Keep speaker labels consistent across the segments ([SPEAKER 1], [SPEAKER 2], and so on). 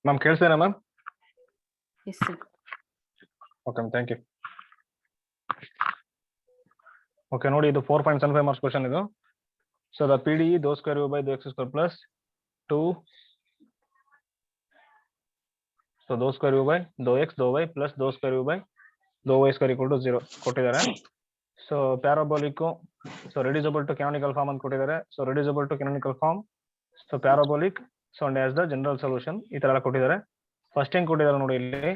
[SPEAKER 1] Ma'am ಕೇಳಿಸ್ತೀರಾ ma'am?
[SPEAKER 2] Yes, sir.
[SPEAKER 1] Okay ma'am, thank you. Okay ನೋಡಿ, ಇದು 4.75 ಮಾರ್ಕ್ಸ್ ಕ್ವಶನ್ ಇದು. So the P D doe square u by ದೋ x square plus 2. So ದೋ square u by ದೋ x doe y plus doe square u by doe y square equal to 0 ಕೊಟ್ಟಿದ್ದಾರೆ. So parabolic, so reducible to canonical form ಅಂತ ಕೊಟ್ಟಿದ್ದಾರೆ. So reducible to canonical form, so parabolic, so and as the general solution, ಈ ತರ ಎಲ್ಲ ಕೊಟ್ಟಿದ್ದಾರೆ. First ಏನ್ ಕೊಟ್ಟಿದ್ದಾರೆ ನೋಡಿ ಇಲ್ಲಿ.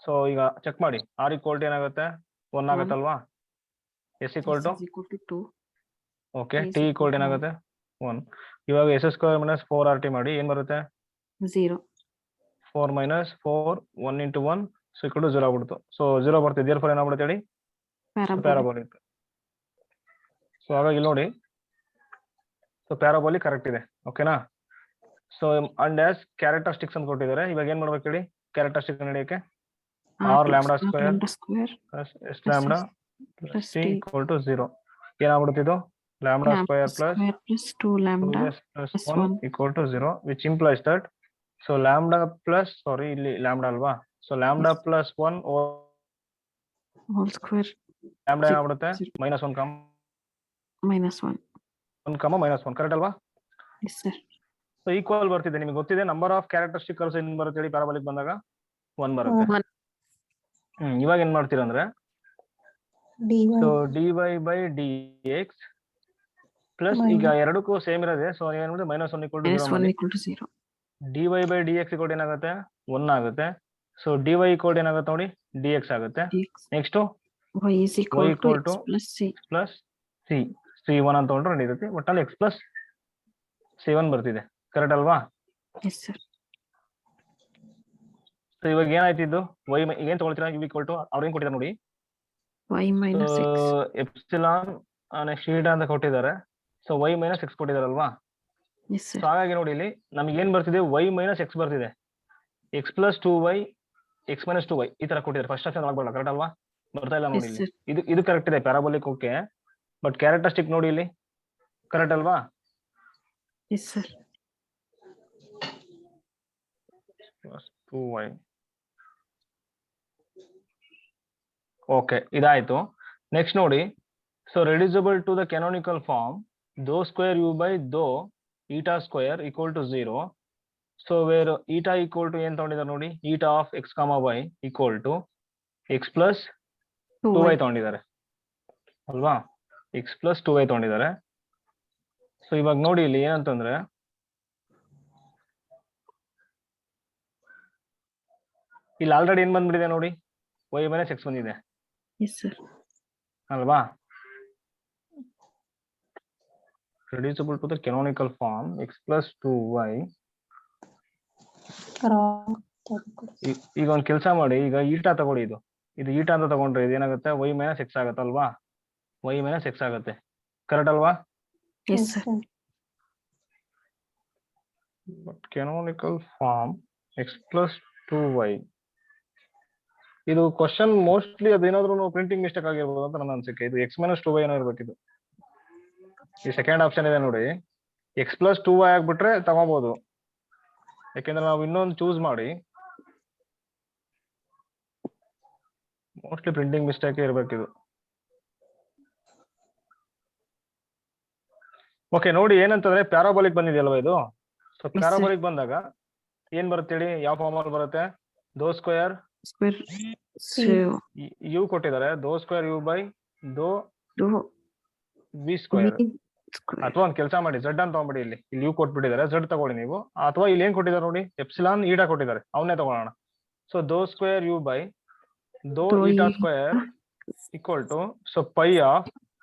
[SPEAKER 1] ಸೊ ಈಗ ಚೆಕ್ ಮಾಡಿ, ಆರ್ ಈಕ್ವಲ್ ಟು ಏನಾಗುತ್ತೆ 1 ಆಗುತ್ತಲ್ವಾ, s equal to
[SPEAKER 2] 2.
[SPEAKER 1] Okay, t equal to ಏನಾಗುತ್ತೆ 1. ಇವಾಗ s square minus 4 r t ಮಾಡಿ ಏನ್ ಬರುತ್ತೆ
[SPEAKER 2] 0.
[SPEAKER 1] 4 minus 4 1 into 1 so equal to 0 ಆಗ್ಬಿಡ್ತು. ಸೊ 0 ಬರ್ತಿದೆ, ದೇರ್ ಫೋರ್ ಏನಾಗ್ಬಿಡುತ್ತೆ ಹೇಳಿ, ಪ್ಯಾರಾಬೋಲಿಕ್. ಸೊ ಹಾಗಾಗಿ ಇಲ್ಲಿ ನೋಡಿ, ಸೊ ಪ್ಯಾರಾಬೋಲಿಕ್ ಕರೆಕ್ಟ್ ಇದೆ. ಓಕೆನಾ? ಸೊ ಅಂಡ್ ಆಸ್ ಕ್ಯಾರೆಕ್ಟರಿಸ್ಟಿಕ್ಸ್ ಅಂತ ಕೊಟ್ಟಿದ್ದಾರೆ. ಇವಾಗ ಏನ್ ಮಾಡ್ಬೇಕು ಹೇಳಿ, ಕ್ಯಾರೆಕ್ಟರಿಸ್ಟಿಕ್ ನಡೆಯಕ್ಕೆ r lambda square s lambda plus t equal to 0 ಏನಾಗ್ಬಿಡುತ್ತೆ ಇದು, lambda square plus
[SPEAKER 2] 2 lambda
[SPEAKER 1] plus 1 equal to 0, which implies that so lambda plus ಇಲ್ಲಿ lambda ಅಲ್ವಾ, so lambda plus 1
[SPEAKER 2] whole square
[SPEAKER 1] lambda ಏನಾಗ್ಬಿಡುತ್ತೆ minus 1 minus 1 correct ಅಲ್ವಾ?
[SPEAKER 2] Yes sir.
[SPEAKER 1] So equal ಬರ್ತಿದೆ, ನಿಮಗೆ ಗೊತ್ತಿದೆ number of characteristic curves ಏನ್ ಬರುತ್ತೆ ಹೇಳಿ, parabolic ಬಂದಾಗ 1 ಬರುತ್ತೆ. ಇವಾಗ ಏನ್ ಮಾಡ್ತೀರಾ ಅಂದ್ರೆ so dy by dx plus ಈಗ ಎರಡಕ್ಕೂ ಸೇಮ್ ಇರೋದೆ, ಸೊ ಏನ್ಬಿಡುತ್ತೆ -1 equal to 0. dy by dx equal ಏನಾಗುತ್ತೆ 1 ಆಗುತ್ತೆ. ಸೊ dy ಈಕ್ವಲ್ ಏನಾಗುತ್ತೆ ನೋಡಿ, dx ಆಗುತ್ತೆ. Next
[SPEAKER 2] y is equal to x plus c.
[SPEAKER 1] c1 ಅಂತ ತಗೊಂಡ್ರೆ ನಡೀರುತ್ತೆ. ಒಟ್ಟಲ್ಲಿ x plus c1 ಬರ್ತಿದೆ, ಕರೆಕ್ಟ್ ಅಲ್ವಾ?
[SPEAKER 2] Yes sir.
[SPEAKER 1] ಸೊ ಇವಾಗ ಏನಾಯ್ತಿದ್ದು y ಏನ್ ತಗೊಳ್ತೀರಾ, u ಈಕ್ವಲ್ ಟು ಅವ್ರು ಏನ್ ಕೊಟ್ಟಿದ್ದಾರೆ ನೋಡಿ,
[SPEAKER 2] y minus x
[SPEAKER 1] epsilon next eta ಅಂತ ಕೊಟ್ಟಿದ್ದಾರೆ. ಸೊ y ಮೈನಸ್ ಎಕ್ಸ್ ಕೊಟ್ಟಿದಾರಲ್ವಾ?
[SPEAKER 2] Yes sir.
[SPEAKER 1] ಸೊ ಹಾಗಾಗಿ ನೋಡಿ ಇಲ್ಲಿ ನಮ್ಗೆ ಏನ್ ಬರ್ತಿದೆ, y ಮೈನಸ್ ಎಕ್ಸ್ ಬರ್ತಿದೆ, x plus 2y x minus 2y ಈ ತರ ಕೊಟ್ಟಿದ್ದಾರೆ. ಫಸ್ಟ್ ಆಪ್ಷನ್ ಆಗ್ಬಾರ್ದು, ಕರೆಕ್ಟ್ ಅಲ್ವಾ? ಬರ್ತಾ ಇಲ್ಲ ನೋಡಿ ಇಲ್ಲಿ, ಇದು ಕರೆಕ್ಟ್ ಇದೆ ಪ್ಯಾರಾಬೋಲಿಕ್. ಓಕೆ, ಬಟ್ ಕ್ಯಾರೆಕ್ಟರಿಸ್ಟಿಕ್ ನೋಡಿ ಇಲ್ಲಿ, ಕರೆಕ್ಟ್ ಅಲ್ವಾ?
[SPEAKER 2] Yes sir.
[SPEAKER 1] 2y ಓಕೆ, ಇದಾಯ್ತು. ನೆಕ್ಸ್ಟ್ ನೋಡಿ, so reducible to the canonical form doe square u by ದೋ eta square equal to 0. So where eta equal to ಏನ್ ತಗೊಂಡಿದ್ದಾರೆ ನೋಡಿ, eta of x comma y equal to x plus 2y ತಗೊಂಡಿದ್ದಾರೆ ಅಲ್ವಾ, X plus 2y ತಗೊಂಡಿದ್ದಾರೆ. So ಇವಾಗ ನೋಡಿ ಇಲ್ಲಿ ಏನಂತಂದ್ರೆ ಇಲ್ಲಿ ಆಲ್ರೆಡಿ ಏನ್ ಬಂದ್ಬಿಟ್ಟಿದೆ ನೋಡಿ, y ಮೈನಸ್ ಎಕ್ಸ್ ಬಂದಿದೆ.
[SPEAKER 2] Yes sir.
[SPEAKER 1] ಅಲ್ವಾ? reducible to the canonical form x plus 2y. ಈಗ ಒಂದು ಕೆಲಸ ಮಾಡಿ, ಈಗ ಈಟಾ ತಗೊಳ್ಳಿ, ಇದು ಈಟಾ ಅಂತ ತಗೊಂಡ್ರೆ ಇದೇನಾಗುತ್ತೆ y ಮೈನಸ್ ಎಕ್ಸ್ ಆಗುತ್ತಲ್ವಾ, y ಮೈನಸ್ ಎಕ್ಸ್ ಆಗುತ್ತೆ, ಕರೆಕ್ಟ್ ಅಲ್ವಾ?
[SPEAKER 2] Yes sir.
[SPEAKER 1] But canonical form x plus 2y, ಇದು ಕ್ವಶನ್ ಮೋಸ್ಟ್ಲಿ ಅದೇನಾದ್ರೂ ಪ್ರಿಂಟಿಂಗ್ ಮಿಸ್ಟೇಕ್ ಆಗಿರ್ಬೋದು ಅಂತ ನನ್ನ ಅನ್ಸಿಕೆ. ಇದು x ಮೈನಸ್ 2y ಏನೋ ಇರ್ಬೇಕಿದು. ಈ ಸೆಕೆಂಡ್ ಆಪ್ಷನ್ ಇದೆ ನೋಡಿ, x ಪ್ಲಸ್ 2y ಆಗ್ಬಿಟ್ರೆ ತಗೋಬಹುದು, ಯಾಕೆಂದ್ರೆ ನಾವು ಇನ್ನೊಂದು ಚೂಸ್ ಮಾಡಿ, ಮೋಸ್ಟ್ಲಿ ಪ್ರಿಂಟಿಂಗ್ ಮಿಸ್ಟೇಕ್ ಇರ್ಬೇಕಿದು. ಓಕೆ ನೋಡಿ, ಏನಂತಂದ್ರೆ ಪ್ಯಾರಾಬೋಲಿಕ್ ಬಂದಿದೆಯಲ್ವಾ ಇದು. ಸೊ ಪ್ಯಾರಾಬೋಲಿಕ್ ಬಂದಾಗ ಏನ್ ಬರುತ್ತೆ ಹೇಳಿ, ಯಾವ ಫಾರ್ಮ್ ಅಲ್ಲಿ ಬರುತ್ತೆ, ದೋ ಸ್ಕ್ವೇರ್ ಯು ಕೊಟ್ಟಿದ್ದಾರೆ, ದೋ ಸ್ಕ್ವೇರ್ ಯು ಬೈ ದೋ ವಿ ಸ್ಕ್ವೇರ್. ಅಥವಾ ಒಂದ್ ಕೆಲಸ ಮಾಡಿ, ಝಡ್ ಅಂತ ತಗೊಂಡ್ಬಿಡಿ, ಇಲ್ಲಿ ಯು ಕೊಟ್ಬಿಟ್ಟಿದ್ದಾರೆ, ಝಡ್ ತಗೊಳ್ಳಿ ನೀವು. ಅಥವಾ ಇಲ್ಲಿ ಏನ್ ಕೊಟ್ಟಿದ್ದಾರೆ ನೋಡಿ, ಎಪ್ಸಿಲಾನ್ ಈಟಾ ಕೊಟ್ಟಿದ್ದಾರೆ, ಅವನ್ನೇ ತಗೊಳ್ಳೋಣ. ಸೊ ದೋ ಸ್ಕ್ವೇರ್ ಯು ಬೈ ದೋ eta square equal to, so pi of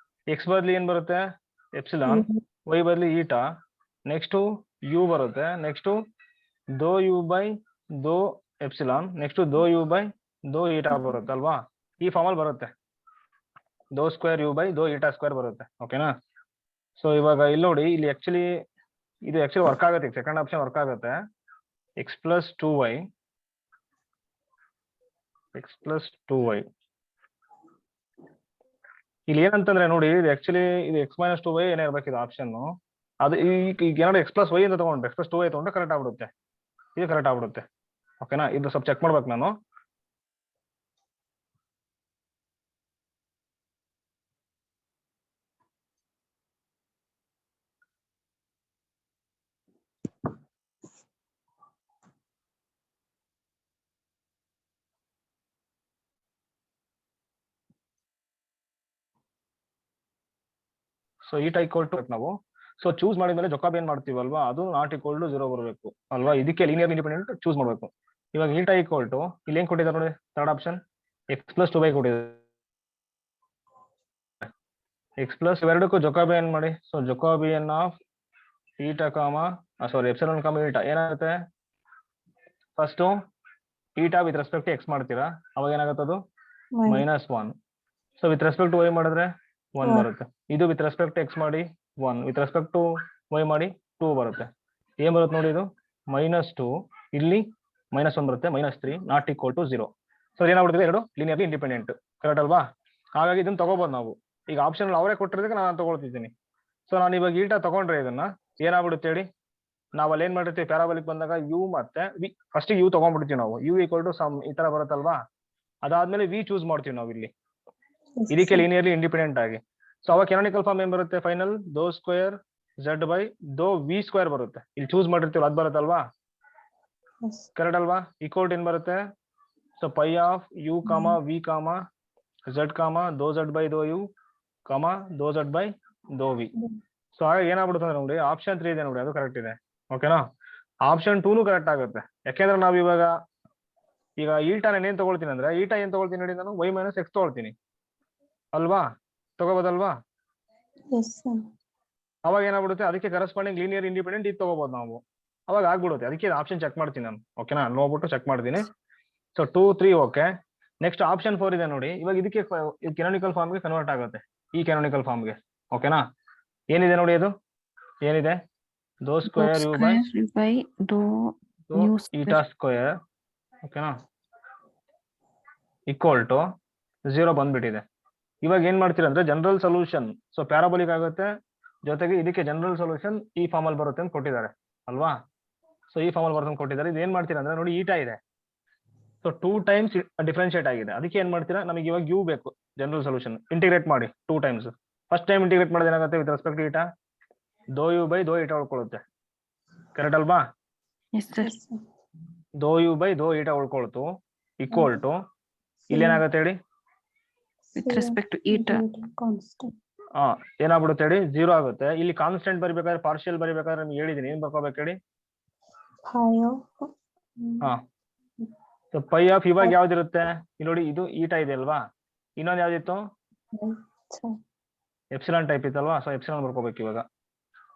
[SPEAKER 1] x ಬದಲಿ ಏನ್ ಬರುತ್ತೆ ಎಪ್ಸಿಲಾನ್, ವೈ ಬದಲಿ ಈಟಾ, ನೆಕ್ಸ್ಟ್ ಯು ಬರುತ್ತೆ, next doe u by doe epsilon, next doe u by ದೋ ಈಟಾ ಬರುತ್ತೆ ಅಲ್ವಾ. ಈ ಫಾರ್ಮ್ ಅಲ್ಲಿ ಬರುತ್ತೆ, ದೋ ಸ್ಕ್ವೇರ್ ಯು ಬೈ ದೋ ಈಟಾ ಸ್ಕ್ವೇರ್ ಬರುತ್ತೆ. ಓಕೆನಾ? ಸೊ ಇವಾಗ ಇಲ್ಲಿ ನೋಡಿ, ಇಲ್ಲಿ ಇದು ಆಕ್ಚುಲಿ ವರ್ಕ್ ಆಗುತ್ತೆ, ಸೆಕೆಂಡ್ ಆಪ್ಷನ್ ವರ್ಕ್ ಆಗುತ್ತೆ. ಎಕ್ಸ್ ಪ್ಲಸ್ 2y ಇಲ್ಲಿ ಏನಂತಂದ್ರೆ ನೋಡಿ, ಇದು ಆಕ್ಚುಲಿ ಇದು ಎಕ್ಸ್ ಮೈನಸ್ 2y ಏನೇ ಇರ್ಬೇಕು ಇದು ಆಪ್ಷನ್. ಅದು ಈಗ ಏನಾದ್ರು ಎಕ್ಸ್ ಪ್ಲಸ್ ವೈ ಅಂತ ತಗೊಂಡ್ರೆ, ಎಕ್ಸ್ ಪ್ಲಸ್ 2y ತಗೊಂಡ್ರೆ ಕರೆಕ್ಟ್ ಆಗ್ಬಿಡುತ್ತೆ, ಇದು ಕರೆಕ್ಟ್ ಆಗ್ಬಿಡುತ್ತೆ. ಓಕೆನಾ, ಇದು ಸ್ವಲ್ಪ ಚೆಕ್ ಮಾಡ್ಬೇಕು ನಾನು. ಸೊ ಈಟಾ ಈಕ್ವಲ್ ಟು ನಾವು ಸೊ ಚೂಸ್ ಮಾಡಿದ್ಮೇಲೆ ಜೊಕಾಬ್ ಏನ್ ಮಾಡ್ತೀವಲ್ವಾ, ಅದು ನಾಟ್ ಈಕ್ವಲ್ ಟು 0 ಬರಬೇಕು ಅಲ್ವಾ. ಇದಕ್ಕೆ ಲೀನಿಯರ್ ಇಂಡಿಪೆಂಡೆಂಟ್ ಚೂಸ್ ಮಾಡಬೇಕು. ಇವಾಗ ಈಟಾ ಈಕ್ವಲ್ ಟು ಇಲ್ಲಿ ಏನ್ ಕೊಟ್ಟಿದ್ದಾರೆ ನೋಡಿ, ಥರ್ಡ್ ಆಪ್ಷನ್ x+2y ಕೊಟ್ಟಿದ್ದಾರೆ. x+ ಇವೆರಡಕ್ಕೂ ಜೊಕಾಬಿಯನ್ ಮಾಡಿ. So Jacobian of eta epsilon comma eta ಏನಾಗುತ್ತೆ, first eta with respect to x ಮಾಡ್ತೀರಾ, ಅವಾಗ ಏನಾಗುತ್ತೆ ಅದು -1. So with respect to y ಮಾಡಿದ್ರೆ 1 ಬರುತ್ತೆ. ಇದು ವಿತ್ ರೆಸ್ಪೆಕ್ಟ್ ಟು ಎಕ್ಸ್ ಮಾಡಿ 1, ವಿತ್ ರೆಸ್ಪೆಕ್ಟ್ ಟು ವೈ ಮಾಡಿ 2 ಬರುತ್ತೆ. ಏನ್ ಬರುತ್ತೆ ನೋಡಿ, ಇದು -2, ಇಲ್ಲಿ -1 ಬರುತ್ತೆ, -3 ನಾಟ್ ಈಕ್ವಲ್ ಟು 0. ಸೊ ಏನಾಗ್ಬಿಡ್ತದೆ, ಎರಡು ಲೀನಿಯರ್ಲಿ ಇಂಡಿಪೆಂಡೆಂಟ್, ಕರೆಕ್ಟ್ ಅಲ್ವಾ. ಹಾಗಾಗಿ ಇದನ್ನ ತಗೋಬಹುದು ನಾವು. ಈಗ ಆಪ್ಷನ್ ಅವರೇ ಕೊಟ್ಟಿರೋದಕ್ಕೆ ನಾನು ತಗೊಳ್ತಿದ್ದೀನಿ. ಸೊ ನಾನು ಇವಾಗ ಈಟಾ ತಗೊಂಡ್ರೆ ಇದನ್ನ ಏನಾಗ್ಬಿಡುತ್ತೆ ಹೇಳಿ, ನಾವು ಅಲ್ಲಿ ಏನ್ ಮಾಡಿರ್ತೀವಿ, ಪ್ಯಾರಾಬೋಲಿಕ್ ಬಂದಾಗ ಯು ಮತ್ತೆ ವಿ, ಫಸ್ಟ್ ಯು ತಗೊಂಡ್ಬಿಡ್ತೀವಿ ನಾವು, ಯು ಈಕ್ವಲ್ ಟು ಸಮ್ ಈ ತರ ಬರುತ್ತಲ್ವಾ. ಅದಾದ್ಮೇಲೆ ವಿ ಚೂಸ್ ಮಾಡ್ತೀವಿ ನಾವು ಇಲ್ಲಿ, ಇದಕ್ಕೆ ಲೀನಿಯರ್ಲಿ ಇಂಡಿಪೆಂಡೆಂಟ್ ಆಗಿ. ಸೊ ಅವಾಗ ಕೆನಾನಿಕಲ್ ಫಾರ್ಮ್ ಏನ್ ಬರುತ್ತೆ, ಫೈನಲ್ ದೋ ಸ್ಕ್ವೇರ್ z ಬೈ ದೋ ವಿ ಸ್ಕ್ವೇರ್ ಬರುತ್ತೆ. ಇಲ್ಲಿ ಚೂಸ್ ಮಾಡಿರ್ತೀವಿ ಅದು ಬರುತ್ತಲ್ವಾ, ಕರೆಕ್ಟ್ ಅಲ್ವಾ. ಈಕ್ವಲ್ ಟು ಏನ್ ಬರುತ್ತೆ, ಸೊ ಪೈ ಆಫ್ ಯು ಕಾಮ ವಿ ಕಾಮ z ಕಾಮ ದೋ z ಬೈ ದೋ ಯು ಕಾಮ ದೋ z ಬೈ ದೋ ವಿ. ಸೊ ಹಾಗೆ ಏನಾಗ್ಬಿಡುತ್ತೆ ಅಂದ್ರೆ ನೋಡಿ, ಆಪ್ಷನ್ 3 ಇದೆ ನೋಡಿ, ಅದು ಕರೆಕ್ಟ್ ಇದೆ. ಓಕೆನಾ, ಆಪ್ಷನ್ 2 ಕರೆಕ್ಟ್ ಆಗುತ್ತೆ. ಯಾಕೆಂದ್ರೆ ನಾವು ಇವಾಗ ಈಗ ಈಟಾ ನಾನು ಏನ್ ತಗೊಳ್ತೀನಿ ಅಂದ್ರೆ, ಈಟಾ ಏನ್ ತಗೊಳ್ತೀನಿ ನೋಡಿ, ನಾನು y - x ತಗೊಳ್ತೀನಿ ಅಲ್ವಾ, ತಗೋಬೋದಲ್ವಾ. ಅವಾಗ ಏನಾಗ್ಬಿಡುತ್ತೆ, ಅದಕ್ಕೆ ಕರೆಸ್ಪಾಂಡಿಂಗ್ ಲೀನಿಯರ್ ಇಂಡಿಪೆಂಡೆಂಟ್ ಇದು ತಗೋಬಹುದು ನಾವು, ಅವಾಗ ಆಗ್ಬಿಡುತ್ತೆ. ಅದಕ್ಕೆ ಆಪ್ಷನ್ ಚೆಕ್ ಮಾಡ್ತೀನಿ ನಾನು. ಓಕೆನಾ, ನೋಡ್ಬಿಟ್ಟು ಚೆಕ್ ಮಾಡ್ತೀನಿ. So 2, 3 okay. ನೆಕ್ಸ್ಟ್ ಆಪ್ಷನ್ 4 ಇದೆ ನೋಡಿ, ಇವಾಗ ಇದಕ್ಕೆ ಕೆನಾನಿಕಲ್ ಫಾರ್ಮ್ಗೆ ಕನ್ವರ್ಟ್ ಆಗುತ್ತೆ, ಈ ಕೆನಾನಿಕಲ್ ಫಾರ್ಮ್ಗೆ. ಓಕೆನಾ, ಏನಿದೆ ನೋಡಿ, ಅದು ಏನಿದೆ, ದೋ ಸ್ಕ್ವೇರ್ ಯು ಬೈ ದೋ ಈಟಾ ಸ್ಕ್ವೇರ್, ಓಕೆನಾ, ಈಕ್ವಲ್ ಟು 0 ಬಂದ್ಬಿಟ್ಟಿದೆ. ಇವಾಗ ಏನ್ ಮಾಡ್ತೀರಾ ಅಂದ್ರೆ ಜನರಲ್ ಸೊಲ್ಯೂಷನ್, ಸೊ ಪ್ಯಾರಾಬೋಲಿಕ್ ಆಗುತ್ತೆ, ಜೊತೆಗೆ ಇದಕ್ಕೆ ಜನರಲ್ ಸೊಲ್ಯೂಷನ್ ಈ ಫಾರ್ಮ್ ಅಲ್ಲಿ ಬರುತ್ತೆ ಅಂತ ಕೊಟ್ಟಿದ್ದಾರೆ ಅಲ್ವಾ. ಸೊ ಈ ಫಾರ್ಮ್ ಅಲ್ಲಿ ಬರುತ್ತೆ ಅಂತ ಕೊಟ್ಟಿದ್ದಾರೆ. ಇದು ಏನ್ ಮಾಡ್ತೀರಾ ಅಂದ್ರೆ ನೋಡಿ, ಈಟಾ ಇದೆ, ಸೊ 2 ಟೈಮ್ಸ್ ಡಿಫ್ರೆನ್ಶಿಯೇಟ್ ಆಗಿದೆ. ಅದಕ್ಕೆ ಏನ್ ಮಾಡ್ತೀರಾ, ನಮಗೆ ಇವಾಗ ಯು ಬೇಕು ಜನರಲ್ ಸೊಲ್ಯೂಷನ್, ಇಂಟಿಗ್ರೇಟ್ ಮಾಡಿ 2 ಟೈಮ್ಸ್. ಫಸ್ಟ್ ಟೈಮ್ ಇಂಟಿಗ್ರೇಟ್ ಮಾಡಿದ್ರೆ ಏನಾಗುತ್ತೆ, ವಿತ್ ರೆಸ್ಪೆಕ್ಟ್ ಟು ಈಟಾ ದೋ ಯು ಬೈ ದೋ ಈಟಾ ಉಳ್ಕೊಳ್ಳುತ್ತೆ, ಕರೆಕ್ಟ್ ಅಲ್ವಾ. ದೋ ಯು ಬೈ ದೋ ಈಟಾ ಉಳ್ಕೊಳ್ತು, ಈಕ್ವಲ್ ಟು ಇಲ್ಲಿ ಏನಾಗುತ್ತೆ ಹೇಳಿ,
[SPEAKER 2] ವಿತ್ ರೆಸ್ಪೆಕ್ಟ್ ಟು ಈಟಾ
[SPEAKER 1] ಏನಾಗ್ಬಿಡುತ್ತೆ ಹೇಳಿ, 0 ಆಗುತ್ತೆ. ಇಲ್ಲಿ ಕಾನ್ಸ್ಟೆಂಟ್ ಬರಿಬೇಕಾದ್ರೆ, ಪಾರ್ಷಿಯಲ್ ಬರಿಬೇಕಾದ್ರೆ ನಿಮ್ಗೆ ಹೇಳಿದೀನಿ, ಏನ್ ಬರ್ಕೋಬೇಕು ಹೇಳಿ, ಸೊ ಪೈ ಆಫ್ ಇವಾಗ ಯಾವ್ದಿರುತ್ತೆ ಇಲ್ಲಿ ನೋಡಿ, ಇದು ಈಟಾ ಇದೆ ಅಲ್ವಾ, ಇನ್ನೊಂದು ಯಾವ್ದಿತ್ತು ಎಪ್ಸಿಲಾನ್ ಟೈಪ್ ಇತ್ತಲ್ವಾ, ಸೊ ಎಪ್ಸಿಲಾನ್ ಬರ್ಕೋಬೇಕು ಇವಾಗ.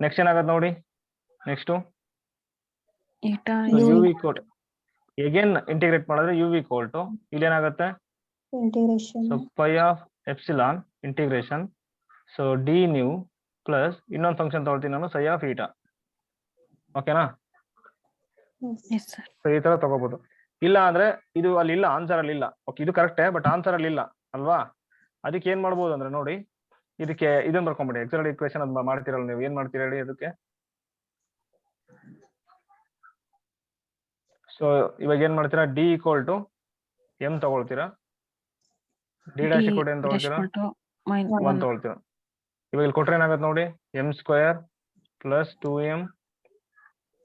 [SPEAKER 1] ನೆಕ್ಸ್ಟ್ ಏನಾಗುತ್ತೆ ನೋಡಿ, next u equal again integrate ಮಾಡಿದ್ರೆ ಯು ಈಕ್ವಲ್ ಟು ಇಲ್ಲಿ ಏನಾಗುತ್ತೆ, so pi of epsilon integration, so D nu plus ಇನ್ನೊಂದು ಫಂಕ್ಷನ್ ತಗೊಳ್ತೀನಿ ನಾನು, ಸೈ ಆಫ್ ಈಟಾ. ಓಕೆನಾ, ಸೊ ಈ ತರ ತಗೋಬಹುದು. ಇಲ್ಲ ಅಂದ್ರೆ ಇದು ಅಲ್ಲಿ ಇಲ್ಲ, ಆನ್ಸರ್ ಅಲ್ಲಿ ಇಲ್ಲ. ಓಕೆ, ಇದು ಕರೆಕ್ಟೇ, ಬಟ್ ಆನ್ಸರ್ ಅಲ್ಲಿ ಇಲ್ಲ ಅಲ್ವಾ. ಅದಕ್ಕೆ ಏನ್ ಮಾಡ್ಬೋದು ಅಂದ್ರೆ ನೋಡಿ, ಇದಕ್ಕೆ ಇದನ್ನ ಬರ್ಕೊಂಬಿಡಿ, ಎಕ್ಸೆಲ್ ಈಕ್ವೇಶನ್ ಅದ್ ಮಾಡ್ತಿರಲ್ಲ ನೀವು, ಏನ್ ಮಾಡ್ತೀರಾ ಹೇಳಿ ಅದಕ್ಕೆ. ಸೊ ಇವಾಗ ಏನ್ ಮಾಡ್ತೀರಾ, ಡಿ ಈಕ್ವಲ್ ಟು ಎಂ ತಗೊಳ್ತೀರಾ, ಡಿ ಡ್ಯಾಶ್ ಈಕ್ವಲ್ ಟು ಏನ್ ತಗೊಳ್ತೀರಾ, 1 ತಗೊಳ್ತೀರಾ. ಇವಾಗ ಇಲ್ಲಿ ಕೊಟ್ರೆ ಏನಾಗುತ್ತೆ ನೋಡಿ, m square plus 2m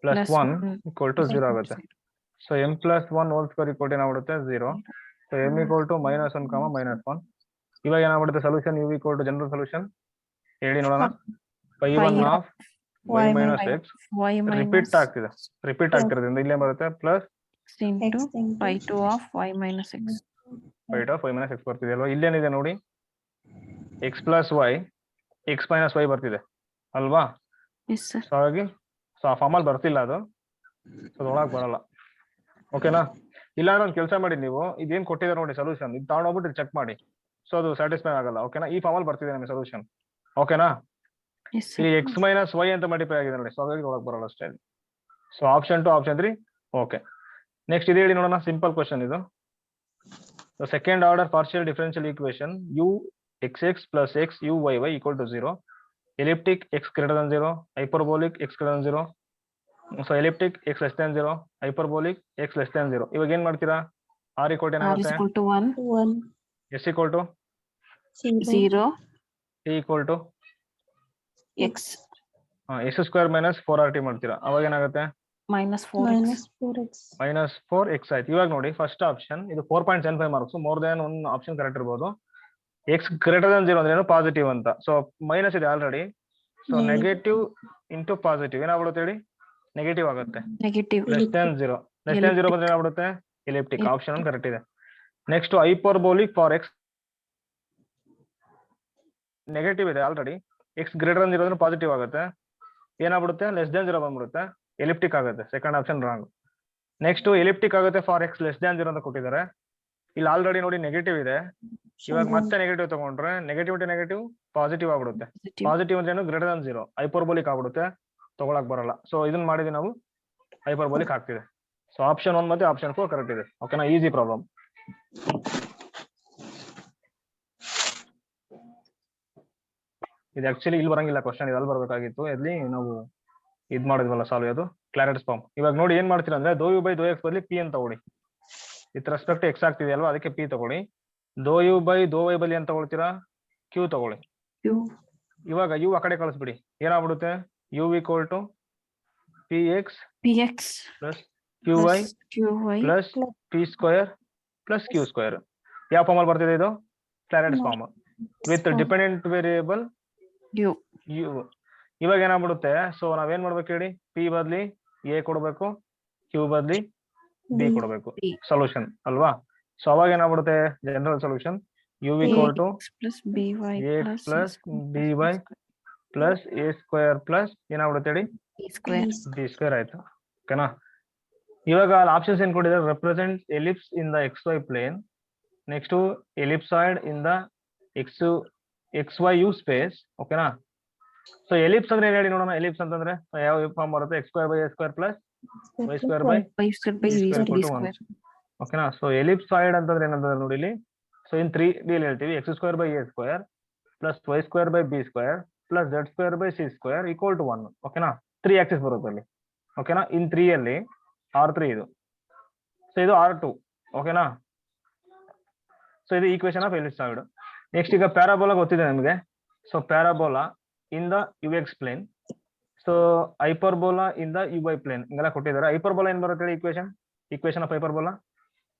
[SPEAKER 1] plus 1 equal to 0 ಆಗುತ್ತೆ. So m plus 1 whole square equal to ಏನಾಗ್ಬಿಡುತ್ತೆ 0. So m equal to -1, -1. ಇವಾಗ ಏನಾಗ್ಬಿಡುತ್ತೆ solution, u equal to general solution ಹೇಳಿ ನೋಡೋಣ, phi 1 of y - x repeat ಆಗ್ತಿರೋದ್ರಿಂದ ಇಲ್ಲೇ ಬರುತ್ತೆ, plus
[SPEAKER 2] pi 2 of y - x
[SPEAKER 1] ಬರ್ತಿದೆ ಅಲ್ವಾ. ಇಲ್ಲೇನಿದೆ ನೋಡಿ, x plus y, x minus y ಬರ್ತಿದೆ ಅಲ್ವಾ. ಸೊ ಹಾಗಾಗಿ ಸೊ ಆ ಫಾರ್ಮಲ್ಲಿ ಬರ್ತಿಲ್ಲ ಅದು, ಸೊ ಅದ್ರೊಳಗೆ ಬರಲ್ಲ. ಓಕೆನಾ, ಇಲ್ಲ ಒಂದು ಕೆಲಸ ಮಾಡಿ, ನೀವು ಇದೇನ್ ಕೊಟ್ಟಿದ್ದಾರೆ ನೋಡಿ ಸೊಲ್ಯೂಷನ್, ಇದು ತಗೊಂಡೋಗ್ಬಿಟ್ಟು ಚೆಕ್ ಮಾಡಿ, ಸೊ ಅದು ಸ್ಯಾಟಿಸ್ಫೈ ಆಗಲ್ಲ. ಓಕೆನಾ, ಈ ಫಾರ್ಮಲ್ಲಿ ಬರ್ತಿದೆ ನಮಗೆ ಸೊಲ್ಯೂಷನ್. ಓಕೆನಾ, ಇಲ್ಲಿ x ಮೈನಸ್ y ಅಂತ ಮಲ್ಟಿಪ್ಲೈ ಆಗಿದೆ ನೋಡಿ, ಸೊ ಹಾಗಾಗಿ ಒಳಗೆ ಬರಲ್ಲ ಅಷ್ಟೇ. So option 2, option 3 okay. Next ಇದು ಹೇಳಿ ನೋಡೋಣ, ಸಿಂಪಲ್ ಕ್ವಶನ್ ಇದು. Second order partial differential equation u xx plus x u yy equal to 0, elliptic x greater than 0, hyperbolic x greater than 0, so elliptic x less than 0, hyperbolic x less than 0. ಇವಾಗ ಏನ್ ಮಾಡ್ತೀರಾ? R equal
[SPEAKER 2] r is
[SPEAKER 1] ಏನಾಗುತ್ತೆ?
[SPEAKER 2] equal to 1,
[SPEAKER 1] S equal to
[SPEAKER 2] 0,
[SPEAKER 1] T equal to
[SPEAKER 2] x
[SPEAKER 1] x square minus 4r T ಮಾಡ್ತೀರಾ. ಅವಾಗ ಏನಾಗುತ್ತೆ?
[SPEAKER 2] minus 4x.
[SPEAKER 1] Minus 4x ಆಯ್ತು. ಇವಾಗ ನೋಡಿ ಫಸ್ಟ್ ಆಪ್ಷನ್ ಇದು 4.75 marks, more than one option correct ಇರ್ಬೋದು. ಎಕ್ಸ್ ಗ್ರೇಟರ್ ದನ್ 0 ಅಂದ್ರೆ ಏನು? ಪಾಸಿಟಿವ್ ಅಂತ. ಸೊ ಮೈನಸ್ ಇದೆ already. So negative into positive ಏನಾಗ್ಬಿಡುತ್ತೆ ಹೇಳಿ? ನೆಗೆಟಿವ್ ಆಗುತ್ತೆ.
[SPEAKER 2] Negative.
[SPEAKER 1] ಲೆಸ್ ದನ್ 0 ಬಂದ್ರೆ ಏನಾಗ್ಬಿಡುತ್ತೆ? ಎಲಿಪ್ಟಿಕ್. ಆಪ್ಷನ್ ಕರೆಕ್ಟ್ ಇದೆ. Next hyperbolic for x negative ಇದೆ ಆಲ್ರೆಡಿ. ಎಕ್ಸ್ ಗ್ರೇಟರ್ ದನ್ 0 ಅಂದ್ರೆ ಪಾಸಿಟಿವ್ ಆಗುತ್ತೆ. ಏನಾಗ್ಬಿಡುತ್ತೆ? ಲೆಸ್ ದನ್ 0 ಬಂದ್ಬಿಡುತ್ತೆ. ಎಲಿಪ್ಟಿಕ್ ಆಗುತ್ತೆ. Second option wrong. Next elliptic ಆಗುತ್ತೆ ಫಾರ್ ಎಕ್ಸ್ ಲೆಸ್ ದನ್ 0 ಅಂತ ಕೊಟ್ಟಿದ್ದಾರೆ. ಇಲ್ಲಿ ಆಲ್ರೆಡಿ ನೋಡಿ ನೆಗೆಟಿವ್ ಇದೆ. ಇವಾಗ ಮತ್ತೆ ನೆಗೆಟಿವ್ ತಗೊಂಡ್ರೆ ನೆಗೆಟಿವ್ ಪಾಸಿಟಿವ್ ಆಗ್ಬಿಡುತ್ತೆ. ಪಾಸಿಟಿವ್ ಅಂದ್ರೆ ಏನು? Greater than 0. ಹೈಪರ್ಬೋಲಿಕ್ ಆಗ್ಬಿಡುತ್ತೆ, ತಗೊಳಕ್ ಬರಲ್ಲ. ಸೊ ಇದನ್ನ ಮಾಡಿದ್ವಿ ನಾವು, ಹೈಪರ್ಬೋಲಿಕ್ ಆಗ್ತಿದೆ. ಸೊ ಆಪ್ಷನ್ 1 ಮತ್ತೆ ಆಪ್ಷನ್ 4 ಕರೆಕ್ಟ್ ಇದೆ. ಓಕೆನಾ? Easy problem. ಇದು ಆಕ್ಚುಲಿ ಇಲ್ಲಿ ಬರಂಗಿಲ್ಲ ಕ್ವಶನ್, ಇದು ಅಲ್ಲಿ ಬರ್ಬೇಕಾಗಿತ್ತು. ಇಲ್ಲಿ ನಾವು ಇದ್ ಮಾಡಿದ್ವಲ್ಲ ಸಾಲ್ವ್, ಅದು ಕ್ಲಾರೆಟ್ಸ್ ಫಾರ್ಮ್. ಇವಾಗ ನೋಡಿ ಏನ್ ಮಾಡ್ತೀರಾ ಅಂದ್ರೆ ದೋ ಯು ಬೈ ದೋ ಎಕ್ಸ್ ಬದಲಿ ಪಿ ಅಂತ ತಗೊಳ್ಳಿ. ವಿತ್ ರೆಸ್ಪೆಕ್ಟ್ ಎಕ್ಸ್ ಆಗ್ತಿದೆ ಅಲ್ವಾ, ಅದಕ್ಕೆ ಪಿ ತಗೊಳ್ಳಿ. ದೋ ಯು ಬೈ ದೋ ವೈ ಬದಲಿ ಅಂತ ತಗೊಳ್ತೀರಾ, ಕ್ಯೂ ತಗೊಳ್ಳಿ. ಇವಾಗ ಯು ಆ ಕಡೆ ಕಳಿಸ್ಬಿಡಿ. ಏನಾಗ್ಬಿಡುತ್ತೆ? U equal to p x plus q y plus p square plus q square. ಯಾವ ಫಾರ್ಮ್ ಅಲ್ಲಿ ಬರ್ತಿದೆ ಇದು? Clairaut's form with dependent variable u. ಇವಾಗ ಏನಾಗ್ಬಿಡುತ್ತೆ? ಸೊ ನಾವೇನ್ ಮಾಡ್ಬೇಕು ಹೇಳಿ? ಪಿ ಬದ್ಲಿ ಎ ಕೊಡ್ಬೇಕು, ಕ್ಯೂ ಬದ್ಲಿ ಬಿ ಕೊಡ್ಬೇಕು. ಸೊಲ್ಯೂಷನ್ ಅಲ್ವಾ? ಸೊ ಅವಾಗ ಏನಾಗ್ಬಿಡುತ್ತೆ? General solution u equal to a plus b y plus a square plus ಏನಾಗ್ಬಿಡುತ್ತೆ ಹೇಳಿ? ಬಿ ಸ್ಕ್ವೇರ್ ಆಯ್ತು. ಓಕೆನಾ? ಇವಾಗ ಆಪ್ಷನ್ಸ್ ಏನ್ ಕೊಟ್ಟಿದ್ದಾರೆ? Represent ellipse in the x y plane, next ellipsoid in the x y u space. ಓಕೆನಾ? So ellipse ಅಂದ್ರೆ ಏನ್ ಹೇಳಿ ನೋಡೋಣ. ಎಲಿಪ್ಸ್ ಅಂತಂದ್ರೆ ಯಾವ ಫಾರ್ಮ್ ಬರುತ್ತೆ? X square by a square plus y square by b square. ಓಕೆನಾ? ಸೊ ಎಲಿಪ್ಸಾಯ್ಡ್ ಅಂತಂದ್ರೆ ಏನಂತಂದ್ರೆ ನೋಡಿ ಇಲ್ಲಿ. ಸೊ ಇನ್ 3D ಹೇಳ್ತೀವಿ. X square by a square plus y square by b square plus z square by c square equal to 1. ಓಕೆನಾ? 3 Axis ಬರುತ್ತೆ ಅಲ್ಲಿ. ಓಕೆನಾ? ಇನ್ 3 ಅಲ್ಲಿ R3 ಇದು. ಸೊ ಇದು R2. ಓಕೆನಾ? ಸೊ ಇದು ಈಕ್ವೇಶನ್ ಆಫ್ ಎಲಿಪ್ಸಾಯ್ಡ್. ನೆಕ್ಸ್ಟ್ ಈಗ ಪ್ಯಾರಾಬೋಲಾ ಗೊತ್ತಿದೆ ನಿಮಗೆ. So parabola in the u x plane, so hyperbola in the u y plane ಹಿಂಗೆಲ್ಲ ಕೊಟ್ಟಿದ್ದಾರೆ. ಹೈಪರ್ಬೋಲಾ ಏನ್ ಬರುತ್ತೆ ಹೇಳಿ? Equation of hyperbola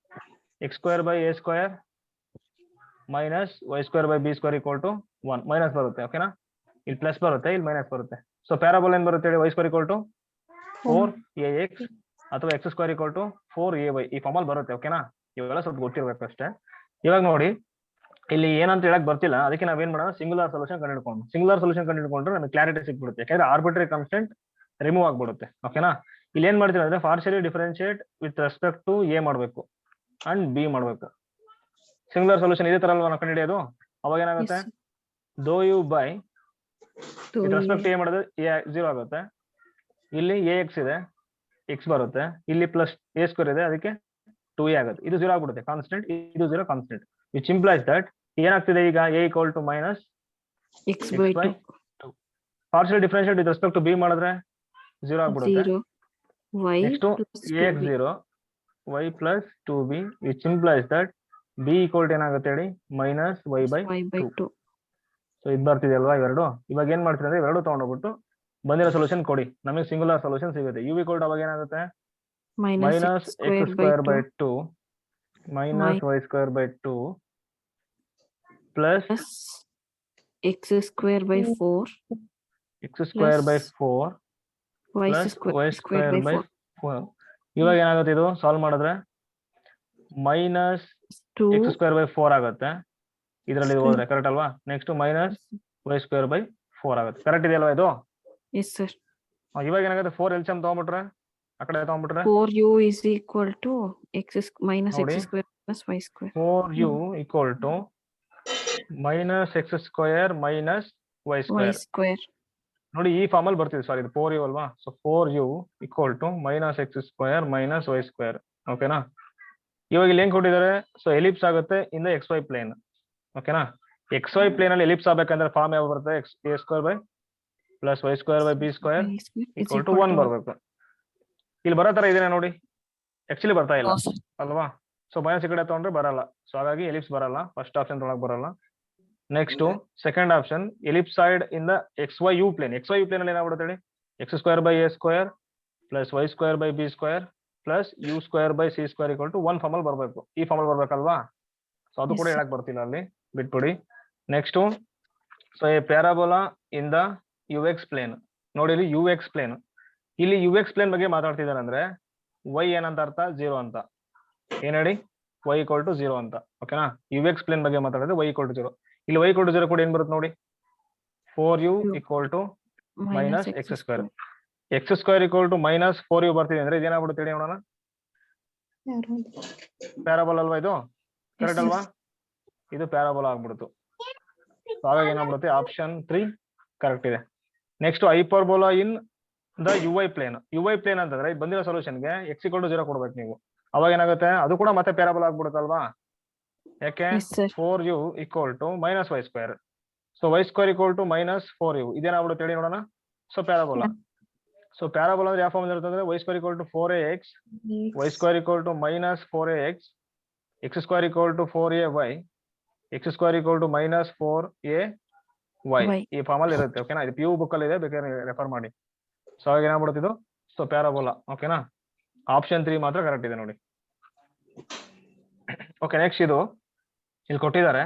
[SPEAKER 1] x square by a square minus y square by b square equal to 1. Minus ಬರುತ್ತೆ. ಓಕೆನಾ? ಇಲ್ಲಿ plus ಬರುತ್ತೆ, ಇಲ್ಲಿ ಮೈನಸ್ ಬರುತ್ತೆ. ಸೊ ಪ್ಯಾರಾಬೋಲಾ ಏನ್ ಬರುತ್ತೆ ಹೇಳಿ? Y square equal to 4ax ಅಥವಾ X square equal to 4ay ಈ ಫಾರ್ಮಲ್ ಬರುತ್ತೆ. ಓಕೆನಾ? ಇವೆಲ್ಲ ಸ್ವಲ್ಪ ಗೊತ್ತಿರ್ಬೇಕು ಅಷ್ಟೇ. ಇವಾಗ ನೋಡಿ ಇಲ್ಲಿ ಏನಂತ ಹೇಳಕ್ ಬರ್ತಿಲ್ಲ, ಅದಕ್ಕೆ ನಾವೇನ್ ಮಾಡೋಣ? ಸಿಂಗುಲರ್ ಸೊಲ್ಯೂಷನ್ ಕಂಡುಹಿಡ್ಕೊಂಡು. ಸಿಂಗುಲರ್ ಸೊಲ್ಯೂಷನ್ ಕಂಡುಹಿಡ್ಕೊಂಡ್ರೆ ನಮಗೆ ಕ್ಲಾರಿಟಿ ಸಿಕ್ಬಿಡುತ್ತೆ. ಯಾಕಂದ್ರೆ ಆರ್ಬಿಟ್ರರಿ ಕಾನ್ಸ್ಟೆಂಟ್ ರಿಮೂವ್ ಆಗ್ಬಿಡುತ್ತೆ. ಓಕೆನಾ? ಇಲ್ಲಿ ಏನ್ ಮಾಡ್ತೀವಿ ಅಂದ್ರೆ partially differentiate with respect to a ಮಾಡ್ಬೇಕು ಅಂಡ್ ಬಿ ಮಾಡ್ಬೇಕು. ಸಿಂಗುಲರ್ ಸೊಲ್ಯೂಷನ್ ಇದೇ ತರ ಅಲ್ವಾ ನಾವು ಕಂಡುಹಿಡಿಯೋದು? ಅವಾಗ ಏನಾಗುತ್ತೆ? ದೋ u by with respect a ಮಾಡಿದ್ರೆ ಎ 0 ಆಗುತ್ತೆ. ಇಲ್ಲಿ ಎ ಎಕ್ಸ್ ಇದೆ, ಎಕ್ಸ್ ಬರುತ್ತೆ. ಇಲ್ಲಿ ಪ್ಲಸ್ ಎ ಸ್ಕ್ವೇರ್ ಇದೆ, ಅದಕ್ಕೆ 2a ಆಗುತ್ತೆ. ಇದು 0 ಆಗ್ಬಿಡುತ್ತೆ ಕಾನ್ಸ್ಟೆಂಟ್, ಇದು 0 ಕಾನ್ಸ್ಟೆಂಟ್. ವಿಚ್ ಇಂಪ್ಲೈಸ್ ದಟ್ ಏನಾಗ್ತಿದೆ ಈಗ? A equal to minus x by 2. Partial differentiate with respect to b ಮಾಡಿದ್ರೆ 0 ಆಗ್ಬಿಡುತ್ತೆ. Next ax 0 y plus 2b which implies that b equal to ಏನಾಗುತ್ತೆ ಹೇಳಿ? Minus y by 2. ಸೊ ಇದು ಬರ್ತಿದೆ ಅಲ್ವಾ ಇವೆರಡು? ಇವಾಗ ಏನ್ ಮಾಡ್ತೀರಿ ಅಂದ್ರೆ ಇವೆರಡು ತಗೊಂಡೋಗ್ಬಿಟ್ಟು ಬಂದಿರೋ ಸೊಲ್ಯೂಷನ್ ಕೊಡಿ, ನಮಗೆ ಸಿಂಗುಲರ್ ಸೊಲ್ಯೂಷನ್ ಸಿಗುತ್ತೆ. ಯು ಈಕ್ವಲ್ ಟು ಅವಾಗ ಏನಾಗುತ್ತೆ? Minus x square by 2 minus y square by 2 plus
[SPEAKER 2] x square by 4
[SPEAKER 1] plus y square by 4. ಇವಾಗ ಏನಾಗುತ್ತೆ? ಇದು ಸಾಲ್ವ್ ಮಾಡಿದ್ರೆ ಮೈನಸ್ ಎಕ್ಸ್ ಸ್ಕ್ವೇರ್ ಬೈ 4 ಆಗುತ್ತೆ. ಇದರಲ್ಲಿ ಹೋದ್ರೆ ಕರೆಕ್ಟ್ ಅಲ್ವಾ? Next minus y square by 4 ಆಗುತ್ತೆ. ಕರೆಕ್ಟ್ ಇದೆ ಅಲ್ವಾ ಇದು?
[SPEAKER 2] Yes sir.
[SPEAKER 1] ಇವಾಗ ಏನಾಗುತ್ತೆ? 4 ಎಲ್ಸಿಎಂ ತಗೊಂಡ್ಬಿಟ್ರೆ ಆ ಕಡೆ ತಗೊಂಡ್ಬಿಟ್ರೆ
[SPEAKER 2] 4u is equal to minus x square plus y square.
[SPEAKER 1] 4u equal to minus x square minus y square. ನೋಡಿ ಈ ಫಾರ್ಮ್ ಅಲ್ಲಿ ಬರ್ತಿದೆ. ಸಾರಿ ಇದು 4u ಅಲ್ವಾ? So 4u equal to minus x square minus y square. ಓಕೆನಾ? ಇವಾಗ ಇಲ್ಲಿ ಏನ್ ಕೊಟ್ಟಿದ್ದಾರೆ? ಸೊ ಎಲಿಪ್ಸ್ ಆಗುತ್ತೆ in the x y plane. ಓಕೆನಾ? ಎಕ್ಸ್ ವೈ ಪ್ಲೇನ್ ಅಲ್ಲಿ ಎಲಿಪ್ಸ್ ಆಗ್ಬೇಕಂದ್ರೆ ಫಾರ್ಮ್ ಯಾವ ಬರುತ್ತೆ? X a square by plus y square by b square equal to 1 ಬರ್ಬೇಕು. ಇಲ್ಲಿ ಬರೋ ತರ ಇದೆಯಾ ನೋಡಿ, ಆಕ್ಚುಲಿ ಬರ್ತಾ ಇಲ್ಲ
[SPEAKER 2] No, sir.
[SPEAKER 1] ಅಲ್ವಾ. ಸೊ ಮೈನಸ್ ಈ ಕಡೆ ತಗೊಂಡ್ರೆ ಬರಲ್ಲ, ಸೊ ಹಾಗಾಗಿ ಎಲಿಪ್ಸ್ ಬರಲ್ಲ, ಫಸ್ಟ್ ಆಪ್ಷನ್ ಒಳಗೆ ಬರಲ್ಲ. Next second option ellipsoid in the x y u plane. X y u plane ಅಲ್ಲಿ ಏನಾಗ್ಬಿಡುತ್ತೆ ಹೇಳಿ, x square by a square plus y square by b square plus u square by c square equal to 1 formal ಬರಬೇಕು. ಈ formal ಬರ್ಬೇಕಲ್ವಾ. So ಅದು ಕೂಡ
[SPEAKER 2] Yes, sir.
[SPEAKER 1] ಹೇಳಕ್ ಬರ್ತಿಲ್ಲ ಅಲ್ಲಿ, ಬಿಟ್ಬಿಡಿ. Next so a parabola in the u x plane. ನೋಡಿ ಇಲ್ಲಿ ಯು ಎಕ್ಸ್ ಪ್ಲೇನ್, ಇಲ್ಲಿ ಯು ಎಕ್ಸ್ ಪ್ಲೇನ್ ಬಗ್ಗೆ ಮಾತಾಡ್ತಿದ್ದಾರೆ ಅಂದ್ರೆ ವೈ ಏನಂತ ಅರ್ಥ, 0 ಅಂತ. ಏನ್ ಹೇಳಿ, y ಈಕ್ವಲ್ ಟು 0 ಅಂತ. ಓಕೆನಾ, ಯು ಎಕ್ಸ್ ಪ್ಲೇನ್ ಬಗ್ಗೆ ಮಾತಾಡಿದ್ರೆ y ಈಕ್ವಲ್ ಟು 0. ಇಲ್ಲಿ y ಈಕ್ವಲ್ ಟು 0 ಕೂಡ ಏನ್ ಬರುತ್ತೆ ನೋಡಿ, 4u equal to minus x square. X square equal to minus 4u ಬರ್ತಿದೆ ಅಂದ್ರೆ ಇದೇನಾಗ್ಬಿಡುತ್ತೆ ಹೇಳಿ ನೋಡೋಣ. ಪ್ಯಾರಾಬೋಲಾ ಅಲ್ವಾ ಇದು, ಕರೆಕ್ಟ್ ಅಲ್ವಾ. ಇದು ಪ್ಯಾರಾಬೋಲಾ ಆಗ್ಬಿಡ್ತು. ಹಾಗಾಗಿ ಏನಾಗ್ಬಿಡುತ್ತೆ, ಆಪ್ಷನ್ 3 ಕರೆಕ್ಟ್ ಇದೆ. Next hyperbola in the u y plane. U y plane ಅಂತಂದ್ರೆ ಬಂದಿರೋ ಸೊಲ್ಯೂಷನ್ಗೆ ಎಕ್ಸ್ ಈಕ್ವಲ್ ಟು 0 ಕೊಡ್ಬೇಕು ನೀವು. ಅವಾಗ ಏನಾಗುತ್ತೆ, ಅದು ಕೂಡ ಮತ್ತೆ ಪ್ಯಾರಾಬೋಲಾ ಆಗ್ಬಿಡುತ್ತಲ್ವಾ. ಯಾಕೆ, 4u equal to minus y square. So y square equal to minus 4u ಇದೇನಾಗ್ಬಿಡುತ್ತೆ ಹೇಳಿ ನೋಡೋಣ. So parabola. ಸೊ ಪ್ಯಾರಾಬೋಲಾ ಅಂದ್ರೆ ಯಾವ ಫಾರ್ಮ್ ಇರುತ್ತೆ ಅಂದ್ರೆ y square equal to 4ax, y square equal to minus 4ax, x square equal to 4ay, x square equal to minus 4ay ಈ form ಅಲ್ಲಿ ಇರುತ್ತೆ. ಓಕೆನಾ, ಇದು PU ಬುಕ್ ಅಲ್ಲಿ ಇದೆ, ಬೇಕಾದ್ರೆ ರೆಫರ್ ಮಾಡಿ. ಸೊ ಅವಾಗ ಏನಾಗ್ಬಿಡುತ್ತಿದ್ದು, ಸೊ ಪ್ಯಾರಾಬೋಲಾ. ಓಕೆನಾ, ಆಪ್ಷನ್ 3 ಮಾತ್ರ ಕರೆಕ್ಟ್ ಇದೆ ನೋಡಿ. ಓಕೆ, ನೆಕ್ಸ್ಟ್ ಇದು ಇಲ್ಲಿ ಕೊಟ್ಟಿದ್ದಾರೆ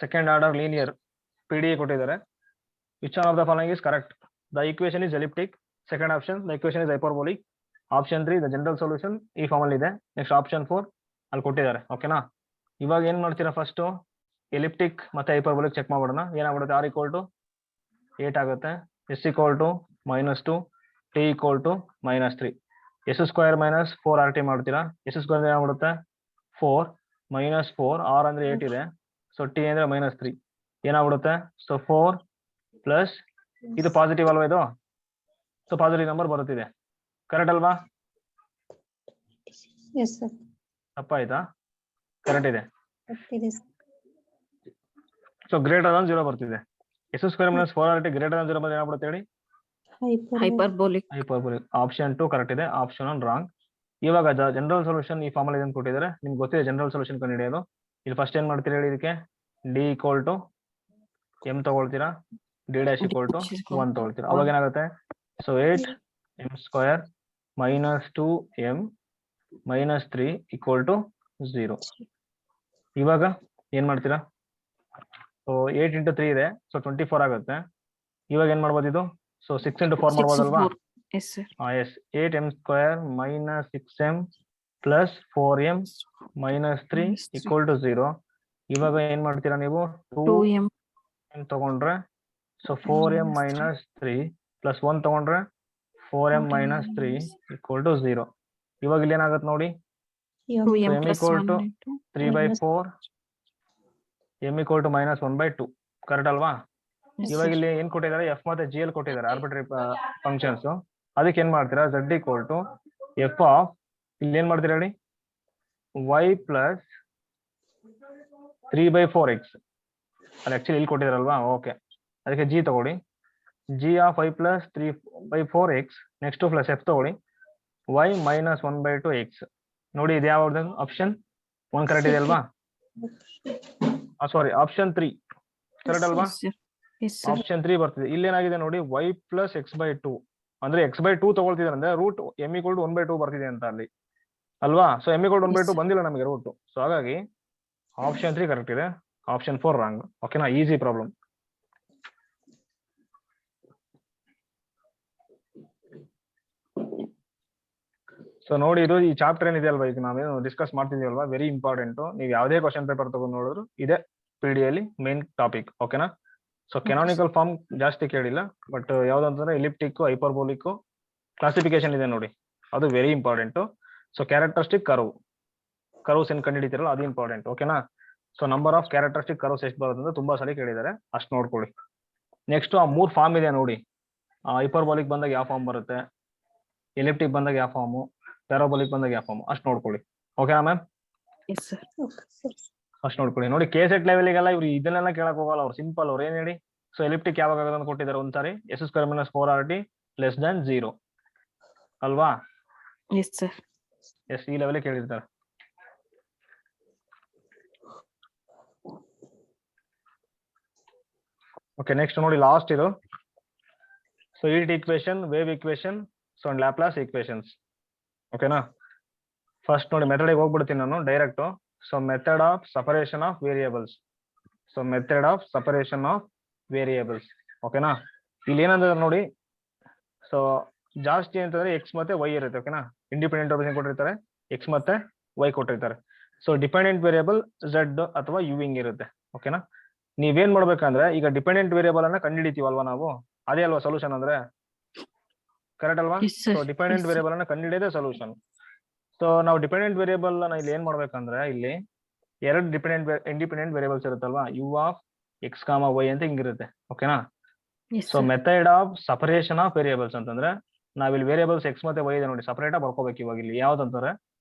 [SPEAKER 1] ಸೆಕೆಂಡ್ ಆರ್ಡರ್ ಲೀನಿಯರ್ PDE ಕೊಟ್ಟಿದ್ದಾರೆ. Which one of the following is correct. The equation is elliptic. Second option the equation is hyperbolic. Option 3 the general solution ಈ form ಅಲ್ಲಿ ಇದೆ. ನೆಕ್ಸ್ಟ್ ಆಪ್ಷನ್ 4 ಅಲ್ಲಿ ಕೊಟ್ಟಿದ್ದಾರೆ. ಓಕೆನಾ, ಇವಾಗ ಏನ್ ಮಾಡ್ತೀರಾ, ಫಸ್ಟ್ ಎಲಿಪ್ಟಿಕ್ ಮತ್ತೆ ಹೈಪರ್ಬೋಲಿಕ್ ಚೆಕ್ ಮಾಡ್ಬಿಡೋಣ. ಏನಾಗ್ಬಿಡುತ್ತೆ, ಆರ್ ಈಕ್ವಲ್ ಟು 8 ಆಗುತ್ತೆ, s equal to -2, t equal to -3. S square minus 4RT ಮಾಡ್ತೀರಾ. ಎಸ್ ಸ್ಕ್ವೇರ್ ಏನಾಗ್ಬಿಡುತ್ತೆ 4 ಮೈನಸ್ 4, ಆರ್ ಅಂದ್ರೆ 8 ಇದೆ. ಸೊ ಟಿ ಅಂದ್ರೆ -3 ಏನಾಗ್ಬಿಡುತ್ತೆ. ಸೊ 4 ಪ್ಲಸ್ ಇದು ಪಾಸಿಟಿವ್ ಅಲ್ವಾ ಇದು, ಸೊ ಪಾಸಿಟಿವ್ ನಂಬರ್ ಬರುತ್ತಿದೆ. ಕರೆಕ್ಟ್ ಅಲ್ವಾ. ತಪ್ಪಾಯ್ತಾ, ಕರೆಕ್ಟ್ ಇದೆ. ಸೊ ಗ್ರೇಟರ್ ದನ್ 0 ಬರ್ತಿದೆ. S square minus 4RT greater than 0 ಬಂದ್ರೆ ಏನಾಗ್ಬಿಡುತ್ತೆ ಹೇಳಿ,
[SPEAKER 2] ಹೈಪರ್ಬೋಲಿಕ್.
[SPEAKER 1] ಆಪ್ಷನ್ 2 ಕರೆಕ್ಟ್ ಇದೆ, ಆಪ್ಷನ್ 1 ರಾಂಗ್. ಇವಾಗ ಜನರಲ್ ಸೊಲ್ಯೂಷನ್ ಈ ಫಾರ್ಮಲ್ ಇದನ್ನು ಕೊಟ್ಟಿದ್ದಾರೆ, ನಿಮ್ಗೆ ಗೊತ್ತಿದೆ ಜನರಲ್ ಸೊಲ್ಯೂಷನ್ ಕಂಡುಹಿಡಿಯೋದು. ಇಲ್ಲಿ ಫಸ್ಟ್ ಏನ್ ಮಾಡ್ತೀರಾ ಹೇಳಿ, ಇದಕ್ಕೆ ಡಿ ಈಕ್ವಲ್ ಟು ಎಂ ತಗೊಳ್ತೀರಾ, ಡಿ ಡ್ಯಾಶ್ ಈಕ್ವಲ್ ಟು 1 ತಗೊಳ್ತೀರಾ. ಅವಾಗ ಏನಾಗುತ್ತೆ, so 8m square minus 2m minus 3 equal to 0. ಇವಾಗ ಏನ್ ಮಾಡ್ತೀರಾ, ಸೊ 8 ಇಂಟು 3 ಇದೆ, ಸೊ 24 ಆಗುತ್ತೆ. ಇವಾಗ ಏನ್ ಮಾಡ್ಬೋದು ಇದು, ಸೊ 6 ಇಂಟು 4 ಮಾಡ್ಬೋದಲ್ವಾ.
[SPEAKER 2] Yes, sir.
[SPEAKER 1] Yes 8m square minus 6m plus 4m minus 3 equal to 0. ಇವಾಗ ಏನ್ ಮಾಡ್ತೀರಾ ನೀವು, 2m ತಗೊಂಡ್ರೆ ಸೊ 4m ಮೈನಸ್ 3 ಪ್ಲಸ್ 1 ತಗೊಂಡ್ರೆ 4m ಮೈನಸ್ 3 ಈಕ್ವಲ್ ಟು 0. ಇವಾಗ ಇಲ್ಲಿ ಏನಾಗುತ್ತೆ ನೋಡಿ, m equal to 3/4, m equal to -1/2. Correct ಅಲ್ವಾ. ಇವಾಗ ಇಲ್ಲಿ ಏನ್ ಕೊಟ್ಟಿದ್ದಾರೆ, ಎಫ್ ಮತ್ತೆ ಜಿ ಎಲ್ ಕೊಟ್ಟಿದ್ದಾರೆ ಆರ್ಬಿಟ್ರರಿ ಫಂಕ್ಷನ್ಸ್. ಅದಕ್ಕೆ ಏನ್ ಮಾಡ್ತೀರಾ, z equal to F of, ಇಲ್ಲಿ ಏನ್ ಮಾಡ್ತೀರಾ ಹೇಳಿ, y ಪ್ಲಸ್ 3/4x. ಅದು ಆಕ್ಚುಲಿ ಇಲ್ಲಿ ಕೊಟ್ಟಿದಾರಲ್ವಾ. ಓಕೆ, ಅದಕ್ಕೆ ಜಿ ತಗೊಳ್ಳಿ, G of y plus 3/4x. Next plus F ತಗೊಳ್ಳಿ, y ಮೈನಸ್ 1/2x. ನೋಡಿ ಇದು ಯಾವ್ದು, ಆಪ್ಷನ್ 1 ಕರೆಕ್ಟ್ ಇದೆ ಅಲ್ವಾ. ಸಾರಿ, ಆಪ್ಷನ್ 3 ಕರೆಕ್ಟ್ ಅಲ್ವಾ. ಆಪ್ಷನ್ 3 ಬರ್ತಿದೆ. ಇಲ್ಲಿ ಏನಾಗಿದೆ ನೋಡಿ, y ಪ್ಲಸ್ x/2 ಅಂದ್ರೆ x/2 ತಗೊಳ್ತಿದ್ದಾರೆ ಅಂದ್ರೆ ರೂಟ್ m ಈಕ್ವಲ್ ಟು 1/2 ಬರ್ತಿದೆ ಅಂತ ಅಲ್ಲಿ ಅಲ್ವಾ. ಸೊ m ಈಕ್ವಲ್ ಟು 1/2 ಬಂದಿಲ್ಲ ನಮಗೆ ರೂಟ್. ಸೊ ಹಾಗಾಗಿ ಆಪ್ಷನ್ 3 ಕರೆಕ್ಟ್ ಇದೆ, ಆಪ್ಷನ್ 4 ರಾಂಗ್. ಓಕೆನಾ, ಈಸಿ ಪ್ರಾಬ್ಲಮ್. ಸೊ ನೋಡಿ, ಇದು ಈ ಚಾಪ್ಟರ್ ಏನಿದೆ ಅಲ್ವಾ, ಈಗ ನಾವೇನು ಡಿಸ್ಕಸ್ ಮಾಡ್ತಿದೀವಲ್ವಾ, ವೆರಿ ಇಂಪಾರ್ಟೆಂಟ್. ನೀವು ಯಾವುದೇ ಕ್ವಶನ್ ಪೇಪರ್ ತಗೊಂಡು ನೋಡಿದ್ರು ಇದೆ PDE ಅಲ್ಲಿ ಮೇನ್ ಟಾಪಿಕ್. ಓಕೆನಾ. ಸೊ ಕೆನಾನಿಕಲ್ ಫಾರ್ಮ್ ಜಾಸ್ತಿ ಕೇಳಿಲ್ಲ, ಬಟ್ ಯಾವ್ದಂತಂದ್ರೆ ಎಲಿಪ್ಟಿಕ್, ಹೈಪರ್ಬೋಲಿಕ್ ಕ್ಲಾಸಿಫಿಕೇಶನ್ ಇದೆ ನೋಡಿ, ಅದು very important. So characteristic curves ಏನ್ ಕಂಡುಹಿಡಿತೀರಲ್ಲ ಅದು ಇಂಪಾರ್ಟೆಂಟ್. ಓಕೆನಾ. So number of characteristic curves ಎಷ್ಟು ಬರುತ್ತೆ ಅಂತ ತುಂಬಾ ಸಲ ಕೇಳಿದ್ದಾರೆ, ಅಷ್ಟು ನೋಡ್ಕೊಳ್ಳಿ. ನೆಕ್ಸ್ಟ್ ಆ 3 ಫಾರ್ಮ್ ಇದೆ ನೋಡಿ, ಹೈಪರ್ಬೋಲಿಕ್ ಬಂದಾಗ ಯಾವ ಫಾರ್ಮ್ ಬರುತ್ತೆ, ಎಲಿಪ್ಟಿಕ್ ಬಂದಾಗ ಯಾವ ಫಾರ್ಮು, ಪ್ಯಾರಾಬೋಲಿಕ್ ಬಂದಾಗ ಯಾವ ಫಾರ್ಮ್, ಅಷ್ಟು ನೋಡ್ಕೊಳ್ಳಿ. ಓಕೆನಾ ಮ್ಯಾಮ್. ಅಷ್ಟು ನೋಡ್ಕೊಳ್ಳಿ. ನೋಡಿ KSET ಲೆವೆಲ್ಗೆಲ್ಲ ಇವ್ರು ಇದನ್ನೆಲ್ಲ ಕೇಳಕ್ ಹೋಗಲ್ಲ, ಅವ್ರು ಸಿಂಪಲ್. ಅವ್ರು ಏನ್ ಹೇಳಿ, ಸೊ ಎಲಿಪ್ಟಿಕ್ ಯಾವಾಗ ಆಗೋದು ಅಂತ ಕೊಟ್ಟಿದ್ದಾರೆ ಒಂದ್ಸಾರಿ, s² - 4RT <0 ಅಲ್ವಾ.
[SPEAKER 2] Yes sir.
[SPEAKER 1] ಎಸ್, ಈ ಲೆವೆಲ್ ಕೇಳಿರ್ತಾರೆ. ಓಕೆ, ನೆಕ್ಸ್ಟ್ ನೋಡಿ ಲಾಸ್ಟ್ ಇದು. So heat equation, wave equation, so and Laplace equations. ಓಕೆನಾ? ಫಸ್ಟ್ ನೋಡಿ ಮೆಥಡ್ ಹೋಗ್ಬಿಡ್ತೀನಿ ನಾನು direct. So method of separation of variables. So method of separation of variables. ಓಕೆನಾ? ಇಲ್ಲಿ ಏನಂದ್ರೆ ನೋಡಿ, ಸೊ ಜಾಸ್ತಿ ಅಂತಂದ್ರೆ ಎಕ್ಸ್ ಮತ್ತೆ ವೈ ಇರುತ್ತೆ. ಓಕೆನಾ? ಇಂಡಿಪೆಂಡೆಂಟ್ ವೇರಿಯೇಬಲ್ ಕೊಟ್ಟಿರ್ತಾರೆ, ಎಕ್ಸ್ ಮತ್ತೆ ವೈ ಕೊಟ್ಟಿರ್ತಾರೆ. ಸೊ ಡಿಪೆಂಡೆಂಟ್ ವೇರಿಯೇಬಲ್ ಝೆಡ್ ಅಥವಾ ಯುವಿಂಗ್ ಇರುತ್ತೆ. ಓಕೆನಾ? ನೀವೇನ್ ಮಾಡ್ಬೇಕಂದ್ರೆ ಈಗ ಡಿಪೆಂಡೆಂಟ್ ವೇರಿಯೇಬಲ್ ಅನ್ನ ಕಂಡುಹಿಡಿತೀವಲ್ವಾ ನಾವು, ಅದೇ ಅಲ್ವಾ ಸೊಲ್ಯೂಷನ್ ಅಂದ್ರೆ, ಕರೆಕ್ಟ್ ಅಲ್ವಾ?
[SPEAKER 2] Yes, sir.
[SPEAKER 1] So dependent
[SPEAKER 2] Yes, sir.
[SPEAKER 1] Variable ಅನ್ನ ಕಂಡುಹಿಡಿಯೋದೇ ಸೊಲ್ಯೂಷನ್. ಸೊ ನಾವು ಡಿಪೆಂಡೆಂಟ್ ವೇರಿಯೇಬಲ್ ನ ಇಲ್ಲಿ ಏನ್ ಮಾಡ್ಬೇಕಂದ್ರೆ, ಇಲ್ಲಿ ಎರಡು ಇಂಡಿಪೆಂಡೆಂಟ್ ವೇರಿಯೇಬಲ್ಸ್ ಇರುತ್ತಲ್ವಾ, you of x comma Y ಅಂತ ಹಿಂಗಿರುತ್ತೆ. ಓಕೆನಾ?
[SPEAKER 2] Yes,
[SPEAKER 1] so
[SPEAKER 2] sir.
[SPEAKER 1] Method of separation of variables ಅಂತಂದ್ರೆ ನಾವಿಲ್ಲಿ ವೇರಿಯೇಬಲ್ಸ್ ಎಕ್ಸ್ ಮತ್ತೆ ವೈ ಇದೆ ನೋಡಿ, ಸಪರೇಟ್ ಆಗಿ ಬರ್ಕೋಬೇಕು. ಇವಾಗ ಇಲ್ಲಿ ಯಾವ್ದಂತಾರೆ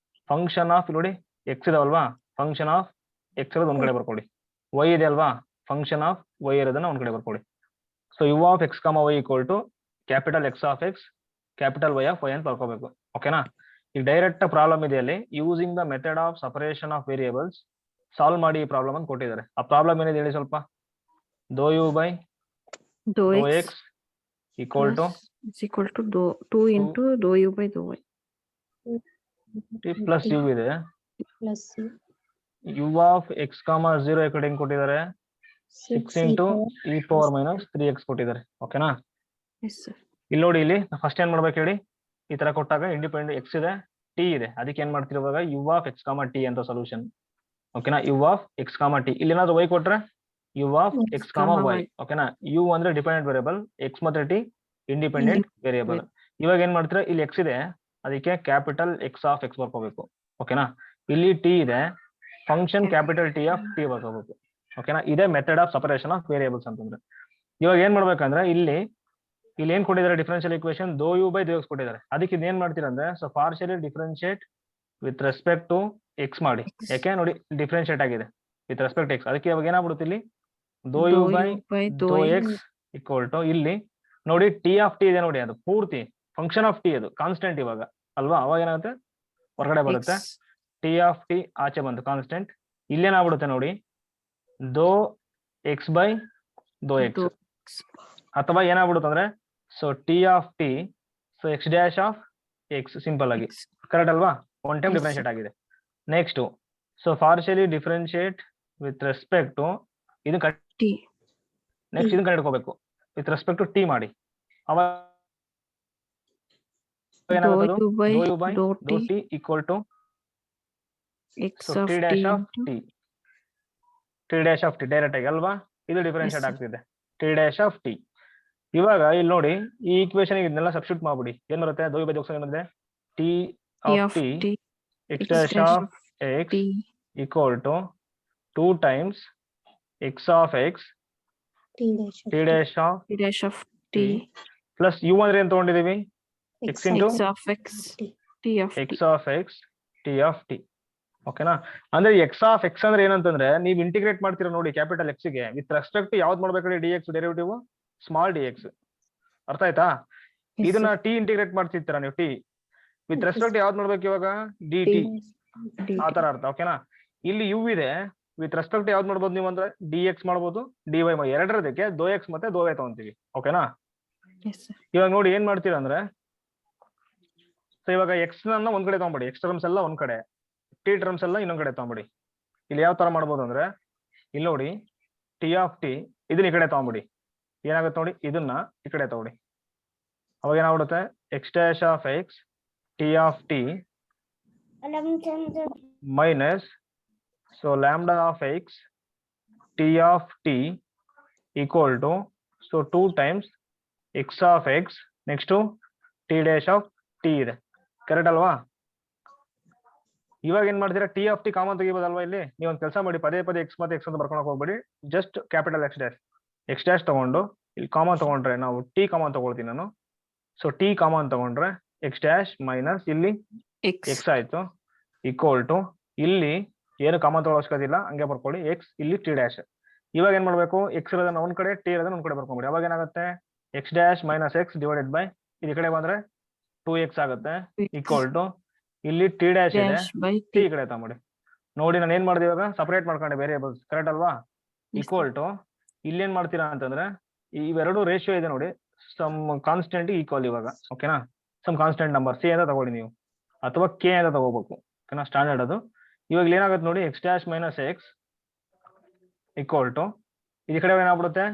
[SPEAKER 1] ಫಂಕ್ಷನ್ ಆಫ್, ನೋಡಿ ಎಕ್ಸ್ ಇದಾವಲ್ವಾ, ಫಂಕ್ಷನ್ ಆಫ್ ಎಕ್ಸ್ ಇರೋದು ಒಂದ್ ಕಡೆ ಬರ್ಕೊಳ್ಳಿ, ವೈ ಇದೆ ಅಲ್ವಾ, ಫಂಕ್ಷನ್ ಆಫ್ ವೈ ಇರೋದನ್ನ ಒಂದ್ ಕಡೆ ಬರ್ಕೊಳ್ಳಿ. So u of x comma y equal to capital X of x capital Y of y ಅಂತ ಬರ್ಕೋಬೇಕು. ಓಕೆನಾ? ಈಗ ಡೈರೆಕ್ಟ್ ಪ್ರಾಬ್ಲಮ್ ಇದೆ ಅಲ್ಲಿ, using the method of separation of variables solve ಮಾಡಿ ಈ ಪ್ರಾಬ್ಲಮ್ ಅಂತ ಕೊಟ್ಟಿದ್ದಾರೆ. ಆ ಪ್ರಾಬ್ಲಮ್ ಏನಿದೆ ಹೇಳಿ ಸ್ವಲ್ಪ. ದೋ u by
[SPEAKER 2] Dou
[SPEAKER 1] dou
[SPEAKER 2] x
[SPEAKER 1] x equal to
[SPEAKER 2] is equal to dou 2 into dou u by dou y.
[SPEAKER 1] t plus u ಇದೆ,
[SPEAKER 3] plus
[SPEAKER 1] u of x comma 0 ಈ ಕಡೆ ಹೆಂಗ್ ಕೊಟ್ಟಿದ್ದಾರೆ, 6 into e power minus 3x ಕೊಟ್ಟಿದ್ದಾರೆ. ಓಕೆನಾ?
[SPEAKER 2] Yes, sir.
[SPEAKER 1] ಇಲ್ಲಿ ನೋಡಿ, ಇಲ್ಲಿ ಫಸ್ಟ್ ಏನ್ ಮಾಡ್ಬೇಕು ಹೇಳಿ, ಈ ತರ ಕೊಟ್ಟಾಗ ಇಂಡಿಪೆಂಡೆಂಟ್ ಎಕ್ಸ್ ಇದೆ, ಟಿ ಇದೆ, ಅದಕ್ಕೆ ಏನ್ ಮಾಡ್ತೀವಿ ಇವಾಗ u of x comma t ಅಂತ ಸೊಲ್ಯೂಷನ್. ಓಕೆನಾ? U of x comma t. ಇಲ್ಲಿ ಏನಾದ್ರು ವೈ ಕೊಟ್ರೆ u of x comma y. ಓಕೆನಾ? ಯು ಅಂದ್ರೆ ಡಿಪೆಂಡೆಂಟ್ ವೇರಿಯೇಬಲ್, ಎಕ್ಸ್ ಮತ್ತೆ ಟಿ ಇಂಡಿಪೆಂಡೆಂಟ್ ವೇರಿಯೇಬಲ್. ಇವಾಗ ಏನ್ ಮಾಡ್ತೀರಾ, ಇಲ್ಲಿ ಎಕ್ಸ್ ಇದೆ, ಅದಕ್ಕೆ ಕ್ಯಾಪಿಟಲ್ ಎಕ್ಸ್ ಆಫ್ ಎಕ್ಸ್ ಬರ್ಕೋಬೇಕು. ಓಕೆನಾ? ಇಲ್ಲಿ ಟಿ ಇದೆ, function capital T of t ಬರ್ಕೋಬೇಕು. ಓಕೆನಾ? ಇದೇ method of separation of variables ಅಂತಂದ್ರೆ. ಇವಾಗ ಏನ್ ಮಾಡ್ಬೇಕಂದ್ರೆ, ಇಲ್ಲಿ ಏನ್ ಕೊಟ್ಟಿದ್ದಾರೆ, ಡಿಫರೆನ್ಷಿಯಲ್ ಈಕ್ವೇಶನ್ ದೋ ಯು ಬೈ ದೋ ಎಕ್ಸ್ ಕೊಟ್ಟಿದ್ದಾರೆ. ಅದಕ್ಕೆ ಇದೇನ್ ಮಾಡ್ತೀರಾ ಅಂದ್ರೆ, so partially differentiate with respect to x ಮಾಡಿ. ಯಾಕೆ ನೋಡಿ ಡಿಫರೆನ್ಶಿಯೇಟ್ ಆಗಿದೆ ವಿತ್ ರೆಸ್ಪೆಕ್ಟ್ ಎಕ್ಸ್, ಅದಕ್ಕೆ ಇವಾಗ ಏನಾಗ್ಬಿಡುತ್ತೆ ಇಲ್ಲಿ ದೋ ಯು ಬೈ ದೋ ಎಕ್ಸ್ ಈಕ್ವಲ್ ಟು, ಇಲ್ಲಿ ನೋಡಿ ಟಿ ಆಫ್ ಟಿ ಇದೆ ನೋಡಿ, ಅದು ಪೂರ್ತಿ ಫಂಕ್ಷನ್ ಆಫ್ ಟಿ, ಅದು ಕಾನ್ಸ್ಟೆಂಟ್ ಇವಾಗ ಅಲ್ವಾ, ಅವಾಗ ಏನಾಗುತ್ತೆ ಹೊರಗಡೆ ಬರುತ್ತೆ,
[SPEAKER 2] X.
[SPEAKER 1] ಟಿ ಆಫ್ ಟಿ ಆಚೆ ಬಂತು ಕಾನ್ಸ್ಟೆಂಟ್. ಇಲ್ಲೇನಾಗ್ಬಿಡುತ್ತೆ ನೋಡಿ ದೋ ಎಕ್ಸ್ ಬೈ ದೋ ಎಕ್ಸ್, ಅಥವಾ ಏನಾಗ್ಬಿಡುತ್ತೆ ಅಂದ್ರೆ so t of t, so x dash of x, simple ಆಗಿ.
[SPEAKER 2] X.
[SPEAKER 1] ಕರೆಕ್ಟ್ ಅಲ್ವಾ? One time
[SPEAKER 2] Yes.
[SPEAKER 1] ಡಿಫರೆನ್ಶಿಯೇಟ್ ಆಗಿದೆ. Next so partially differentiate with respect to ಇದು
[SPEAKER 2] T.
[SPEAKER 1] ನೆಕ್ಸ್ಟ್ ಇದನ್ನ ಕಂಡುಹಿಡ್ಕೋಬೇಕು ವಿತ್ ರೆಸ್ಪೆಕ್ಟ್ ಟು ಟಿ ಮಾಡಿ. ಅವಾಗ
[SPEAKER 2] Dou u by
[SPEAKER 1] dou u by
[SPEAKER 2] dou
[SPEAKER 1] dou
[SPEAKER 2] t
[SPEAKER 1] t equal to
[SPEAKER 2] x
[SPEAKER 1] so
[SPEAKER 2] of
[SPEAKER 1] t
[SPEAKER 2] t
[SPEAKER 1] dash of
[SPEAKER 2] into
[SPEAKER 1] t, t dash of t direct ಆಗಿ ಅಲ್ವಾ, ಇದು differentiate
[SPEAKER 2] Yes, sir.
[SPEAKER 1] ಆಗ್ತಿದೆ, T dash of T. ಇವಾಗ ಇಲ್ಲಿ ನೋಡಿ ಈ equation ಇದನ್ನೆಲ್ಲ substitute ಮಾಡ್ಬಿಡಿ, ಏನ್ ಬರುತ್ತೆ, ದೋ ಯು ಬೈ ದೋ ಎಕ್ಸ್ ಏನಿದೆ, t
[SPEAKER 2] t
[SPEAKER 1] of
[SPEAKER 2] of
[SPEAKER 1] t
[SPEAKER 2] t
[SPEAKER 1] x
[SPEAKER 2] x
[SPEAKER 1] dash
[SPEAKER 2] dash
[SPEAKER 1] of
[SPEAKER 2] of
[SPEAKER 1] x
[SPEAKER 2] t
[SPEAKER 1] equal to 2 times x of x
[SPEAKER 3] t
[SPEAKER 1] t dash of
[SPEAKER 2] t dash of t
[SPEAKER 1] plus u ಅಂದ್ರೆ ಏನ್ ತಗೊಂಡಿದೀವಿ, x into
[SPEAKER 2] x of x t of t.
[SPEAKER 1] X of x t of t. ಓಕೆನಾ? ಅಂದ್ರೆ X of X ಅಂದ್ರೆ ಏನಂತಂದ್ರೆ, ನೀವು integrate ಮಾಡ್ತೀರಾ ನೋಡಿ ಕ್ಯಾಪಿಟಲ್ ಎಕ್ಸ್ ಗೆ, ವಿತ್ ರೆಸ್ಪೆಕ್ಟ್ ಯಾವ್ದು ಮಾಡ್ಬೇಕು D X derivative small D x. ಅರ್ಥ ಆಯ್ತಾ?
[SPEAKER 2] Yes,
[SPEAKER 1] ಇದನ್ನ
[SPEAKER 2] sir.
[SPEAKER 1] ಟಿ ಇಂಟಿಗ್ರೇಟ್ ಮಾಡ್ತಿರ್ತೀರಾ ನೀವು, ಟಿ ವಿತ್ ರೆಸ್ಪೆಕ್ಟ್ ಯಾವ್ದು ಮಾಡ್ಬೇಕು ಇವಾಗ, ಡಿ ಟಿ,
[SPEAKER 2] dt.
[SPEAKER 1] ಆ ತರ ಅರ್ಥ. ಓಕೆನಾ? ಇಲ್ಲಿ ಯು ಇದೆ, ವಿತ್ ರೆಸ್ಪೆಕ್ಟ್ ಯಾವ್ದು ಮಾಡ್ಬೋದು ನೀವು ಅಂದ್ರೆ ಡಿ ಎಕ್ಸ್ ಮಾಡ್ಬೋದು, ಡಿ ವೈ ಮಾಡ್ಬೋದು, ಎರಡರದಕ್ಕೆ ದೋ ಎಕ್ಸ್ ಮತ್ತೆ ದೋ ವೈ ತಗೊಂತೀವಿ. ಓಕೆನಾ?
[SPEAKER 2] Yes, sir.
[SPEAKER 1] ಇವಾಗ ನೋಡಿ ಏನ್ ಮಾಡ್ತೀರಾ ಅಂದ್ರೆ, ಸೊ ಇವಾಗ ಎಕ್ಸ್ ಅನ್ನ ಒಂದ್ ಕಡೆ ತಗೊಂಬಿಡಿ, ಎಕ್ಸ್ ಟರ್ಮ್ಸ್ ಎಲ್ಲ ಒಂದ್ ಕಡೆ, ಟಿ ಟರ್ಮ್ಸ್ ಎಲ್ಲ ಇನ್ನೊಂದ್ ಕಡೆ ತಗೊಂಬಿಡಿ. ಇಲ್ಲಿ ಯಾವ ತರ ಮಾಡ್ಬೋದು ಅಂದ್ರೆ, ಇಲ್ಲಿ ನೋಡಿ ಟಿ ಆಫ್ ಟಿ ಇದನ್ನ ಈ ಕಡೆ ತಗೊಂಬಿಡಿ, ಏನಾಗುತ್ತೆ ನೋಡಿ ಇದನ್ನ ಈ ಕಡೆ ತಗೊಳ್ಳಿ, ಅವಾಗ ಏನಾಗ್ಬಿಡುತ್ತೆ x dash of x t of t minus so lambda of x t of t equal to so 2 times x of x next t dash of t ಇದೆ. ಕರೆಕ್ಟ್ ಅಲ್ವಾ? ಇವಾಗ ಏನ್ ಮಾಡ್ತೀರಾ, ಟಿ ಆಫ್ ಟಿ ಕಾಮನ್ ತೆಗಿಬೋದಲ್ವಾ, ಇಲ್ಲಿ ನೀವು ಒಂದು ಕೆಲಸ ಮಾಡಿ, ಪದೇ ಪದೇ ಎಕ್ಸ್ ಮತ್ತೆ ಎಕ್ಸ್ ಅಂತ ಬರ್ಕೊಳಕ್ ಹೋಗ್ಬೇಡಿ, ಜಸ್ಟ್ ಕ್ಯಾಪಿಟಲ್ ಎಕ್ಸ್ ಡ್ಯಾಶ್ ತಗೊಂಡು ಇಲ್ಲಿ ಕಾಮನ್ ತಗೊಂಡ್ರೆ, ನಾವು ಟಿ ಕಾಮನ್ ತಗೊಳ್ತೀನಿ ನಾನು, ಸೊ ಟಿ ಕಾಮನ್ ತಗೊಂಡ್ರೆ ಎಕ್ಸ್ ಡ್ಯಾಶ್ ಮೈನಸ್ ಇಲ್ಲಿ
[SPEAKER 2] X.
[SPEAKER 1] ಎಕ್ಸ್ ಆಯ್ತು ಈಕ್ವಲ್ ಟು, ಇಲ್ಲಿ ಏನು ಕಾಮನ್ ತಗೊಳ್ಳೋ ಅವಶ್ಯಕತೆ ಇಲ್ಲ, ಹಂಗೆ ಬರ್ಕೊಳ್ಳಿ ಎಕ್ಸ್, ಇಲ್ಲಿ ಟಿ ಡ್ಯಾಶ್. ಇವಾಗ ಏನ್ ಮಾಡ್ಬೇಕು, ಎಕ್ಸ್ ಇರೋದನ್ನ ಒಂದ್ ಕಡೆ ಟಿ ಇರೋದನ್ನ ಒಂದ್ ಕಡೆ ಬರ್ಕೊಂಬಿಡಿ, ಅವಾಗ ಏನಾಗುತ್ತೆ x dash minus X divided by, ಈ ಕಡೆ ಬಂದ್ರೆ 2x ಆಗುತ್ತೆ ಈಕ್ವಲ್ ಟು ಇಲ್ಲಿ ಟಿ ಡ್ಯಾಶ್ ಇದೆ
[SPEAKER 2] dash by
[SPEAKER 1] ಟಿ
[SPEAKER 2] t.
[SPEAKER 1] ಈ ಕಡೆ ತಗೊಂಬಿಡಿ. ನೋಡಿ ನಾನು ಏನ್ ಮಾಡಿದೆ ಇವಾಗ ಸಪರೇಟ್ ಮಾಡ್ಕೊಂಡೆ ವೇರಿಯೇಬಲ್ಸ್, ಕರೆಕ್ಟ್ ಅಲ್ವಾ? ಈಕ್ವಲ್ ಟು ಇಲ್ಲಿ ಏನ್ ಮಾಡ್ತೀರಾ ಅಂತಂದ್ರೆ ಇವೆರಡು ರೇಷಿಯೋ ಇದೆ ನೋಡಿ, ಸಮ್ ಕಾನ್ಸ್ಟೆಂಟ್ ಈಕ್ವಲ್ ಇವಾಗ, ಓಕೆನಾ? ಸಮ್ ಕಾನ್ಸ್ಟೆಂಟ್ ನಂಬರ್ ಸಿ ಅಂತ ತಗೊಳ್ಳಿ ನೀವು, ಅಥವಾ ಕೆ ಅಂತ ತಗೋಬೇಕು, ಓಕೆನಾ? ಸ್ಟ್ಯಾಂಡರ್ಡ್ ಅದು. ಇವಾಗ ಏನಾಗುತ್ತೆ ನೋಡಿ, x dash minus x equal to ಈ ಕಡೆ ಏನಾಗ್ಬಿಡುತ್ತೆ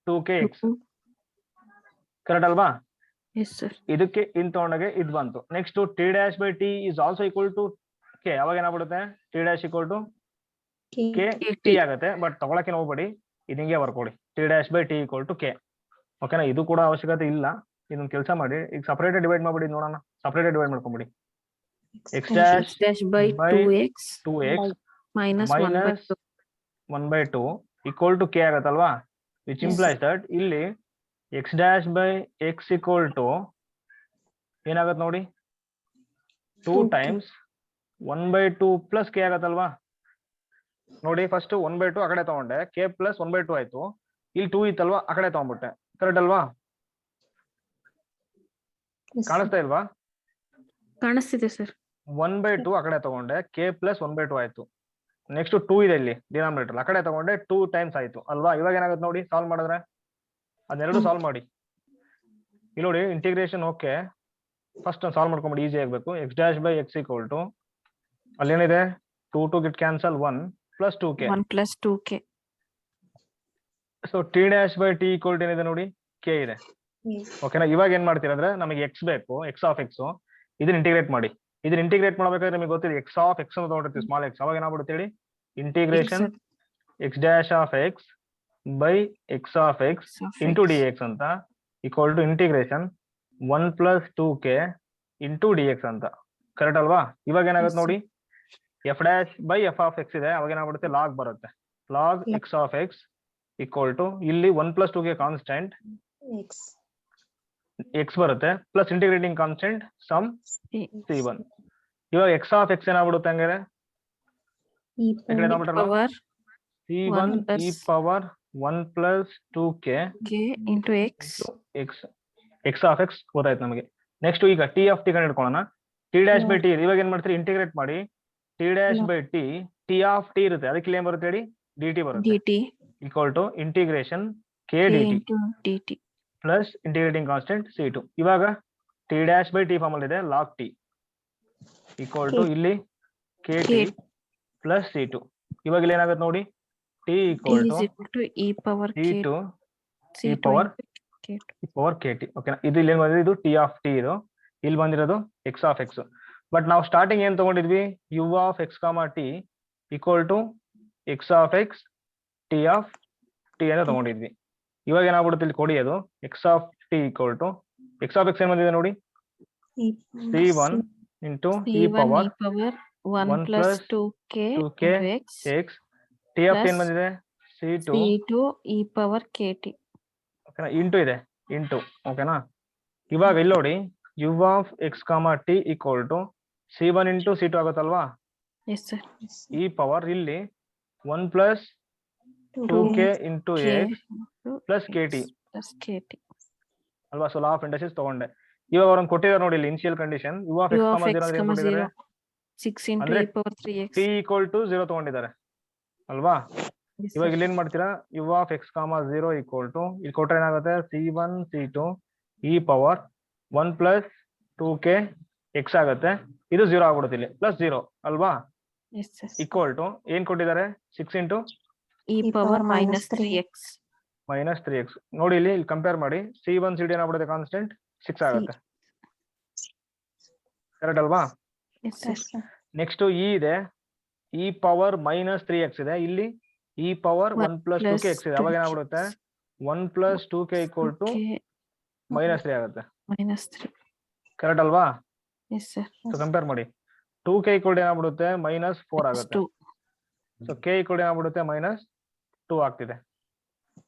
[SPEAKER 1] 2kx, ಕರೆಕ್ಟ್ ಅಲ್ವಾ?
[SPEAKER 2] Yes, sir.
[SPEAKER 1] ಇದಕ್ಕೆ ಇನ್ ತಗೊಂಡಾಗೆ ಇದು ಬಂತು. Next t dash by t is also equal to k. ಅವಾಗ ಏನಾಗ್ಬಿಡುತ್ತೆ t dash equal to k t ಆಗುತ್ತೆ. ಬಟ್ ತಗೊಳಕ್ಕೆ ಹೋಗ್ಬೇಡಿ, ಇದು ಹಿಂಗೆ ಬರ್ಕೊಡಿ, t dash by t equal to k, ಓಕೆನಾ? ಇದು ಕೂಡ ಅವಶ್ಯಕತೆ ಇಲ್ಲ. ಇದೊಂದು ಕೆಲಸ ಮಾಡಿ, ಈಗ ಸಪರೇಟ್ ಡಿವೈಡ್ ಮಾಡ್ಬಿಡಿ ನೋಡೋಣ. ಸಪರೇಟ್ ಡಿವೈಡ್ ಮಾಡ್ಕೊಂಬಿಡಿ. X dash
[SPEAKER 2] X dash by 2x
[SPEAKER 1] 2x
[SPEAKER 2] minus
[SPEAKER 1] 1/2 equal to k ಆಗತ್ತಲ್ವಾ? ವಿಚ್ ಇಂಪ್ಲೈಸ್ ದಟ್ ಇಲ್ಲಿ x dash by x equal to ಏನಾಗತ್ತೆ ನೋಡಿ, 2 ಟೈಮ್ಸ್ 1/2 ಪ್ಲಸ್ ಕೆ ಆಗತ್ತಲ್ವಾ? ನೋಡಿ ಫಸ್ಟ್ 1/2 ಆ ಕಡೆ ತಗೊಂಡೆ, ಕೆ ಪ್ಲಸ್ 1/2 ಆಯ್ತು. ಇಲ್ಲಿ 2 ಇತ್ತಲ್ವಾ, ಆ ಕಡೆ ತಗೊಂಡ್ಬಿಟ್ಟೆ, ಕರೆಕ್ಟ್ ಅಲ್ವಾ? ಕಾಣಿಸ್ತಾ ಇಲ್ವಾ?
[SPEAKER 2] ಕಾಣಿಸ್ತಿದೆ ಸರ್.
[SPEAKER 1] 1/2 ಆ ಕಡೆ ತಗೊಂಡೆ, ಕೆ ಪ್ಲಸ್ 1/2 ಆಯ್ತು. ನೆಕ್ಸ್ಟ್ 2 ಇದೆ ಇಲ್ಲಿ ಡಿನಾಮಿನೇಟರ್, ಆ ಕಡೆ ತಗೊಂಡೆ 2 ಟೈಮ್ಸ್ ಆಯ್ತು ಅಲ್ವಾ? ಇವಾಗ ಏನಾಗುತ್ತೆ ನೋಡಿ, ಸಾಲ್ವ್ ಮಾಡಿದ್ರೆ ಅದೆರಡು ಸಾಲ್ವ್ ಮಾಡಿ. ಇಲ್ಲಿ ನೋಡಿ ಇಂಟಿಗ್ರೇಷನ್ ಓಕೆ, ಫಸ್ಟ್ ಸಾಲ್ವ್ ಮಾಡ್ಕೊಂಬಿಡಿ, ಈಸಿ ಆಗ್ಬೇಕು. X dash by x equal to ಅಲ್ಲೇನಿದೆ 2 get cancel 1 plus 2k
[SPEAKER 2] 1 plus 2k.
[SPEAKER 1] So t dash by t equal to ಏನಿದೆ ನೋಡಿ, ಕೆ ಇದೆ, ಓಕೆನಾ? ಇವಾಗ ಏನ್ ಮಾಡ್ತೀರಾ ಅಂದ್ರೆ ನಮಗೆ ಎಕ್ಸ್ ಬೇಕು, ಎಕ್ಸ್ ಆಫ್ ಎಕ್ಸ್, ಇದನ್ನ ಇಂಟಿಗ್ರೇಟ್ ಮಾಡಿ. ಇದನ್ನ ಇಂಟಿಗ್ರೇಟ್ ಮಾಡಬೇಕಾದ್ರೆ ನಿಮಗೆ ಗೊತ್ತಿದೆ ಎಕ್ಸ್ ಆಫ್ ಎಕ್ಸ್ ಅಂತ ತಗೊಂಡಿರ್ತೀವಿ, ಸ್ಮಾಲ್ ಎಕ್ಸ್. ಅವಾಗ ಏನಾಗ್ಬಿಡುತ್ತೆ ಹೇಳಿ, integration x dash of x by x of x into d x ಅಂತ equal to integration 1 plus 2k into d x ಅಂತ, ಕರೆಕ್ಟ್ ಅಲ್ವಾ? ಇವಾಗ ಏನಾಗುತ್ತೆ ನೋಡಿ, f dash by f of x ಇದೆ, ಅವಾಗ ಏನಾಗ್ಬಿಡುತ್ತೆ ಲಾಗ್ ಬರುತ್ತೆ, log x of x equal to ಇಲ್ಲಿ 1 plus 2k ಕಾನ್ಸ್ಟೆಂಟ್ ಎಕ್ಸ್ ಬರುತ್ತೆ, plus integrating constant some C1. ಇವಾಗ ಎಕ್ಸ್ ಆಫ್ ಎಕ್ಸ್ ಏನಾಗ್ಬಿಡುತ್ತೆ ಹಂಗಾರೆ, C1 e power 1 plus 2k
[SPEAKER 2] into x
[SPEAKER 1] x of x ಗೊತ್ತಾಯ್ತು ನಮಗೆ. ನೆಕ್ಸ್ಟ್ ಈಗ ಟಿ ಆಫ್ ಟಿ ಕಂಡು ಹಿಡ್ಕೊಳ್ಳೋಣ. ಟಿ ಡ್ಯಾಶ್ ಬೈ ಟಿ ಇವಾಗ ಏನ್ ಮಾಡ್ತೀರಿ, ಇಂಟಿಗ್ರೇಟ್ ಮಾಡಿ. T dash by t, t of t ಇರುತ್ತೆ, ಅದಕ್ಕೆ ಇಲ್ಲಿ ಏನ್ ಬರುತ್ತೆ ಹೇಳಿ, ಡಿ ಟಿ ಬರುತ್ತೆ, equal to integration k d t plus integrating constant C2. ಇವಾಗ t dash by t form ಅಲ್ಲಿ ಇದೆ, ಲಾಗ್ ಟಿ ಈಕ್ವಲ್ ಟು ಇಲ್ಲಿ ಕೆ ಟಿ ಪ್ಲಸ್ C2. ಇವಾಗ ಇಲ್ಲಿ ಏನಾಗುತ್ತೆ ನೋಡಿ, t equal to
[SPEAKER 2] e power
[SPEAKER 1] C2 e power k t, ಓಕೆನಾ? ಇದು ಇಲ್ಲಿ ಏನ್ ಬಂದಿದೆ, ಇದು ಟಿ ಆಫ್ ಟಿ, ಇದು ಇಲ್ಲಿ ಬಂದಿರೋದು ಎಕ್ಸ್ ಆಫ್ ಎಕ್ಸ್. ಬಟ್ ನಾವು ಸ್ಟಾರ್ಟಿಂಗ್ ಏನ್ ತಗೊಂಡಿದ್ವಿ, u of x comma t equal to x of x t of t ಅಂತ ತಗೊಂಡಿದ್ವಿ. ಇವಾಗ ಏನಾಗ್ಬಿಡುತ್ತೆ ಇಲ್ಲಿ ಕೊಡಿ, ಅದು x of t equal to x of x ಏನ್ ಬಂದಿದೆ ನೋಡಿ, C1 into e power 1 plus 2k x, t of t ಏನ್ ಬಂದಿದೆ C2
[SPEAKER 2] e power kt,
[SPEAKER 1] ಓಕೆನಾ? ಇಂಟು ಇದೆ, ಇಂಟು, ಓಕೆನಾ? ಇವಾಗ ಇಲ್ಲಿ ನೋಡಿ, u of x comma t equal to C1 into C2 ಆಗುತ್ತಲ್ವಾ? ಈ ಪವರ್ ಇಲ್ಲಿ 1 plus 2k into x plus k t ಅಲ್ವಾ? ಸೊ ಲಾ ಆಫ್ ಇಂಡಸ್ಟ್ರೀಸ್ ತಗೊಂಡೆ. ಇವಾಗ ಅವ್ರನ್ನ ಕೊಟ್ಟಿದ್ದಾರೆ ನೋಡಿ ಇಲ್ಲಿ initial condition, u of x comma 0 ಅಂದ್ರೆ
[SPEAKER 2] 6 into e power 3x,
[SPEAKER 1] t equal to 0 ತಗೊಂಡಿದ್ದಾರೆ ಅಲ್ವಾ? ಇವಾಗ ಇಲ್ಲಿ ಏನ್ ಮಾಡ್ತೀರಾ, you of x comma 0 equal to ಇಲ್ಲಿ ಕೊಟ್ರೆ ಏನಾಗುತ್ತೆ, C1 C2 E power 1 plus 2k X ಆಗುತ್ತೆ, ಇದು 0 ಆಗ್ಬಿಡುತ್ತೆ ಇಲ್ಲಿ, ಪ್ಲಸ್ 0 ಅಲ್ವಾ? ಈಕ್ವಲ್ ಟು ಏನ್ ಕೊಟ್ಟಿದ್ದಾರೆ, 6 into
[SPEAKER 2] e power minus 3x
[SPEAKER 1] minus 3x. ನೋಡಿ ಇಲ್ಲಿ ಕಂಪೇರ್ ಮಾಡಿ, C1 C2 ಏನಾಗ್ಬಿಡುತ್ತೆ ಕಾನ್ಸ್ಟೆಂಟ್ 6 ಆಗುತ್ತೆ, ಕರೆಕ್ಟ್ ಅಲ್ವಾ? ನೆಕ್ಸ್ಟ್ ಇ ಇದೆ, ಇ ಪವರ್ ಮೈನಸ್ 3x ಇದೆ, ಇಲ್ಲಿ E power 1 plus 2k x ಇದೆ, ಅವಾಗ ಏನಾಗ್ಬಿಡುತ್ತೆ 1 plus 2k equal to minus 3 ಆಗುತ್ತೆ, ಕರೆಕ್ಟ್ ಅಲ್ವಾ? ಸೊ ಕಂಪೇರ್ ಮಾಡಿ, 2k ಈಕ್ವಲ್ ಏನಾಗ್ಬಿಡುತ್ತೆ ಮೈನಸ್ 4 ಆಗುತ್ತೆ, ಸೊ k ಈಕ್ವಲ್ ಏನಾಗ್ಬಿಡುತ್ತೆ ಮೈನಸ್ 2 ಆಗ್ತಿದೆ.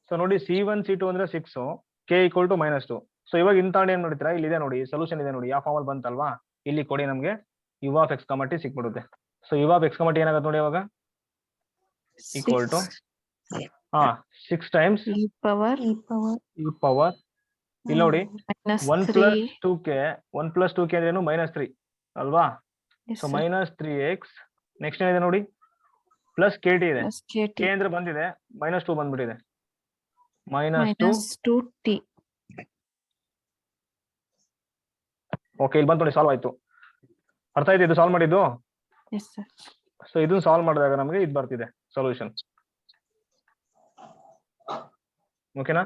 [SPEAKER 1] ಸೊ ನೋಡಿ C1 C2 ಅಂದ್ರೆ 6, k equal to minus 2. So ಇವಾಗ ಇಂತ ಏನ್ ನೋಡ್ತೀರಾ, ಇಲ್ಲಿ ಇದೆ ನೋಡಿ ಸೊಲ್ಯೂಷನ್ ಇದೆ ನೋಡಿ, ಯಾವ ಫಾರ್ಮ್ ಅಲ್ಲಿ ಬಂತಲ್ವಾ, ಇಲ್ಲಿ ಕೊಡಿ ನಮ್ಗೆ u of x comma t ಸಿಕ್ಬಿಡುತ್ತೆ. So u of x comma t ಏನಾಗುತ್ತೆ ನೋಡಿ, ಅವಾಗ equal to 6 times
[SPEAKER 2] e power
[SPEAKER 1] ಇಲ್ಲಿ ನೋಡಿ
[SPEAKER 2] minus
[SPEAKER 1] 1
[SPEAKER 2] 3.
[SPEAKER 1] plus 2k ಅಂದ್ರೆ ಏನು -3 ಅಲ್ವಾ?
[SPEAKER 2] Yes,
[SPEAKER 1] so
[SPEAKER 2] sir.
[SPEAKER 1] -3x next ಏನಿದೆ ನೋಡಿ ಪ್ಲಸ್ kt ಇದೆ.
[SPEAKER 2] Plus kt.
[SPEAKER 1] k ಅಂದ್ರೆ ಬಂದಿದೆ, -2 ಬಂದ್ಬಿಟ್ಟಿದೆ,
[SPEAKER 2] minus
[SPEAKER 1] -2.
[SPEAKER 2] 2t.
[SPEAKER 1] ಓಕೆ, ಇಲ್ಲಿ ಬಂತು ನೋಡಿ, ಸಾಲ್ವ್ ಆಯ್ತು. ಅರ್ಥ ಆಯ್ತು ಇದು ಸಾಲ್ವ್ ಮಾಡಿದ್ದು?
[SPEAKER 2] Yes, sir.
[SPEAKER 1] ಸೊ ಇದನ್ನ ಸಾಲ್ವ್ ಮಾಡಿದಾಗ ನಮಗೆ ಇದು ಬರ್ತಿದೆ ಸೊಲ್ಯೂಷನ್. ಓಕೆನಾ?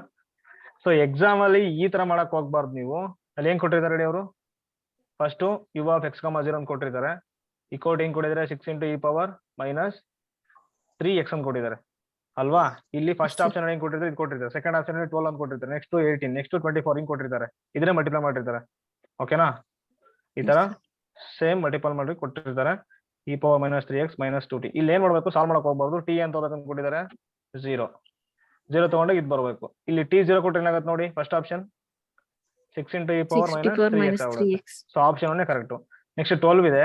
[SPEAKER 1] ಸೊ ಎಕ್ಸಾಮ್ ಅಲ್ಲಿ ಈ ತರ ಮಾಡಕ್ ಹೋಗ್ಬಾರ್ದು ನೀವು. ಅಲ್ಲಿ ಏನ್ ಕೊಟ್ಟಿದ್ದಾರೆ ಹೇಳಿ ಅವರು? ಫಸ್ಟ್ ಯು ಆಫ್ x, 0 ಅಂತ ಕೊಟ್ಟಿದ್ದಾರೆ. ಇಕೋಟ್ ಏನ್ ಕೊಟ್ಟಿದ್ದಾರೆ? 6 × e -3x ಅಂತ ಕೊಟ್ಟಿದ್ದಾರೆ ಅಲ್ವಾ? ಇಲ್ಲಿ ಫಸ್ಟ್ ಆಪ್ಷನ್ ಏನ್ ಕೊಟ್ಟಿದ್ದಾರೆ? ಇದು ಕೊಟ್ಟಿದ್ದಾರೆ. ಸೆಕೆಂಡ್ ಆಪ್ಷನ್ 12 ಅಂತ ಕೊಟ್ಟಿರ್ತಾರೆ. ನೆಕ್ಸ್ಟ್ 18, ನೆಕ್ಸ್ಟ್ 24 ಹಿಂಗ್ ಕೊಟ್ಟಿರ್ತಾರೆ. ಇದನ್ನೇ ಮಲ್ಟಿಪ್ಲೈ ಮಾಡಿರ್ತಾರೆ. ಓಕೆನಾ? ಈ ತರ ಸೇಮ್ ಮಲ್ಟಿಪಲ್ ಮಾಡಿ ಕೊಟ್ಟಿರ್ತಾರೆ. e -3x -2t. ಇಲ್ಲಿ ಏನ್ ಮಾಡ್ಬೇಕು? ಸಾಲ್ವ್ ಮಾಡಕ್ ಹೋಗ್ಬಾರ್ದು. t ಅಂತ ತಗೋಬೇಕಂತ ಕೊಟ್ಟಿದ್ದಾರೆ, 0 ತಗೊಂಡಾಗ ಇದು ಬರಬೇಕು. ಇಲ್ಲಿ t 0 ಕೊಟ್ಟರೆ ಏನಾಗುತ್ತೆ ನೋಡಿ? First option 6 × e -3x. So option ಒಂದೇ ಕರೆಕ್ಟ್. ನೆಕ್ಸ್ಟ್ 12 ಇದೆ.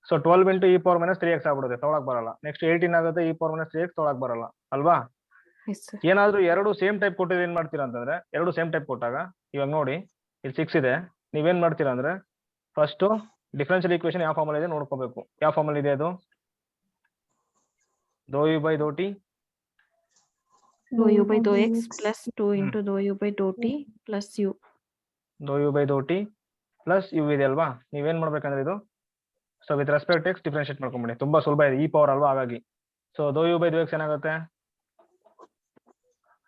[SPEAKER 1] ಸೊ 12 × e -3x ಆಗ್ಬಿಡುತ್ತೆ, ತೊಗೊಳಕ್ ಬರಲ್ಲ. ನೆಕ್ಸ್ಟ್ 18 ಆಗುತ್ತೆ, e -3x ತೊಗೊಳಕ್ ಬರಲ್ಲ ಅಲ್ವಾ?
[SPEAKER 2] Yes, sir.
[SPEAKER 1] ಏನಾದ್ರೂ ಎರಡು ಸೇಮ್ ಟೈಪ್ ಕೊಟ್ಟಿದ್ರೆ ಏನ್ ಮಾಡ್ತೀರಾ ಅಂತಂದ್ರೆ, ಎರಡು ಸೇಮ್ ಟೈಪ್ ಕೊಟ್ಟಾಗ ಇವಾಗ ನೋಡಿ ಇಲ್ಲಿ 6 ಇದೆ, ನೀವೇನ್ ಮಾಡ್ತೀರಾ ಅಂದ್ರೆ ಫಸ್ಟ್ ಡಿಫರೆನ್ಷಿಯಲ್ ಈಕ್ವೇಶನ್ ಯಾವ ಫಾರ್ಮಲ್ ಇದೆ ನೋಡ್ಕೋಬೇಕು. ಯಾವ ಫಾರ್ಮಲ್ ಇದೆ ಅದು? dou u by dou t
[SPEAKER 2] dou u by dou x plus 2 into dou u by dou t plus u.
[SPEAKER 1] dou u by dou t plus u ಇದೆ ಅಲ್ವಾ? ನೀವೇನ್ ಮಾಡ್ಬೇಕಂದ್ರೆ ಇದು so with respect x differentiate ಮಾಡ್ಕೊಂಬಿಡಿ. ತುಂಬಾ ಸುಲಭ ಇದೆ, ಈ ಪವರ್ ಅಲ್ವಾ, ಹಾಗಾಗಿ. So dou u by dou x ಏನಾಗುತ್ತೆ?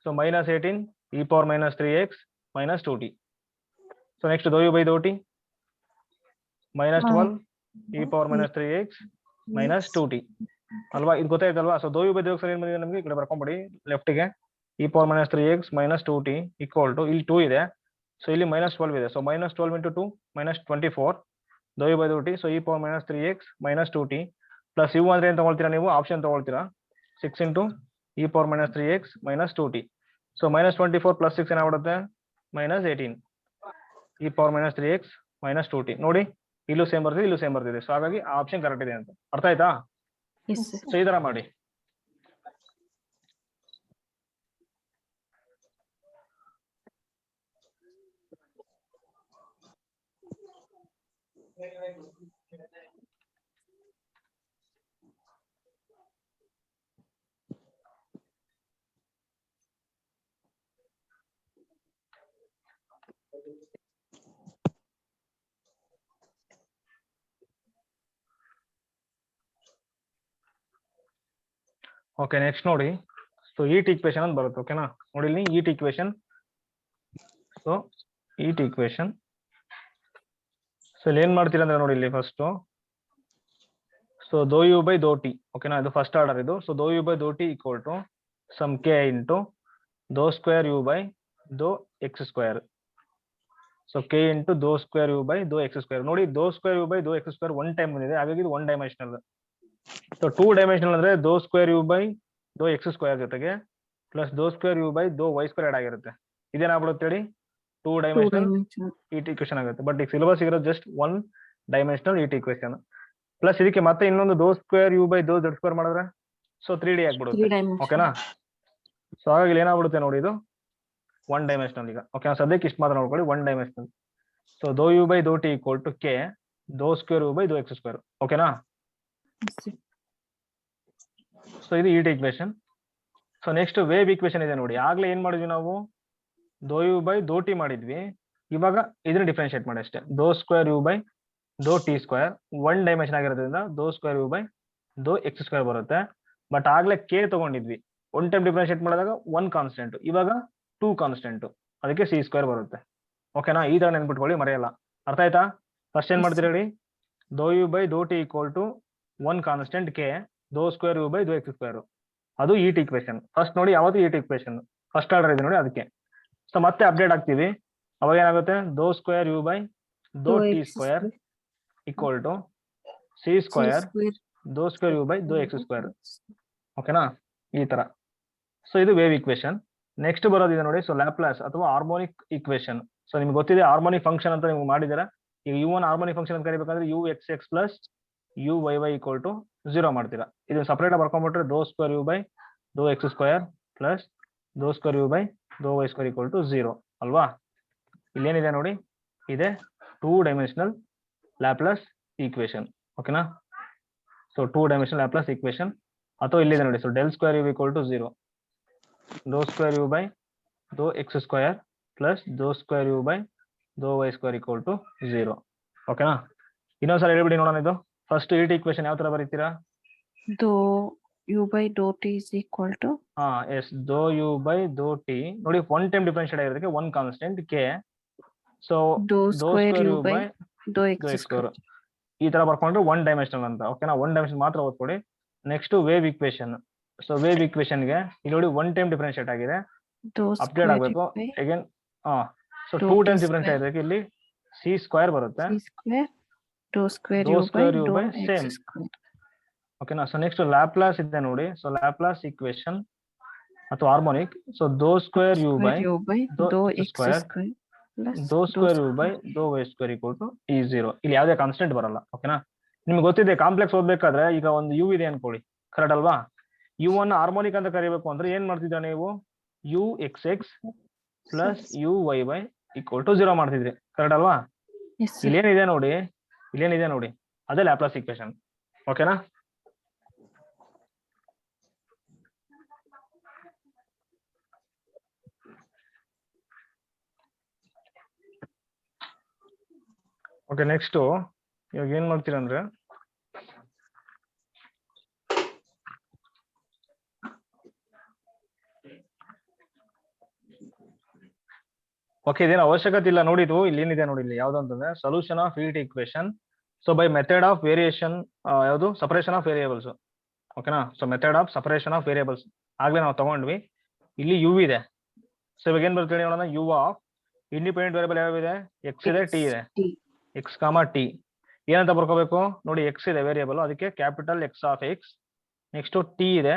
[SPEAKER 1] So -18 e -3x -2t. So next dou u by dou t -12 e -3x -2t ಅಲ್ವಾ? ಇದು ಗೊತ್ತಾಯ್ತಲ್ವಾ? So dou u by dou x ಏನ್ ಬಂದಿದೆ ನಮಗೆ? ಈ ಕಡೆ ಬರ್ಕೊಂಬಿಡಿ ಲೆಫ್ಟ್ ಗೆ. e -3x -2t equal to ಇಲ್ಲಿ 2 ಇದೆ, ಸೊ ಇಲ್ಲಿ -12 ಇದೆ. So -12 × 2 -24 dou u by dou t. So e -3x -2t plus u ಅಂದ್ರೆ ಏನ್ ತಗೊಳ್ತೀರಾ ನೀವು? ಆಪ್ಷನ್ ತಗೊಳ್ತೀರಾ, 6 × e -3x -2t. So -24 plus 6 ಏನಾಗ್ಬಿಡುತ್ತೆ? -18 e -3x -2t. ನೋಡಿ ಇಲ್ಲೂ ಸೇಮ್ ಬರ್ತಿದೆ, ಇಲ್ಲೂ ಸೇಮ್ ಬರ್ತಿದೆ. ಸೊ ಹಾಗಾಗಿ ಆ ಆಪ್ಷನ್ ಕರೆಕ್ಟ್ ಇದೆ ಅಂತ. ಅರ್ಥ ಆಯ್ತಾ?
[SPEAKER 2] Yes, sir.
[SPEAKER 1] ಸೊ ಈ ತರ ಮಾಡಿ. ಓಕೆ, ನೆಕ್ಸ್ಟ್ ನೋಡಿ. ಸೊ ಈಟ್ ಈಕ್ವೇಶನ್ ಅಂತ ಬರುತ್ತೆ. ಓಕೆನಾ? ನೋಡಿ ಇಲ್ಲಿ heat equation. So heat equation, so ಇಲ್ಲಿ ಏನ್ ಮಾಡ್ತೀರಾ ಅಂದ್ರೆ ನೋಡಿ ಇಲ್ಲಿ first so dou u by dou t. ಓಕೆನಾ? ಇದು ಫಸ್ಟ್ ಆರ್ಡರ್ ಇದು. So dou u by dou t equal to some k into dou square u by dou x square. So k into dou square u by dou x square. ನೋಡಿ dou square u by dou x square one time ಬಂದಿದೆ, ಹಾಗಾಗಿ ಇದು 1 dimensional. So 2 dimensional ಅಂದ್ರೆ dou square u by dou x square ಜೊತೆಗೆ plus dou square u by dou y square add ಆಗಿರುತ್ತೆ. ಇದೇನಾಗ್ಬಿಡುತ್ತೆ ಹೇಳಿ? 2 dimensional heat equation ಆಗುತ್ತೆ. But ಈಗ ಸಿಲೆಬಸ್ ಇರೋದು just 1 dimensional heat equation. Plus ಇದಕ್ಕೆ ಮತ್ತೆ ಇನ್ನೊಂದು dou square u by dou z square ಮಾಡಿದ್ರೆ ಸೊ 3D ಆಗ್ಬಿಡುತ್ತೆ. ಓಕೆನಾ? ಸೊ ಹಾಗಾಗಿ ಇಲ್ಲಿ ಏನಾಗ್ಬಿಡುತ್ತೆ ನೋಡಿ, ಇದು 1 ಡೈಮೆನ್ಷನಲ್ ಈಗ. ಓಕೆ, ಸದ್ಯಕ್ಕೆ ಇಷ್ಟು ಮಾತ್ರ ನೋಡ್ಕೊಳ್ಳಿ, 1 dimensional. So dou u by dou t equal to k dou square u by dou x square. ಓಕೆನಾ? ಸೊ ಇದು heat equation. So next wave equation ಇದೆ ನೋಡಿ. ಆಗ್ಲೇ ಏನ್ ಮಾಡಿದ್ವಿ ನಾವು? dou u by dou t ಮಾಡಿದ್ವಿ. ಇವಾಗ ಇದನ್ನ ಡಿಫರೆನ್ಶಿಯೇಟ್ ಮಾಡಿ ಅಷ್ಟೇ. dou square u by dou t square 1 dimension ಆಗಿರೋದ್ರಿಂದ dou square u by dou x square ಬರುತ್ತೆ. ಬಟ್ ಆಗ್ಲೇ k ತಗೊಂಡಿದ್ವಿ, ಒನ್ ಟೈಮ್ ಡಿಫರೆನ್ಶಿಯೇಟ್ ಮಾಡಿದಾಗ 1 ಕಾನ್ಸ್ಟೆಂಟ್, ಇವಾಗ 2 ಕಾನ್ಸ್ಟೆಂಟ್, ಅದಕ್ಕೆ c ಸ್ಕ್ವೇರ್ ಬರುತ್ತೆ. ಓಕೆನಾ? ಈ ತರ ನೆನ್ಪಿಟ್ಕೊಳ್ಳಿ, ಮರೆಯಲ್ಲ. ಅರ್ಥ ಆಯ್ತಾ? ಫಸ್ಟ್ ಏನ್ ಮಾಡ್ತೀರಿ ಹೇಳಿ? dou u by dou t equal to 1 constant k dou square u by dou x square. ಅದು ಈಟ್ ಈಕ್ವೇಶನ್. ಫಸ್ಟ್ ನೋಡಿ ಯಾವತ್ತು ಈಟ್ ಈಕ್ವೇಶನ್ ಫಸ್ಟ್ ಆರ್ಡರ್ ಇದೆ ನೋಡಿ, ಅದಕ್ಕೆ. ಸೊ ಮತ್ತೆ ಅಪ್ಡೇಟ್ ಆಗ್ತೀವಿ, ಅವಾಗ ಏನಾಗುತ್ತೆ? dou square u by dou t square equal to c square dou square u by dou x square. ಓಕೆನಾ? ಈ ತರ. ಸೊ ಇದು ವೇವ್ ಈಕ್ವೇಶನ್. ನೆಕ್ಸ್ಟ್ ಬರೋದಿದೆ ನೋಡಿ, ಸೊ ಲ್ಯಾಪ್ಲಾಸ್ ಅಥವಾ ಹಾರ್ಮೋನಿಕ್ ಈಕ್ವೇಶನ್. ಸೊ ನಿಮ್ಗೆ ಗೊತ್ತಿದೆ ಹಾರ್ಮೋನಿಕ್ ಫಂಕ್ಷನ್ ಅಂತ ನೀವು ಮಾಡಿದ್ದೀರಾ. ಈಗ u1 ಹಾರ್ಮೋನಿಕ್ ಫಂಕ್ಷನ್ ಅಂತ ಕರಿಬೇಕಂದ್ರೆ u(x(x) plus u(y(y) equal to 0 ಮಾಡ್ತೀರಾ. ಇದು ಸಪರೇಟ್ ಆಗಿ ಬರ್ಕೊಂಡ್ಬಿಟ್ರೆ dou square u by dou x square plus dou square u by dou y square equal to 0 ಅಲ್ವಾ? ಇಲ್ಲೇನಿದೆ ನೋಡಿ, ಇದೆ 2 ಡೈಮೆನ್ಷನಲ್ ಲ್ಯಾಪ್ಲಾಸ್ ಈಕ್ವೇಶನ್. ಓಕೆನಾ? So 2 dimensional Laplace equation. ಅಥವಾ ಇಲ್ಲಿದೆ ನೋಡಿ, so del square u equal to 0, dou square u by dou x square plus dou square u by dou y square equal to 0. ಓಕೆನಾ? ಇನ್ನೊಂದ್ಸಲ ಹೇಳ್ಬಿಡಿ ನೋಡೋಣ. ಇದು ಫಸ್ಟ್ ಈಟ್ equation ಯಾವ ತರ ಬರೀತೀರಾ?
[SPEAKER 2] dou u by dou t is equal to
[SPEAKER 1] s, dou u by dou t. ನೋಡಿ, one time differentiate ಆಗಿರೋದಕ್ಕೆ ಒನ್ ಕಾನ್ಸ್ಟೆಂಟ್ k. ಸೊ
[SPEAKER 2] dou
[SPEAKER 1] dou
[SPEAKER 2] square
[SPEAKER 1] square
[SPEAKER 2] u
[SPEAKER 1] u
[SPEAKER 2] by
[SPEAKER 1] by
[SPEAKER 2] dou
[SPEAKER 1] dou
[SPEAKER 2] x
[SPEAKER 1] x
[SPEAKER 2] square.
[SPEAKER 1] square. ಈ ತರ ಬರ್ಕೊಂಡ್ರೆ one dimensional ಅಂತ. ಓಕೆನಾ? One dimension ಮಾತ್ರ ಓದ್ಕೊಳ್ಳಿ. Next wave equation. So wave equation ಗೆ ಇಲ್ಲಿ ನೋಡಿ ಒನ್ ಟೈಮ್ ಡಿಫರೆನ್ಶಿಯೇಟ್ ಆಗಿದೆ,
[SPEAKER 2] dou
[SPEAKER 1] ಅಪ್ಡೇಟ್
[SPEAKER 2] square
[SPEAKER 1] ಆಗಬೇಕು
[SPEAKER 2] u by
[SPEAKER 1] again. So
[SPEAKER 2] dou
[SPEAKER 1] 2
[SPEAKER 2] t
[SPEAKER 1] times difference
[SPEAKER 2] square.
[SPEAKER 1] ಆಗಿರೋದಕ್ಕೆ ಇಲ್ಲಿ c ಸ್ಕ್ವೇರ್ ಬರುತ್ತೆ.
[SPEAKER 2] c square dou square
[SPEAKER 1] dou
[SPEAKER 2] u by
[SPEAKER 1] square u
[SPEAKER 2] dou
[SPEAKER 1] by
[SPEAKER 2] x
[SPEAKER 1] same.
[SPEAKER 2] square.
[SPEAKER 1] ಓಕೆನಾ? So next Laplace ಇದೆ ನೋಡಿ. So Laplace equation ಅಥವಾ harmonic. So dou square u by
[SPEAKER 2] dou x
[SPEAKER 1] square
[SPEAKER 2] square plus
[SPEAKER 1] dou square u by dou y square equal to e 0. ಇಲ್ಲಿ ಯಾವುದೇ constant ಬರಲ್ಲ. ಓಕೆನಾ? ನಿಮ್ಗೆ ಗೊತ್ತಿದೆ, ಕಾಂಪ್ಲೆಕ್ಸ್ ಓದ್ಬೇಕಾದ್ರೆ ಈಗ ಒಂದು ಯು ಇದೆ ಅನ್ಕೊಳ್ಳಿ, ಕರೆಕ್ಟ್ ಅಲ್ವಾ? ಯು ಅನ್ನು ಹಾರ್ಮೋನಿಕ್ ಅಂತ ಕರಿಬೇಕು ಅಂದ್ರೆ ಏನ್ ಮಾಡ್ತಿದ್ದ ನೀವು? U x x plus u y y equal to 0 ಮಾಡ್ತಿದ್ರಿ, ಕರೆಕ್ಟ್ ಅಲ್ವಾ?
[SPEAKER 2] Yes, sir.
[SPEAKER 1] ಇಲ್ಲೇನಿದೆ ನೋಡಿ, ಅದೇ ಲ್ಯಾಪ್ಲಾಸ್ ಈಕ್ವೇಶನ್. ಓಕೆನಾ? ಓಕೆ, ನೆಕ್ಸ್ಟ್ ಇವಾಗ ಏನ್ ಮಾಡ್ತೀರಾ ಅಂದ್ರೆ, ಓಕೆ, ಇದೇನು ಅವಶ್ಯಕತೆ ಇಲ್ಲ ನೋಡಿ. ಇದು ಇಲ್ಲಿ ಏನಿದೆ ನೋಡಿ, ಇಲ್ಲಿ ಯಾವ್ದು ಅಂತಂದ್ರೆ solution of heat equation. So by method of variation, ಯಾವುದು? Separation of variables. ಓಕೆನಾ? So method of separation of variables ಆಗ್ಲೇ ನಾವು ತಗೊಂಡ್ವಿ. ಇಲ್ಲಿ ಯು ಇದೆ. ಸೊ ಇವಾಗ ಏನ್ ಬರ್ತೇನೆ ನೋಡೋಣ. ಯು ಆಫ್ ಇಂಡಿಪೆಂಡೆಂಟ್ ವೇರಿಯೇಬಲ್ ಯಾವಿದೆ? ಎಕ್ಸ್ ಇದೆ, ಟಿ ಇದೆ. ಎಕ್ಸ್ ಕಾಮ ಟಿ ಏನಂತ ಬರ್ಕೋಬೇಕು ನೋಡಿ? ಎಕ್ಸ್ ಇದೆ ವೇರಿಯೇಬಲ್, ಅದಕ್ಕೆ capital X of x. Next t ಇದೆ,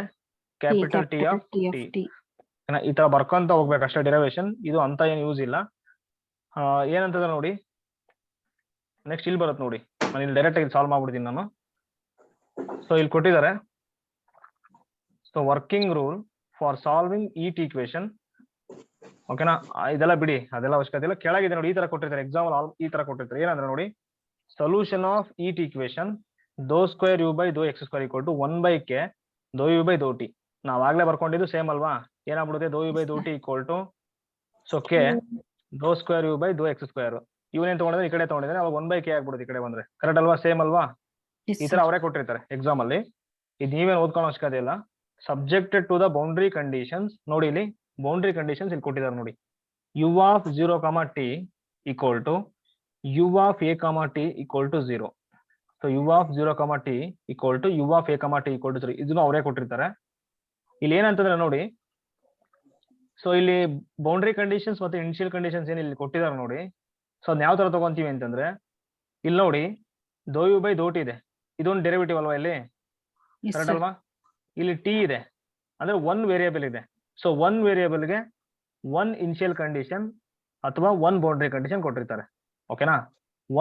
[SPEAKER 1] ಕ್ಯಾಪಿಟಲ್ ಟಿ ಆಫ್ ಟಿ. ಈ ತರ ಬರ್ಕೊಂತ ಹೋಗ್ಬೇಕು ಅಷ್ಟೇ ಡಿರೈವೇಶನ್. ಇದು ಅಂತ ಏನು ಯೂಸ್ ಇಲ್ಲ. ಏನಂತದ ನೋಡಿ, ನೆಕ್ಸ್ಟ್ ಇಲ್ಲಿ ಬರುತ್ತೆ ನೋಡಿ. ನಾನು ಇಲ್ಲಿ ಡೈರೆಕ್ಟ್ ಆಗಿ ಸಾಲ್ವ್ ಮಾಡ್ಬಿಡ್ತೀನಿ ನಾನು. ಸೊ ಇಲ್ಲಿ ಕೊಟ್ಟಿದ್ದಾರೆ, so working rule for solving heat equation. ಓಕೆನಾ? ಇದೆಲ್ಲ ಬಿಡಿ, ಅದೆಲ್ಲ ಅವಶ್ಯಕತೆ ಇಲ್ಲ. ಕೆಳಗಿದೆ ನೋಡಿ, ಈ ತರ ಕೊಟ್ಟಿರ್ತಾರೆ ಎಕ್ಸಾಂಪಲ್, ಈ ತರ ಕೊಟ್ಟಿರ್ತಾರೆ. ಏನಂದ್ರೆ ನೋಡಿ, solution of heat equation dou square u by dou x square equal to 1/k dou u by dou t. ನಾವ್ ಆಗ್ಲೇ ಬರ್ಕೊಂಡಿದ್ದು ಸೇಮ್ ಅಲ್ವಾ? ಏನಾಗ್ಬಿಡುತ್ತೆ? dou u by dou t equal to so k dou square u by dou x square. ಇವನೇನ್ ತಗೊಂಡಿದ್ರೆ ಈ ಕಡೆ ತಗೊಂಡಿದ್ರೆ ಅವಾಗ 1/k ಆಗ್ಬಿಡುತ್ತೆ ಈ ಕಡೆ ಬಂದ್ರೆ, ಕರೆಕ್ಟ್ ಅಲ್ವಾ? ಸೇಮ್ ಅಲ್ವಾ?
[SPEAKER 2] Yes,
[SPEAKER 1] ಈ ತರ
[SPEAKER 2] sir.
[SPEAKER 1] ಅವರೇ ಕೊಟ್ಟಿರ್ತಾರೆ ಎಕ್ಸಾಮ್ ಅಲ್ಲಿ. ಇದು ನೀವೇನು ಓದ್ಕೊಳ್ಳೋ ಅವಶ್ಯಕತೆ ಇಲ್ಲ. Subjected to the boundary conditions. ನೋಡಿ ಇಲ್ಲಿ ಬೌಂಡ್ರಿ ಕಂಡೀಷನ್ಸ್ ಇಲ್ಲಿ ಕೊಟ್ಟಿದ್ದಾರೆ ನೋಡಿ. u of 0, t equal to u of a, t equal to 0. So u of 0, t equal to u of a, t equal to 3. ಇದನ್ನು ಅವರೇ ಕೊಟ್ಟಿರ್ತಾರೆ. ಇಲ್ಲಿ ಏನಂತಂದ್ರೆ ನೋಡಿ, ಸೊ ಇಲ್ಲಿ ಬೌಂಡ್ರಿ ಕಂಡೀಷನ್ಸ್ ಮತ್ತೆ ಇನಿಷಿಯಲ್ ಕಂಡೀಷನ್ಸ್ ಏನ್ ಇಲ್ಲಿ ಕೊಟ್ಟಿದ್ದಾರೆ ನೋಡಿ. ಸೊ ಅದನ್ನ ಯಾವ ತರ ತಗೊಂತೀವಿ ಅಂತಂದ್ರೆ, ಇಲ್ಲಿ ನೋಡಿ dou u by dou t ಇದೆ, ಇದೊಂದು ಡೆರಿವೇಟಿವ್ ಅಲ್ವಾ ಇಲ್ಲಿ,
[SPEAKER 2] Yes,
[SPEAKER 1] ಕರೆಕ್ಟ್
[SPEAKER 2] sir.
[SPEAKER 1] ಅಲ್ವಾ? ಇಲ್ಲಿ ಟಿ ಇದೆ ಅಂದ್ರೆ ಒನ್ ವೇರಿಯೇಬಲ್ ಇದೆ. ಸೊ ಒನ್ ವೇರಿಯೇಬಲ್ಗೆ ಒನ್ ಇನಿಷಿಯಲ್ ಕಂಡೀಷನ್ ಅಥವಾ ಒನ್ ಬೌಂಡ್ರಿ ಕಂಡೀಷನ್ ಕೊಟ್ಟಿರ್ತಾರೆ. ಓಕೆನಾ?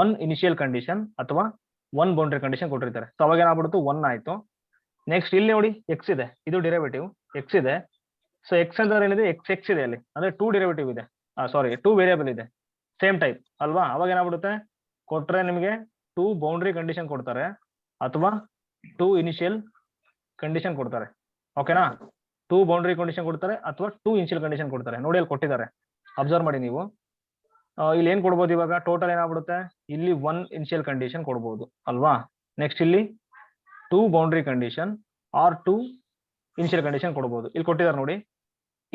[SPEAKER 1] ಒನ್ ಇನಿಷಿಯಲ್ ಕಂಡೀಷನ್ ಅಥವಾ ಒನ್ ಬೌಂಡ್ರಿ ಕಂಡೀಷನ್ ಕೊಟ್ಟಿರ್ತಾರೆ. ಸೊ ಅವಾಗ ಏನಾಗ್ಬಿಡುತ್ತೆ? 1 ಆಯ್ತು. ನೆಕ್ಸ್ಟ್ ಇಲ್ಲಿ ನೋಡಿ ಎಕ್ಸ್ ಇದೆ, ಇದು ಡೆರಿವೇಟಿವ್ ಎಕ್ಸ್ ಇದೆ. ಸೊ ಎಕ್ಸ್ ಅಂದ್ರೆ ಏನಿದೆ? ಎಕ್ಸ್ ಇದೆ ಅಲ್ಲಿ, ಅಂದ್ರೆ 2 ಡೆರಿವೇಟಿವ್ ಇದೆ, ಸಾರಿ 2 ವೇರಿಯೇಬಲ್ ಇದೆ, ಸೇಮ್ ಟೈಪ್ ಅಲ್ವಾ? ಅವಾಗ ಏನಾಗ್ಬಿಡುತ್ತೆ? ಕೊಟ್ರೆ ನಿಮಗೆ 2 ಬೌಂಡ್ರಿ ಕಂಡೀಷನ್ ಕೊಡ್ತಾರೆ ಅಥವಾ 2 ಇನಿಷಿಯಲ್ ಕಂಡೀಷನ್ ಕೊಡ್ತಾರೆ. ಓಕೆನಾ? 2 ಬೌಂಡ್ರಿ ಕಂಡೀಷನ್ ಕೊಡ್ತಾರೆ ಅಥವಾ 2 ಇನಿಷಿಯಲ್ ಕಂಡೀಷನ್ ಕೊಡ್ತಾರೆ. ನೋಡಿ ಅಲ್ಲಿ ಕೊಟ್ಟಿದ್ದಾರೆ, ಅಬ್ಸರ್ವ್ ಮಾಡಿ ನೀವು. ಇಲ್ಲಿ ಏನ್ ಕೊಡ್ಬೋದು ಇವಾಗ? ಟೋಟಲ್ ಏನಾಗ್ಬಿಡುತ್ತೆ? ಇಲ್ಲಿ 1 ಇನಿಷಿಯಲ್ ಕಂಡೀಷನ್ ಕೊಡ್ಬೋದು ಅಲ್ವಾ? ನೆಕ್ಸ್ಟ್ ಇಲ್ಲಿ 2 boundary condition or 2 initial condition ಕೊಡ್ಬೋದು. ಇಲ್ಲಿ ಕೊಟ್ಟಿದ್ದಾರೆ ನೋಡಿ,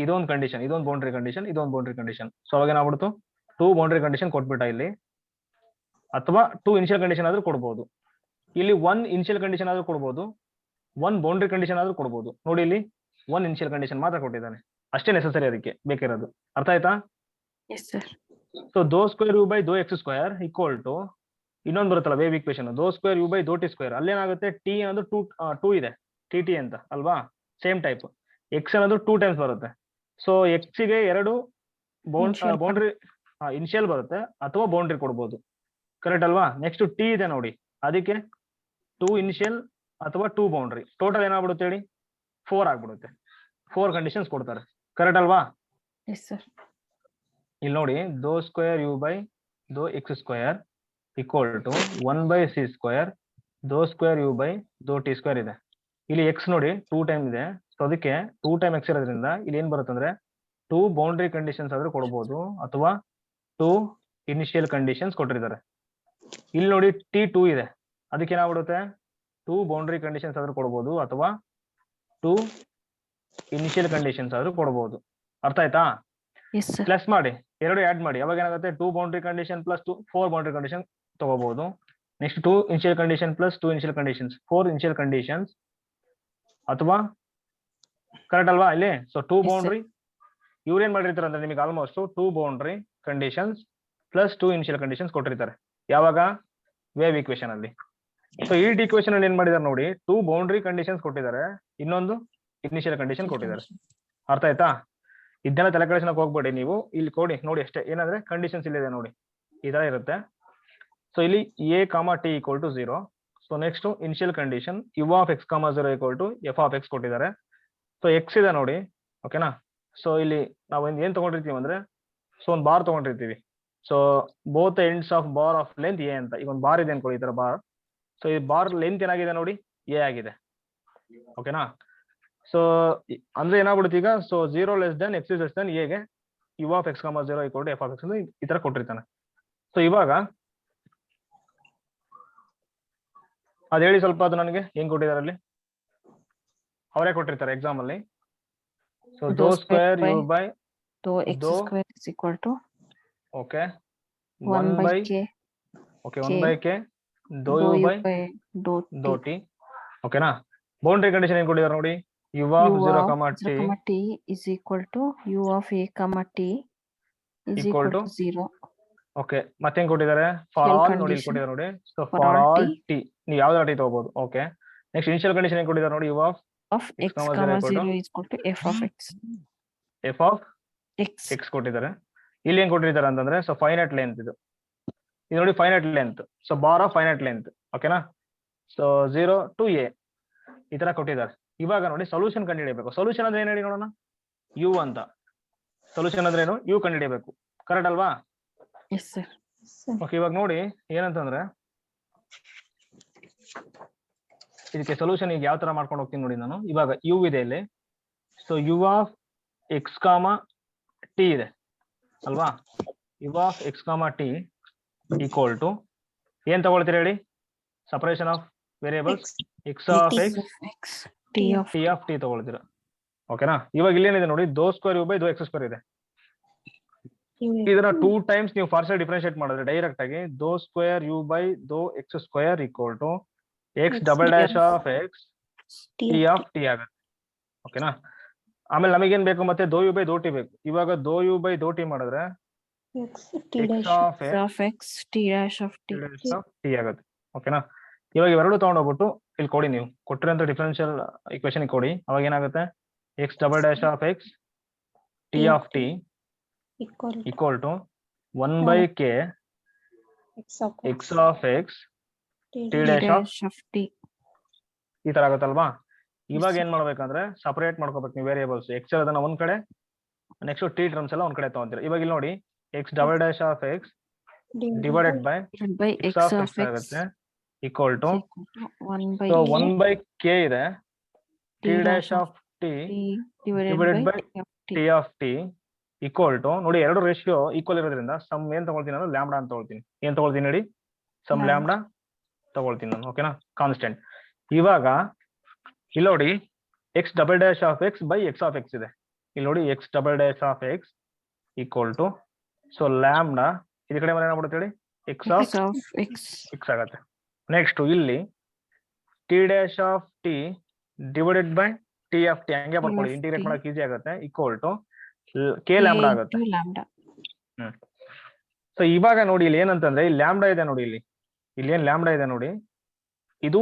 [SPEAKER 1] ಇದೊಂದು ಕಂಡೀಷನ್, ಇದೊಂದು ಬೌಂಡ್ರಿ ಕಂಡೀಷನ್, ಇದೊಂದು ಬೌಂಡ್ರಿ ಕಂಡೀಷನ್. ಸೊ ಅವಾಗ ಏನಾಗ್ಬಿಡ್ತು? 2 ಬೌಂಡ್ರಿ ಕಂಡೀಷನ್ ಕೊಟ್ಬಿಟ್ಟ ಇಲ್ಲಿ, ಅಥವಾ 2 ಇನಿಷಿಯಲ್ ಕಂಡೀಷನ್ ಆದ್ರೂ ಕೊಡ್ಬೋದು. ಇಲ್ಲಿ 1 ಇನಿಷಿಯಲ್ ಕಂಡೀಷನ್ ಆದ್ರೂ ಕೊಡ್ಬೋದು, 1 ಬೌಂಡ್ರಿ ಕಂಡೀಷನ್ ಆದ್ರೂ ಕೊಡ್ಬೋದು. ನೋಡಿ ಇಲ್ಲಿ 1 ಇನಿಷಿಯಲ್ ಕಂಡೀಷನ್ ಮಾತ್ರ ಕೊಟ್ಟಿದ್ದಾನೆ, ಅಷ್ಟೇ ನೆಸೆಸರಿ ಅದಕ್ಕೆ ಬೇಕಿರೋದು. ಅರ್ಥ ಆಯ್ತಾ?
[SPEAKER 2] Yes, sir.
[SPEAKER 1] So dou square u by dou x square equal to ಇನ್ನೊಂದು ಬರುತ್ತಲ್ಲ wave equation, dou square u by dou t square. ಅಲ್ಲೇನಾಗುತ್ತೆ? ಟಿ ಅನ್ನೋದು 2 ಇದೆ, ಟಿ ಅಂತ ಅಲ್ವಾ? Same type. ಎಕ್ಸ್ ಅನ್ನೋದು 2 ಟೈಮ್ಸ್ ಬರುತ್ತೆ. ಸೊ ಎಕ್ಸ್ ಗೆ 2 ಬೌಂಡ್ರಿ ಇನಿಷಿಯಲ್ ಬರುತ್ತೆ ಅಥವಾ ಬೌಂಡ್ರಿ ಕೊಡ್ಬೋದು, ಕರೆಕ್ಟ್ ಅಲ್ವಾ? ನೆಕ್ಸ್ಟ್ ಟಿ ಇದೆ ನೋಡಿ, ಅದಕ್ಕೆ 2 ಇನಿಷಿಯಲ್ ಅಥವಾ 2 ಬೌಂಡ್ರಿ. ಟೋಟಲ್ ಏನಾಗ್ಬಿಡುತ್ತೆ ಹೇಳಿ? 4 ಆಗ್ಬಿಡುತ್ತೆ. 4 ಕಂಡೀಷನ್ಸ್ ಕೊಡ್ತಾರೆ, ಕರೆಕ್ಟ್ ಅಲ್ವಾ?
[SPEAKER 2] Yes, sir.
[SPEAKER 1] ಇಲ್ಲಿ ನೋಡಿ ದೋ ಸ್ಕ್ವೇರ್ ಯು ಬೈ ದೋ x square equal to 1/c square dou square u by dou t square ಇದೆ. ಇಲ್ಲಿ ಎಕ್ಸ್ ನೋಡಿ 2 ಟೈಮ್ ಇದೆ, ಸೊ ಅದಕ್ಕೆ 2 ಟೈಮ್ ಎಕ್ಸ್ ಇರೋದ್ರಿಂದ ಇಲ್ಲಿ ಏನ್ ಬರುತ್ತೆ ಅಂದ್ರೆ 2 ಬೌಂಡ್ರಿ ಕಂಡೀಷನ್ಸ್ ಆದ್ರೂ ಕೊಡ್ಬೋದು ಅಥವಾ 2 ಇನಿಷಿಯಲ್ ಕಂಡೀಷನ್ಸ್ ಕೊಟ್ಟಿರ್ತಾರೆ. ಇಲ್ಲಿ ನೋಡಿ T2 ಇದೆ, ಅದಕ್ಕೆ ಏನಾಗ್ಬಿಡುತ್ತೆ 2 ಬೌಂಡ್ರಿ ಕಂಡೀಷನ್ಸ್ ಆದ್ರೂ ಕೊಡ್ಬೋದು ಅಥವಾ 2 ಇನಿಷಿಯಲ್ ಕಂಡೀಷನ್ಸ್ ಆದ್ರೂ ಕೊಡ್ಬೋದು. ಅರ್ಥ ಆಯ್ತಾ?
[SPEAKER 2] Yes sir.
[SPEAKER 1] ಪ್ಲಸ್ ಮಾಡಿ, ಎರಡು ಆಡ್ ಮಾಡಿ, ಅವಾಗ ಏನಾಗುತ್ತೆ 2 boundary condition plus 4 boundary condition ತಗೋಬಹುದು. Next 2 initial condition plus 2 initial conditions 4 initial conditions ಅಥವಾ ಕರೆಕ್ಟ್ ಅಲ್ವಾ ಇಲ್ಲಿ? ಸೊ 2 ಬೌಂಡ್ರಿ ಇವ್ರು ಏನ್ ಮಾಡಿರ್ತಾರೆ ಅಂದ್ರೆ ನಿಮಗೆ almost 2 boundary conditions plus 2 initial conditions ಕೊಟ್ಟಿರ್ತಾರೆ. ಯಾವಾಗ? ವೇವ್ ಈಕ್ವೇಶನ್ ಅಲ್ಲಿ. ಸೊ ಈ ಈಕ್ವೇಶನ್ ಅಲ್ಲಿ ಏನ್ ಮಾಡಿದಾರೆ ನೋಡಿ 2 ಬೌಂಡ್ರಿ ಕಂಡೀಷನ್ಸ್ ಕೊಟ್ಟಿದ್ದಾರೆ, ಇನ್ನೊಂದು ಇನಿಷಿಯಲ್ ಕಂಡೀಷನ್ ಕೊಟ್ಟಿದ್ದಾರೆ. ಅರ್ಥ ಆಯ್ತಾ? ಇದನ್ನೆಲ್ಲ ತಲೆ ಕೆಡಿಸ್ಕೊಳಕ್ ಹೋಗ್ಬೇಡಿ ನೀವು, ಇಲ್ಲಿ ಕೊಡಿ ನೋಡಿ ಅಷ್ಟೇ. ಏನಂದ್ರೆ ಕಂಡೀಷನ್ಸ್ ಇಲ್ಲಿದೆ ನೋಡಿ, ಈ ತರ ಇರುತ್ತೆ. ಸೊ ಇಲ್ಲಿ a, t equal to 0. So next initial condition u of x, 0 equal to f of x ಕೊಟ್ಟಿದ್ದಾರೆ. ಸೊ ಎಕ್ಸ್ ಇದೆ ನೋಡಿ, ಓಕೆನಾ? ಸೊ ಇಲ್ಲಿ ನಾವು ಏನ್ ತಗೊಂಡಿರ್ತೀವಿ ಅಂದ್ರೆ, ಸೊ ಒಂದು ಬಾರ್ ತಗೊಂಡಿರ್ತೀವಿ. So both ends of bar of length a ಅಂತ. ಈಗ ಒಂದು ಬಾರ್ ಇದೆ ಅನ್ಕೊಳ್ಳಿ, ಈ ತರ ಬಾರ್. ಸೊ ಈ ಬಾರ್ ಲೆಂತ್ ಏನಾಗಿದೆ ನೋಡಿ, ಎ ಆಗಿದೆ, ಓಕೆನಾ? ಸೊ ಅಂದ್ರೆ ಏನಾಗ್ಬಿಡುತ್ತೆ ಈಗ, so 0 less than x less than ಎಗೆ u of x, 0 equal to f of x ಈ ತರ ಕೊಟ್ಟಿರ್ತಾನೆ. ಸೊ ಇವಾಗ ಅದ್ ಹೇಳಿ ಸ್ವಲ್ಪ, ಅದು ನನಗೆ ಹೆಂಗ್ ಕೊಟ್ಟಿದ್ದಾರೆ ಅಲ್ಲಿ, ಅವರೇ ಕೊಟ್ಟಿರ್ತಾರೆ ಎಕ್ಸಾಮ್ ಅಲ್ಲಿ. ಸೊ ದೋ ಸ್ಕ್ವೇರ್ ಯು ಬೈ
[SPEAKER 2] ದೋ x square is equal to
[SPEAKER 1] okay
[SPEAKER 2] 1 by k.
[SPEAKER 1] Okay 1/k dou u by dou t. ಓಕೆನಾ? ಬೌಂಡ್ರಿ ಕಂಡೀಷನ್ ಏನ್ ಕೊಟ್ಟಿದ್ದಾರೆ ನೋಡಿ, u of 0,
[SPEAKER 2] t is equal to u of a, t is equal to 0.
[SPEAKER 1] Okay ಮತ್ತೆ ಹೆಂಗ್ ಕೊಟ್ಟಿದ್ದಾರೆ, for all ನೋಡಿ ಇಲ್ಲಿ ಕೊಟ್ಟಿದ್ದಾರೆ ನೋಡಿ. ಸೊ ಫಾರ್ ಆಲ್ ಟಿ, ನೀವು ಯಾವ್ದಾರ ಟಿ ತಗೋಬಹುದು. ಓಕೆ ನೆಕ್ಸ್ಟ್ ಇನಿಷಿಯಲ್ ಕಂಡೀಷನ್ ಏನ್ ಕೊಟ್ಟಿದ್ದಾರೆ ನೋಡಿ, u of
[SPEAKER 2] x, 0 is equal to f of x.
[SPEAKER 1] f of x ಕೊಟ್ಟಿದ್ದಾರೆ. ಇಲ್ಲಿ ಏನ್ ಕೊಟ್ಟಿದ್ದಾರೆ ಅಂತಂದ್ರೆ, ಸೊ ಫೈನೈಟ್ ಲೆಂತ್ ಇದು ನೋಡಿ, finite length. So bar of finite length, ಓಕೆನಾ? ಸೊ 0 to a ಈ ತರ ಕೊಟ್ಟಿದ್ದಾರೆ. ಇವಾಗ ನೋಡಿ ಸೊಲ್ಯೂಷನ್ ಕಂಡುಹಿಡಿಯಬೇಕು. ಸೊಲ್ಯೂಷನ್ ಅಂದ್ರೆ ಏನ್ ಹೇಳಿ ನೋಡೋಣ, ಯು ಅಂತ. ಸೊಲ್ಯೂಷನ್ ಅಂದ್ರೆ ಏನು, ಯು ಕಂಡುಹಿಡಿಯಬೇಕು. ಕರೆಕ್ಟ್ ಅಲ್ವಾ?
[SPEAKER 2] Yes sir.
[SPEAKER 1] ಓಕೆ ಇವಾಗ ನೋಡಿ ಏನಂತಂದ್ರೆ, ಇದಕ್ಕೆ ಸೊಲ್ಯೂಷನ್ ಈಗ ಯಾವ ತರ ಮಾಡ್ಕೊಂಡು ಹೋಗ್ತೀನಿ ನೋಡಿ ನಾನು. ಇವಾಗ ಯು ಇದೆ ಇಲ್ಲಿ, so u of x, t ಇದೆ ಅಲ್ವಾ? U of x, t equal to ಏನ್ ತಗೊಳ್ತೀರಿ ಹೇಳಿ, separation of variables x of x, t of t ತಗೊಳ್ತೀರಾ, ಓಕೆನಾ? ಇವಾಗ ಇಲ್ಲೇನಿದೆ ನೋಡಿ, ದೋ ಸ್ಕ್ವೇರ್ ಯು ಬೈ ದೋ ಎಕ್ಸ್ ಸ್ಕ್ವೇರ್ ಇದೆ. ಇದನ್ನ 2 ಟೈಮ್ಸ್ ನೀವು ಪಾರ್ಷಿಯಲ್ ಡಿಫರೆನ್ಶಿಯೇಟ್ ಮಾಡಿದ್ರೆ ಡೈರೆಕ್ಟ್ ಆಗಿ ದೋ ಸ್ಕ್ವೇರ್ ಯು ಬೈ ದೋ x square equal to x double dash of x t of t ಆಗುತ್ತೆ, ಓಕೆನಾ? ಆಮೇಲೆ ನಮಗೇನ್ ಬೇಕು, ಮತ್ತೆ ದೋ ಯು ಬೈ ದೋ ಟಿ ಬೇಕು. ಇವಾಗ ದೋ ಯು ಬೈ ದೋ ಟಿ ಮಾಡಿದ್ರೆ X of x t dash of t ಆಗುತ್ತೆ, ಓಕೆನಾ? ಇವಾಗ ಇವೆರಡು ತಗೊಂಡೋಗ್ಬಿಟ್ಟು ಇಲ್ಲಿ ಕೊಡಿ, ನೀವು ಕೊಟ್ಟಿರೋಂಥ ಡಿಫರೆನ್ಷಿಯಲ್ ಇಕ್ವೇಶನ್ ಕೊಡಿ. ಅವಾಗ ಏನಾಗುತ್ತೆ, x double dash of x t of t equal to 1/k x of x t dash of t ಈ ತರ ಆಗುತ್ತಲ್ವಾ? ಇವಾಗ ಏನ್ ಮಾಡ್ಬೇಕಂದ್ರೆ ಸಪರೇಟ್ ಮಾಡ್ಕೋಬೇಕು ನೀವು ವೇರಿಯೇಬಲ್ಸ್. ಎಕ್ಸ್ ಅದನ್ನ ಒಂದ್ ಕಡೆ, ನೆಕ್ಸ್ಟ್ ಟಿ ಟರ್ಮ್ಸ್ ಎಲ್ಲ ಒಂದ್ ಕಡೆ ತಗೊಂತೀರ. ಇವಾಗ ಇಲ್ಲಿ ನೋಡಿ, x double dash of X divided by x of X ಆಗುತ್ತೆ ಈಕ್ವಲ್ ಟು 1/k ಇದೆ T dash of t divided by t of t equal to ನೋಡಿ, ಎರಡು ರೇಷಿಯೋ ಈಕ್ವಲ್ ಇರೋದ್ರಿಂದ ಸಮ್ ಏನ್ ತಗೊಳ್ತೀನಿ ನಾನು, ಲ್ಯಾಂಬ್ಡಾ ಅಂತ ತಗೊಳ್ತೀನಿ. ಏನ್ ತಗೊಳ್ತೀನಿ ಹೇಳಿ, ಸಮ್ ಲ್ಯಾಂಬ್ಡಾ ತಗೊಳ್ತೀನಿ ನಾನು, ಓಕೆನಾ? ಕಾನ್ಸ್ಟೆಂಟ್. ಇವಾಗ ಇಲ್ಲಿ ನೋಡಿ, x double dash of x by x of x ಇದೆ. ಇಲ್ಲಿ ನೋಡಿ, x double dash of x equal to, so lambda ಈ ಕಡೆ ಮನೆ ಏನಾಗ್ಬಿಡುತ್ತೆ ಹೇಳಿ, ಎಕ್ಸ್ ಆಫ್ ಎಕ್ಸ್ ಆಗತ್ತೆ. ನೆಕ್ಸ್ಟ್ ಇಲ್ಲಿ t dash of t divided by t of t, ಹಂಗೆ ಬರ್ಕೊಳ್ಳಿ, ಇಂಟಿಗ್ರೇಟ್ ಮಾಡಕ್ ಈಸಿ ಆಗುತ್ತೆ. ಈಕ್ವಲ್ ಟು ಕೆ ಲ್ಯಾಂಬ್ಡಾ ಆಗುತ್ತೆ. ಸೊ ಇವಾಗ ನೋಡಿ ಇಲ್ಲಿ ಏನಂತಂದ್ರೆ, ಇಲ್ಲಿ ಲ್ಯಾಂಬ್ಡಾ ಇದೆ ನೋಡಿ, ಇಲ್ಲಿ ಏನ್ ಲ್ಯಾಂಬ್ಡಾ ಇದೆ ನೋಡಿ, ಇದು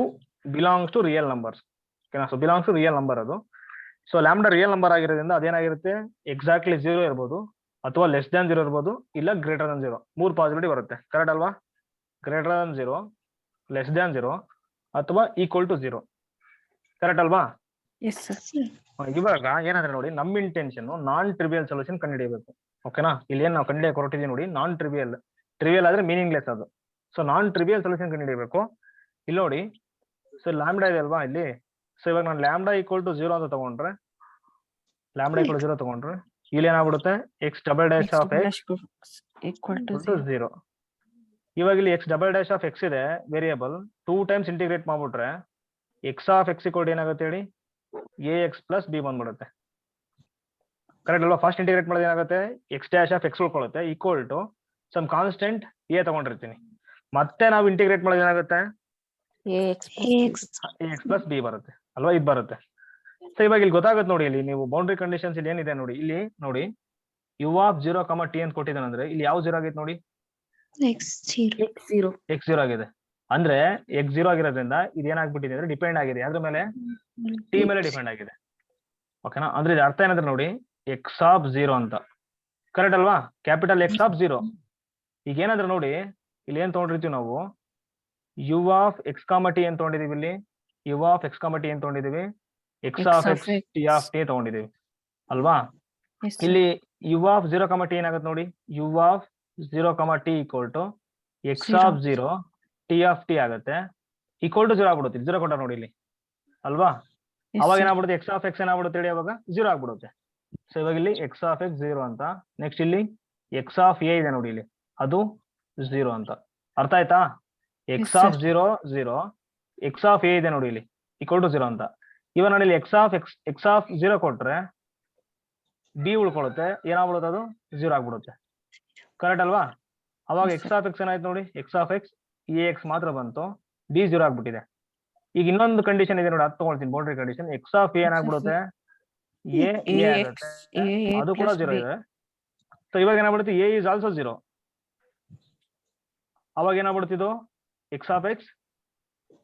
[SPEAKER 1] ಬಿಲಾಂಗ್ಸ್ ಟು ರಿಯಲ್ ನಂಬರ್ಸ್, ಓಕೆನಾ? So belongs to real number ಅದು. ಸೊ ಲ್ಯಾಂಬ್ಡಾ ರಿಯಲ್ ನಂಬರ್ ಆಗಿರೋದ್ರಿಂದ ಅದೇನಾಗಿರುತ್ತೆ, ಎಕ್ಸಾಕ್ಟ್ಲಿ 0 ಇರ್ಬೋದು, ಅಥವಾ ಲೆಸ್ ದ್ಯಾನ್ 0 ಇರ್ಬೋದು, ಇಲ್ಲ ಗ್ರೇಟರ್ ದನ್ 0. 3 ಪಾಸಿಬಿಲಿಟಿ ಬರುತ್ತೆ. ಕರೆಕ್ಟ್ ಅಲ್ವಾ? ಗ್ರೇಟರ್ ದನ್ 0, ಲೆಸ್ ದ್ಯಾನ್ 0 ಅಥವಾ ಈಕ್ವಲ್ ಟು 0. ಕರೆಕ್ಟ್ ಅಲ್ವಾ? ಇವಾಗ ಏನಂದ್ರೆ ನೋಡಿ, ನಮ್ಮ ಇಂಟೆನ್ಷನ್ ನಾನ್ ಟ್ರಿವಿಯಲ್ ಸೊಲ್ಯೂಷನ್ ಕಂಡುಹಿಡಿಯಬೇಕು. ಓಕೆನಾ? ಇಲ್ಲಿ ಏನ್ ನಾವು ಕಂಡುಹಿಡಿಯಕ್ಕೆ ಹೊರಟಿದೀವಿ ನೋಡಿ, ನಾನ್ ಟ್ರಿವಿಯಲ್. ಟ್ರಿವಿಯಲ್ ಆದ್ರೆ ಮೀನಿಂಗ್ಲೆಸ್ ಅದು. ಸೊ ನಾನ್ ಟ್ರಿವಿಯಲ್ ಸೊಲ್ಯೂಷನ್ ಕಂಡುಹಿಡಿಯಬೇಕು. ಇಲ್ಲಿ ನೋಡಿ, ಸೊ ಲ್ಯಾಂಬ್ಡಾ ಇದೆ ಅಲ್ವಾ ಇಲ್ಲಿ. ಸೊ ಇವಾಗ ನಾನು ಲ್ಯಾಂಬ್ಡಾ ಈಕ್ವಲ್ ಟು 0 ಅಂತ ತಗೊಂಡ್ರೆ, ಲ್ಯಾಂಬ್ಡಾ ಈಕ್ವಲ್ ಟು 0 ತಗೊಂಡ್ರೆ ಇಲ್ಲಿ ಏನಾಗ್ಬಿಡುತ್ತೆ, x double dash of x
[SPEAKER 2] equal to
[SPEAKER 1] to 0. ಇವಾಗ ಇಲ್ಲಿ x double dash of x ಇದೆ ವೇರಿಯಬಲ್, 2 ಟೈಮ್ಸ್ ಇಂಟಿಗ್ರೇಟ್ ಮಾಡ್ಬಿಟ್ರೆ x of x equal to ಏನಾಗುತ್ತೆ ಹೇಳಿ, ಎ ಎಕ್ಸ್ ಪ್ಲಸ್ ಬಿ ಬಂದ್ಬಿಡುತ್ತೆ. ಕರೆಕ್ಟ್ ಅಲ್ವಾ? ಫಸ್ಟ್ ಇಂಟಿಗ್ರೇಟ್ ಮಾಡೋದು ಏನಾಗುತ್ತೆ, ಎಕ್ಸ್ ಡ್ಯಾಶ್ ಆಫ್ ಎಕ್ಸ್ ಉಳ್ಕೊಳ್ಳುತ್ತೆ equal to some constant a ತಗೊಂಡಿರ್ತೀನಿ. ಮತ್ತೆ ನಾವು ಇಂಟಿಗ್ರೇಟ್ ಮಾಡೋದು ಏನಾಗುತ್ತೆ, ಎಕ್ಸ್ ಪ್ಲಸ್ ಬಿ ಬರುತ್ತೆ ಅಲ್ವಾ, ಇದು ಬರುತ್ತೆ. ಸೊ ಇವಾಗ ಇಲ್ಲಿ ಗೊತ್ತಾಗುತ್ತೆ ನೋಡಿ, ಇಲ್ಲಿ ನೀವು ಬೌಂಡ್ರಿ ಕಂಡೀಷನ್ಸ್ ಇಲ್ಲಿ ಏನಿದೆ ನೋಡಿ, ಇಲ್ಲಿ ನೋಡಿ ಯು ಆಫ್ 0, ಟಿ ಅಂತ ಕೊಟ್ಟಿದ್ದಾನೆ ಅಂದ್ರೆ ಇಲ್ಲಿ ಯಾವ 0 ಆಗೈತೆ ನೋಡಿ, ಎಕ್ಸ್ 0 ಆಗಿದೆ. ಅಂದ್ರೆ ಎಕ್ಸ್ 0 ಆಗಿರೋದ್ರಿಂದ ಇದು ಏನಾಗ್ಬಿಟ್ಟಿದೆ ಅಂದ್ರೆ ಡಿಪೆಂಡ್ ಆಗಿದೆ ಅದ್ರ ಮೇಲೆ, ಟಿ ಮೇಲೆ ಡಿಪೆಂಡ್ ಆಗಿದೆ. ಓಕೆನಾ? ಅಂದ್ರೆ ಇದು ಅರ್ಥ ಏನಂದ್ರೆ ನೋಡಿ, ಎಕ್ಸ್ ಆಫ್ 0 ಅಂತ. ಕರೆಕ್ಟ್ ಅಲ್ವಾ? Capital X of 0. ಈಗ ಏನಂದ್ರೆ ನೋಡಿ, ಇಲ್ಲಿ ಏನ್ ತಗೊಂಡಿರ್ತೀವಿ ನಾವು, ಯು ಆಫ್ ಎಕ್ಸ್ ಟಿ ಏನ್ ತಗೊಂಡಿದೀವಿ, ಇಲ್ಲಿ ಯು ಆಫ್ ಎಕ್ಸ್ ಟಿ ಏನ್ ತಗೊಂಡಿದೀವಿ, x of x t of t ತಗೊಂಡಿದೀವಿ ಅಲ್ವಾ. ಇಲ್ಲಿ ಯು ಆಫ್ 0 ಟಿ ಏನಾಗುತ್ತೆ ನೋಡಿ, u of 0 T equal to x of 0 t of t ಆಗುತ್ತೆ, ಈಕ್ವಲ್ ಟು 0 ಆಗ್ಬಿಡುತ್ತೆ. 0 ಕೊಟ್ಟ ನೋಡಿ ಇಲ್ಲಿ ಅಲ್ವಾ. ಅವಾಗ ಏನಾಗ್ಬಿಡುತ್ತೆ, ಎಕ್ಸ್ ಆಫ್ ಎಕ್ಸ್ ಏನಾಗ್ಬಿಡುತ್ತೆ ಹೇಳಿ, ಅವಾಗ 0 ಆಗ್ಬಿಡುತ್ತೆ. ಸೊ ಇವಾಗ ಇಲ್ಲಿ ಎಕ್ಸ್ ಆಫ್ ಎಕ್ಸ್ 0 ಅಂತ. ನೆಕ್ಸ್ಟ್ ಇಲ್ಲಿ ಎಕ್ಸ್ ಆಫ್ ಎ ಇದೆ ನೋಡಿ, ಇಲ್ಲಿ ಅದು 0 ಅಂತ. ಅರ್ಥ ಆಯ್ತಾ? X of 0 0, X of A ಇದೆ ನೋಡಿ ಇಲ್ಲಿ ಈಕ್ವಲ್ ಟು 0 ಅಂತ. ಇವಾಗ ನೋಡಿ ಇಲ್ಲಿ ಎಕ್ಸ್ ಆಫ್ 0 ಕೊಟ್ರೆ ಬಿ ಉಳ್ಕೊಳ್ಳುತ್ತೆ, ಏನಾಗ್ಬಿಡುತ್ತೆ ಅದು 0 ಆಗ್ಬಿಡುತ್ತೆ. ಕರೆಕ್ಟ್ ಅಲ್ವಾ? ಅವಾಗ ಎಕ್ಸ್ ಆಫ್ ಎಕ್ಸ್ ಏನಾಯ್ತು ನೋಡಿ, X of X A X ಮಾತ್ರ ಬಂತು, ಬಿ 0 ಆಗ್ಬಿಟ್ಟಿದೆ. ಈಗ ಇನ್ನೊಂದು ಕಂಡೀಷನ್ ಇದೆ ನೋಡಿ, ಅದು ತಗೊಳ್ತೀನಿ boundary condition. X of a ಏನಾಗ್ಬಿಡುತ್ತೆ, ಎ ಆಗುತ್ತೆ, ಅದು ಕೂಡ 0 ಇದೆ. ಸೊ ಇವಾಗ ಏನಾಗ್ಬಿಡುತ್ತೆ, ಎ ಇಸ್ ಆಲ್ಸೋ 0. ಅವಾಗ ಏನಾಗ್ಬಿಡ್ತಿದ್ದು, x of x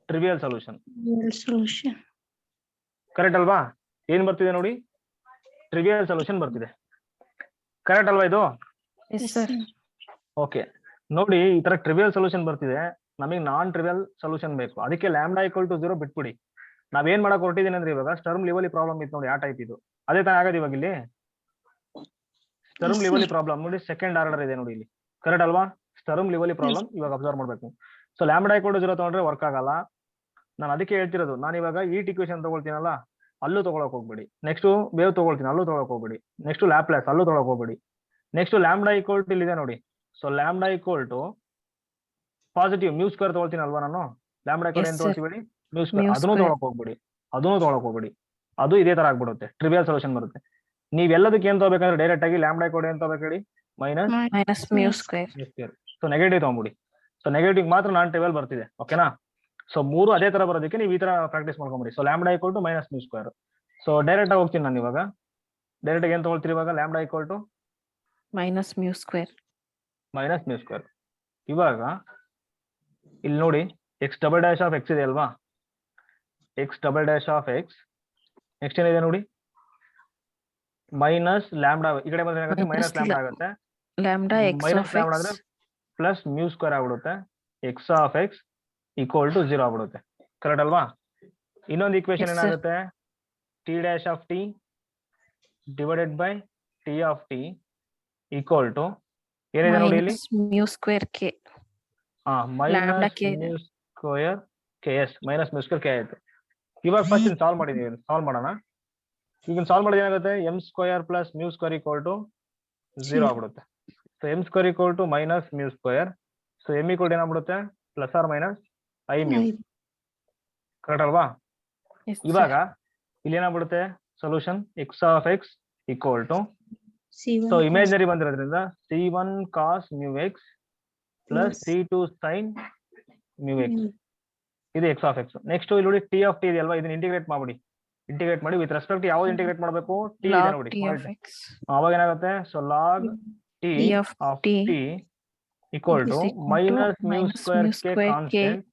[SPEAKER 1] trivial solution. Correct ಅಲ್ವಾ? ಏನ್ ಬರ್ತಿದೆ ನೋಡಿ, ಟ್ರಿವಿಯಲ್ ಸೊಲ್ಯೂಷನ್ ಬರ್ತಿದೆ. ಕರೆಕ್ಟ್ ಅಲ್ವಾ ಇದು? ಓಕೆ ನೋಡಿ, ಈ ತರ ಟ್ರಿವಿಯಲ್ ಸೊಲ್ಯೂಷನ್ ಬರ್ತಿದೆ. ನಮಗೆ ನಾನ್ ಟ್ರಿವಿಯಲ್ ಸೊಲ್ಯೂಷನ್ ಬೇಕು. ಅದಕ್ಕೆ ಲ್ಯಾಂಬ್ಡಾ ಈಕ್ವಲ್ ಟು 0 ಬಿಟ್ಬಿಡಿ. ನಾವೇನ್ ಮಾಡಕ್ ಹೊರಟಿದ್ದೀನಿ ಅಂದ್ರೆ, ಇವಾಗ ಸ್ಟರ್ಮ್ ಲಿವಲಿ ಪ್ರಾಬ್ಲಮ್ ಇತ್ತು ನೋಡಿ, ಆ ಟೈಪ್ ಇದು. ಅದೇ ತರ ಆಗೋದು ಇವಾಗ ಇಲ್ಲಿ ಸ್ಟರ್ಮ್ ಲಿವಲಿ ಪ್ರಾಬ್ಲಮ್ ನೋಡಿ, ಸೆಕೆಂಡ್ ಆರ್ಡರ್ ಇದೆ ನೋಡಿ ಇಲ್ಲಿ. ಕರೆಕ್ಟ್ ಅಲ್ವಾ? ಸ್ಟರ್ಮ್ ಲಿವಲಿ ಪ್ರಾಬ್ಲಮ್ ಇವಾಗ ಅಬ್ಸರ್ವ್ ಮಾಡ್ಬೇಕು. ಸೊ ಲ್ಯಾಂಬ್ಡಾ ಈಕ್ವಲ್ ಟು 0 ತಗೊಂಡ್ರೆ ವರ್ಕ್ ಆಗಲ್ಲ. ನಾನು ಅದಕ್ಕೆ ಹೇಳ್ತಿರೋದು, ನಾನು ಇವಾಗ ಈಟ್ ಇಕ್ವೇಶನ್ ತಗೊಳ್ತೀನಲ್ಲ, ಅಲ್ಲೂ ತಗೊಳಕ್ ಹೋಗ್ಬೇಡಿ. ನೆಕ್ಸ್ಟ್ ವೇವ್ ತಗೊಳ್ತೀನಿ, ಅಲ್ಲೂ ತಗೊಳಕ್ ಹೋಗ್ಬೇಡಿ. ನೆಕ್ಸ್ಟ್ ಲ್ಯಾಪ್ಲೇಸ್, ಅಲ್ಲೂ ತಗೊಳಕ್ ಹೋಗ್ಬೇಡಿ. ನೆಕ್ಸ್ಟ್ ಲ್ಯಾಂಬ್ಡಾ ಈಕ್ವಲ್ ಟು ಇದೆ ನೋಡಿ. So lambda equal to positive mu square ತಗೊಳ್ತೀನಿ ಅಲ್ವಾ ನಾನು. ಲ್ಯಾಂಬ್ಡಾ ಈಕ್ವಲ್ ಏನು ತಗೊಳ್ತೀವಿ, ಮ್ಯೂ ಸ್ಕ್ವೇರ್. ಅದನ್ನು ತಗೊಳಕ್ ಹೋಗ್ಬೇಡಿ. ಅದು ಇದೇ ತರ ಆಗ್ಬಿಡುತ್ತೆ, ಟ್ರಿವಿಯಲ್ ಸೊಲ್ಯೂಷನ್ ಬರುತ್ತೆ. ನೀವೆಲ್ಲದಕ್ಕೆ ಏನ್ ತಗೋಬೇಕಂದ್ರೆ ಡೈರೆಕ್ಟ್ ಆಗಿ ಲ್ಯಾಂಬ್ಡಾ ಈಕ್ವಲ್ ಏನ್ ತಗೋಬೇಕು ಹೇಳಿ, minus mu square. So negative ತಗೊಂಬಿಡಿ. ಸೊ ನೆಗೆಟಿವ್ ಮಾತ್ರ ನಾನ್ ಟ್ರಿವಿಯಲ್ ಬರ್ತಿದೆ. ಓಕೆನಾ? ಸೊ ಮೂರು ಅದೇ ತರ ಬರೋದಕ್ಕೆ ನೀವು ಈ ತರ ಪ್ರಾಕ್ಟೀಸ್ ಮಾಡ್ಕೊಂಬಿಡಿ. So lambda equal to minus mu square. So direct ಆಗಿ ಹೋಗ್ತೀನಿ ನಾನು ಇವಾಗ. ಡೈರೆಕ್ಟ್ ಆಗಿ ಏನ್ ತಗೊಳ್ತೀರಿ ಇವಾಗ, lambda equal to
[SPEAKER 2] minus mu square.
[SPEAKER 1] ಇವಾಗ ಇಲ್ಲಿ ನೋಡಿ, x double dash of x ಇದೆ ಅಲ್ವಾ, x double dash of x. Next ಏನಿದೆ ನೋಡಿ, ಮೈನಸ್ ಲ್ಯಾಂಬ್ಡಾ. ಈ ಕಡೆ ಬಂದ್ರೆ ಏನಾಗುತ್ತೆ, ಮೈನಸ್ ಲ್ಯಾಂಬ್ಡಾ ಆಗುತ್ತೆ. ಮೈನಸ್ ಲ್ಯಾಂಬ್ಡಾ ಆದ್ರೆ ಪ್ಲಸ್ ಮ್ಯೂ ಸ್ಕ್ವೇರ್ ಆಗ್ಬಿಡುತ್ತೆ. X of x equal to 0 ಆಗ್ಬಿಡುತ್ತೆ. ಕರೆಕ್ಟ್ ಅಲ್ವಾ? ಇನ್ನೊಂದು ಈಕ್ವೇಶನ್ ಏನಾಗುತ್ತೆ, t dash of t divided by t of t equal to ಏನಿದೆ ನೋಡಿ ಇಲ್ಲಿ,
[SPEAKER 2] mu square k.
[SPEAKER 1] Minus mu square k. Yes, minus mu square k ಆಯ್ತು. ಇವಾಗ ಫಸ್ಟ್ ಸಾಲ್ವ್ ಮಾಡಿದೀವಿ, ಸಾಲ್ವ್ ಮಾಡೋಣ. ಈಗ ಸಾಲ್ವ್ ಮಾಡಿದ್ರೆ ಏನಾಗುತ್ತೆ, m square plus mu square equal to 0 ಆಗ್ಬಿಡುತ್ತೆ. So m square equal to minus mu square. So m equal ಏನಾಗ್ಬಿಡುತ್ತೆ, plus or minus i mu. Correct ಅಲ್ವಾ? ಇವಾಗ ಇಲ್ಲಿ ಏನಾಗ್ಬಿಡುತ್ತೆ solution, x of x equal to, so imaginary ಬಂದಿರೋದ್ರಿಂದ C1 cos mu x plus C2 sin mu x. ಇದು x of x. Next ಇಲ್ಲಿ ನೋಡಿ, T of t ಇದೆ ಅಲ್ವಾ, ಇದನ್ನ ಇಂಟಿಗ್ರೇಟ್ ಮಾಡಿ. ಇಂಟಿಗ್ರೇಟ್ ಮಾಡಿ ವಿತ್ ರೆಸ್ಪೆಕ್ಟ್ ಯಾವ್ದು ಇಂಟಿಗ್ರೇಟ್ ಮಾಡಬೇಕು, ಟಿ ಇದೆ ನೋಡಿ. ಅವಾಗ ಏನಾಗುತ್ತೆ, so log t of t equal to minus mu square k constant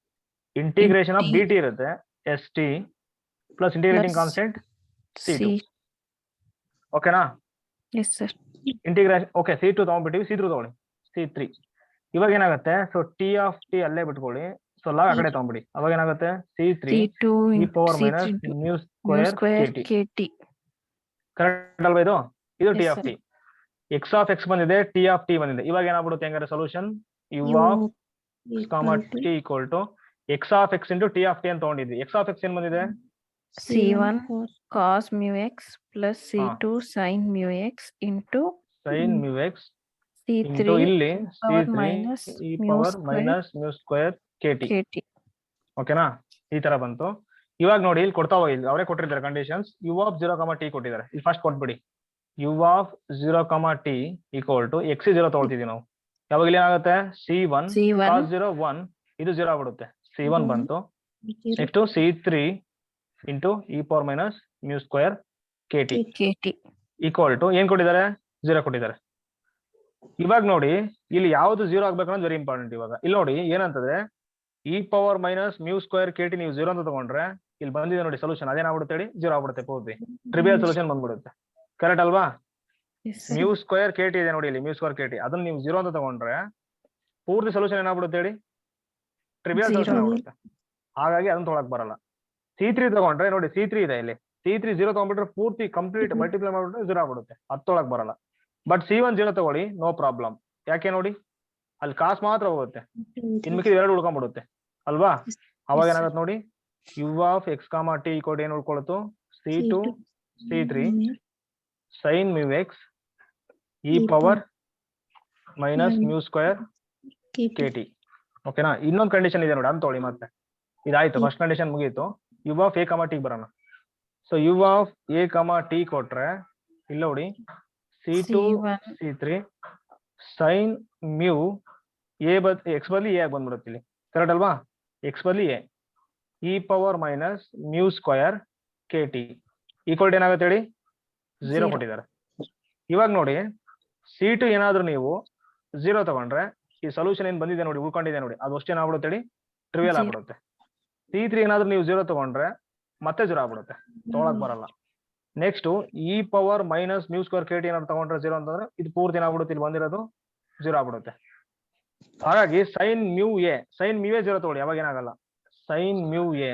[SPEAKER 1] integration of d t ಇರುತ್ತೆ, s t plus integrating constant C2. ಓಕೆನಾ? ಇಂಟಿಗ್ರೇಷನ್. ಓಕೆ, C2 ತಗೊಂಡ್ಬಿಟ್ಟಿವಿ, C3 ತಗೊಳ್ಳಿ, C3. ಇವಾಗ ಏನಾಗುತ್ತೆ, ಸೊ ಟಿ ಆಫ್ ಟಿ ಅಲ್ಲೇ ಬಿಟ್ಕೊಳ್ಳಿ. So log ಆ ಕಡೆ ತಗೊಂಡ್ಬಿಡಿ. ಅವಾಗ ಏನಾಗುತ್ತೆ, C3 e power minus mu square k t. Correct ಅಲ್ವಾ ಇದು? ಇದು t of t. X of x ಬಂದಿದೆ, ಟಿ ಆಫ್ ಟಿ ಬಂದಿದೆ. ಇವಾಗ ಏನಾಗ್ಬಿಡುತ್ತೆ ಹೆಂಗಾರೆ solution u of t equal to x of x into t of t ಅಂತ ತಗೊಂಡಿದ್ವಿ. ಎಕ್ಸ್ ಆಫ್ ಎಕ್ಸ್ ಏನ್ ಬಂದಿದೆ?
[SPEAKER 2] C1 cos mu x plus C2 sin mu x into
[SPEAKER 1] sign mu X
[SPEAKER 2] C3
[SPEAKER 1] into ಇಲ್ಲಿ
[SPEAKER 2] power
[SPEAKER 1] C3
[SPEAKER 2] minus
[SPEAKER 1] e
[SPEAKER 2] mu
[SPEAKER 1] power
[SPEAKER 2] square
[SPEAKER 1] minus mu square kt.
[SPEAKER 2] KT.
[SPEAKER 1] ಓಕೆನಾ? ಈ ತರ ಬಂತು. ಇವಾಗ ನೋಡಿ ಇಲ್ಲಿ ಕೊಡ್ತಾ ಹೋಗಿ, ಅವರೇ ಕೊಟ್ಟಿದ್ದಾರೆ ಕಂಡೀಷನ್ಸ್. ಯು ಆಫ್ 0, t ಕೊಟ್ಟಿದ್ದಾರೆ. ಇಲ್ಲಿ ಫಸ್ಟ್ ಕೊಟ್ಬಿಡಿ. U of 0, t equal to x 0 ತಗೊಳ್ತಿದೀವಿ ನಾವು. ಯಾವಾಗ ಇಲ್ಲಿ ಏನಾಗುತ್ತೆ? C1 cos 0 1, ಇದು 0 ಆಗ್ಬಿಡುತ್ತೆ. C1 ಬಂತು. Next C3 into e power minus mu square kt equal to ಏನ್ ಕೊಟ್ಟಿದ್ದಾರೆ? 0 ಕೊಟ್ಟಿದ್ದಾರೆ. ಇವಾಗ ನೋಡಿ ಇಲ್ಲಿ ಯಾವ್ದು 0 ಆಗ್ಬೇಕು ಅನ್ನೋದು ವೆರಿ ಇಂಪಾರ್ಟೆಂಟ್. ಇವಾಗ ಇಲ್ಲಿ ನೋಡಿ ಏನಂತಂದ್ರೆ E power minus mu square kt ನೀವು 0 ಅಂತ ತಗೊಂಡ್ರೆ ಇಲ್ಲಿ ಬಂದಿದೆ ನೋಡಿ ಸೊಲ್ಯೂಷನ್, ಅದೇನಾಗ್ಬಿಡುತ್ತೆ ಹೇಳಿ? 0 ಆಗ್ಬಿಡುತ್ತೆ ಪೂರ್ತಿ. ಟ್ರಿವಿಯಲ್ ಸೊಲ್ಯೂಷನ್ ಬಂದ್ಬಿಡುತ್ತೆ. ಕರೆಕ್ಟ್ ಅಲ್ವಾ?
[SPEAKER 2] Yes, sir.
[SPEAKER 1] Mu square kt ಇದೆ ನೋಡಿ ಇಲ್ಲಿ, ಮ್ಯೂ ಸ್ಕ್ವೇರ್ kt ಅದನ್ನ ನೀವು 0 ಅಂತ ತಗೊಂಡ್ರೆ ಪೂರ್ತಿ ಸೊಲ್ಯೂಷನ್ ಏನಾಗ್ಬಿಡುತ್ತೆ ಹೇಳಿ? Trivial
[SPEAKER 2] Zero.
[SPEAKER 1] ಸೊಲ್ಯೂಷನ್ ಆಗ್ಬಿಡುತ್ತೆ. ಹಾಗಾಗಿ ಅದನ್ನ ತೊಗೊಳಕ್ ಬರಲ್ಲ. C3 ತಗೊಂಡ್ರೆ ನೋಡಿ C3 ಇದೆ ಇಲ್ಲಿ, C3 0 ತಗೊಂಡ್ಬಿಟ್ರೆ ಪೂರ್ತಿ ಕಂಪ್ಲೀಟ್ ಮಲ್ಟಿಪ್ಲೈ ಮಾಡ್ಬಿಟ್ರೆ 0 ಆಗ್ಬಿಡುತ್ತೆ, ಅದು ತೊಗೊಳಕ್ ಬರಲ್ಲ. ಬಟ್ C1 0 ತಗೊಳ್ಳಿ, ನೋ ಪ್ರಾಬ್ಲಮ್. ಯಾಕೆ ನೋಡಿ ಅಲ್ಲಿ ಕಾಸ್ ಮಾತ್ರ ಹೋಗುತ್ತೆ, ಇನ್ ಮಿಕ್ಕಿದ 2 ಉಳ್ಕೊಂಡ್ಬಿಡುತ್ತೆ ಅಲ್ವಾ? ಅವಾಗ ಏನಾಗುತ್ತೆ ನೋಡಿ, u of x t equal ಏನ್ ಉಳ್ಕೊಳ್ತು? C2 C3 sine mu x e power minus mu square kt. ಓಕೆನಾ? ಇನ್ನೊಂದು ಕಂಡೀಷನ್ ಇದೆ ನೋಡಿ, ಅಂತ ತೊಗೊಳ್ಳಿ ಮತ್ತೆ. ಇದಾಯ್ತು, ಫಸ್ಟ್ ಕಂಡೀಷನ್ ಮುಗೀತು. ಯು ಆಫ್ ಎ ಟಿ ಬರೋಣ. So u of a t ಕೊಟ್ರೆ ಇಲ್ಲ ನೋಡಿ C2 C3 sine mu x ಬದಲಿ ಎ ಆಗಿ ಬಂದ್ಬಿಡುತ್ತೆ ಇಲ್ಲಿ. ಕರೆಕ್ಟ್ ಅಲ್ವಾ? ಎಕ್ಸ್ ಬದಲಿ a e power minus mu square kt equal to ಏನಾಗುತ್ತೆ ಹೇಳಿ? 0 ಕೊಟ್ಟಿದ್ದಾರೆ. ಇವಾಗ ನೋಡಿ C2 ಏನಾದ್ರೂ ನೀವು 0 ತಗೊಂಡ್ರೆ ಈ ಸೊಲ್ಯೂಷನ್ ಏನ್ ಬಂದಿದೆ ನೋಡಿ, ಉಳ್ಕೊಂಡಿದೆ ನೋಡಿ, ಅದು ಅಷ್ಟೇ ಏನಾಗ್ಬಿಡುತ್ತೆ ಹೇಳಿ? ಟ್ರಿವಿಯಲ್ ಆಗ್ಬಿಡುತ್ತೆ. C3 ಏನಾದ್ರೂ ನೀವು 0 ತಗೊಂಡ್ರೆ ಮತ್ತೆ 0 ಆಗ್ಬಿಡುತ್ತೆ, ತೊಗೊಳಕ್ ಬರಲ್ಲ. Next E power minus mu square kt ಏನಾದ್ರು ತಗೊಂಡ್ರೆ 0 ಅಂತಂದ್ರೆ ಇದು ಪೂರ್ತಿ ಏನಾಗ್ಬಿಡುತ್ತೆ, ಇಲ್ಲಿ ಬಂದಿರೋದು 0 ಆಗ್ಬಿಡುತ್ತೆ. ಹಾಗಾಗಿ ಸೈನ್ ಮ್ಯೂ ಎ 0 ತಗೊಳ್ಳಿ, ಅವಾಗ ಏನಾಗಲ್ಲ. Sine mu a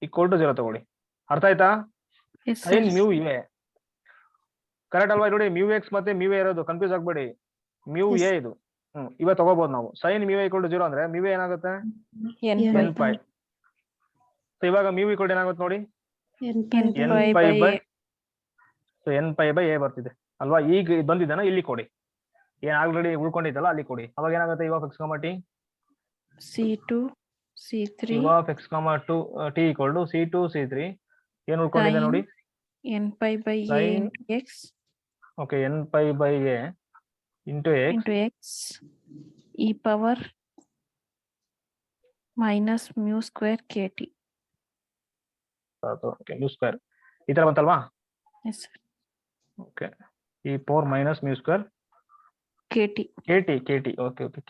[SPEAKER 1] equal to 0 ತಗೊಳ್ಳಿ. ಅರ್ಥ ಆಯ್ತಾ?
[SPEAKER 2] Yes, sir.
[SPEAKER 1] Sine mu a correct ಅಲ್ವಾ? ನೋಡಿ ಮ್ಯೂ ಎಕ್ಸ್ ಮತ್ತೆ ಮ್ಯೂ ಎ ಇರೋದು, ಕನ್ಫ್ಯೂಸ್ ಆಗ್ಬೇಡಿ. ಮ್ಯೂ ಎ ಇದು ಇವಾಗ ತಗೋಬಹುದು ನಾವು. ಸೈನ್ ಮ್ಯೂ ಈಕ್ವಲ್ ಟು 0 ಅಂದ್ರೆ ಮ್ಯೂ ಏನಾಗುತ್ತೆ?
[SPEAKER 2] N
[SPEAKER 1] pi. ಸೊ ಇವಾಗ ಮ್ಯೂ ಈಕ್ವಲ್ ಏನಾಗುತ್ತೆ ನೋಡಿ?
[SPEAKER 2] N
[SPEAKER 1] n
[SPEAKER 2] pi
[SPEAKER 1] by
[SPEAKER 2] A.
[SPEAKER 1] So n pi by a ಬರ್ತಿದೆ ಅಲ್ವಾ? ಈಗ ಬಂದಿದ್ದಾನ ಇಲ್ಲಿ ಕೊಡಿ, ಏನ್ ಆಲ್ರೆಡಿ ಉಳ್ಕೊಂಡಿದ್ದಲ್ಲ ಅಲ್ಲಿ ಕೊಡಿ. ಅವಾಗ ಏನಾಗುತ್ತೆ? U of x t
[SPEAKER 2] C2 C3
[SPEAKER 1] u of x t equal to C2 C3 ಏನ್ ಉಳ್ಕೊಂಡಿದೆ ನೋಡಿ?
[SPEAKER 2] N pi by A
[SPEAKER 1] Sin-
[SPEAKER 2] into X
[SPEAKER 1] okay, n pi by a into x
[SPEAKER 2] e power minus mu square kt.
[SPEAKER 1] Mu square ಈ ತರ ಬಂತಲ್ವಾ?
[SPEAKER 2] Yes, sir.
[SPEAKER 1] Okay, ಈ power minus mu square
[SPEAKER 2] KT.
[SPEAKER 1] kt okay okay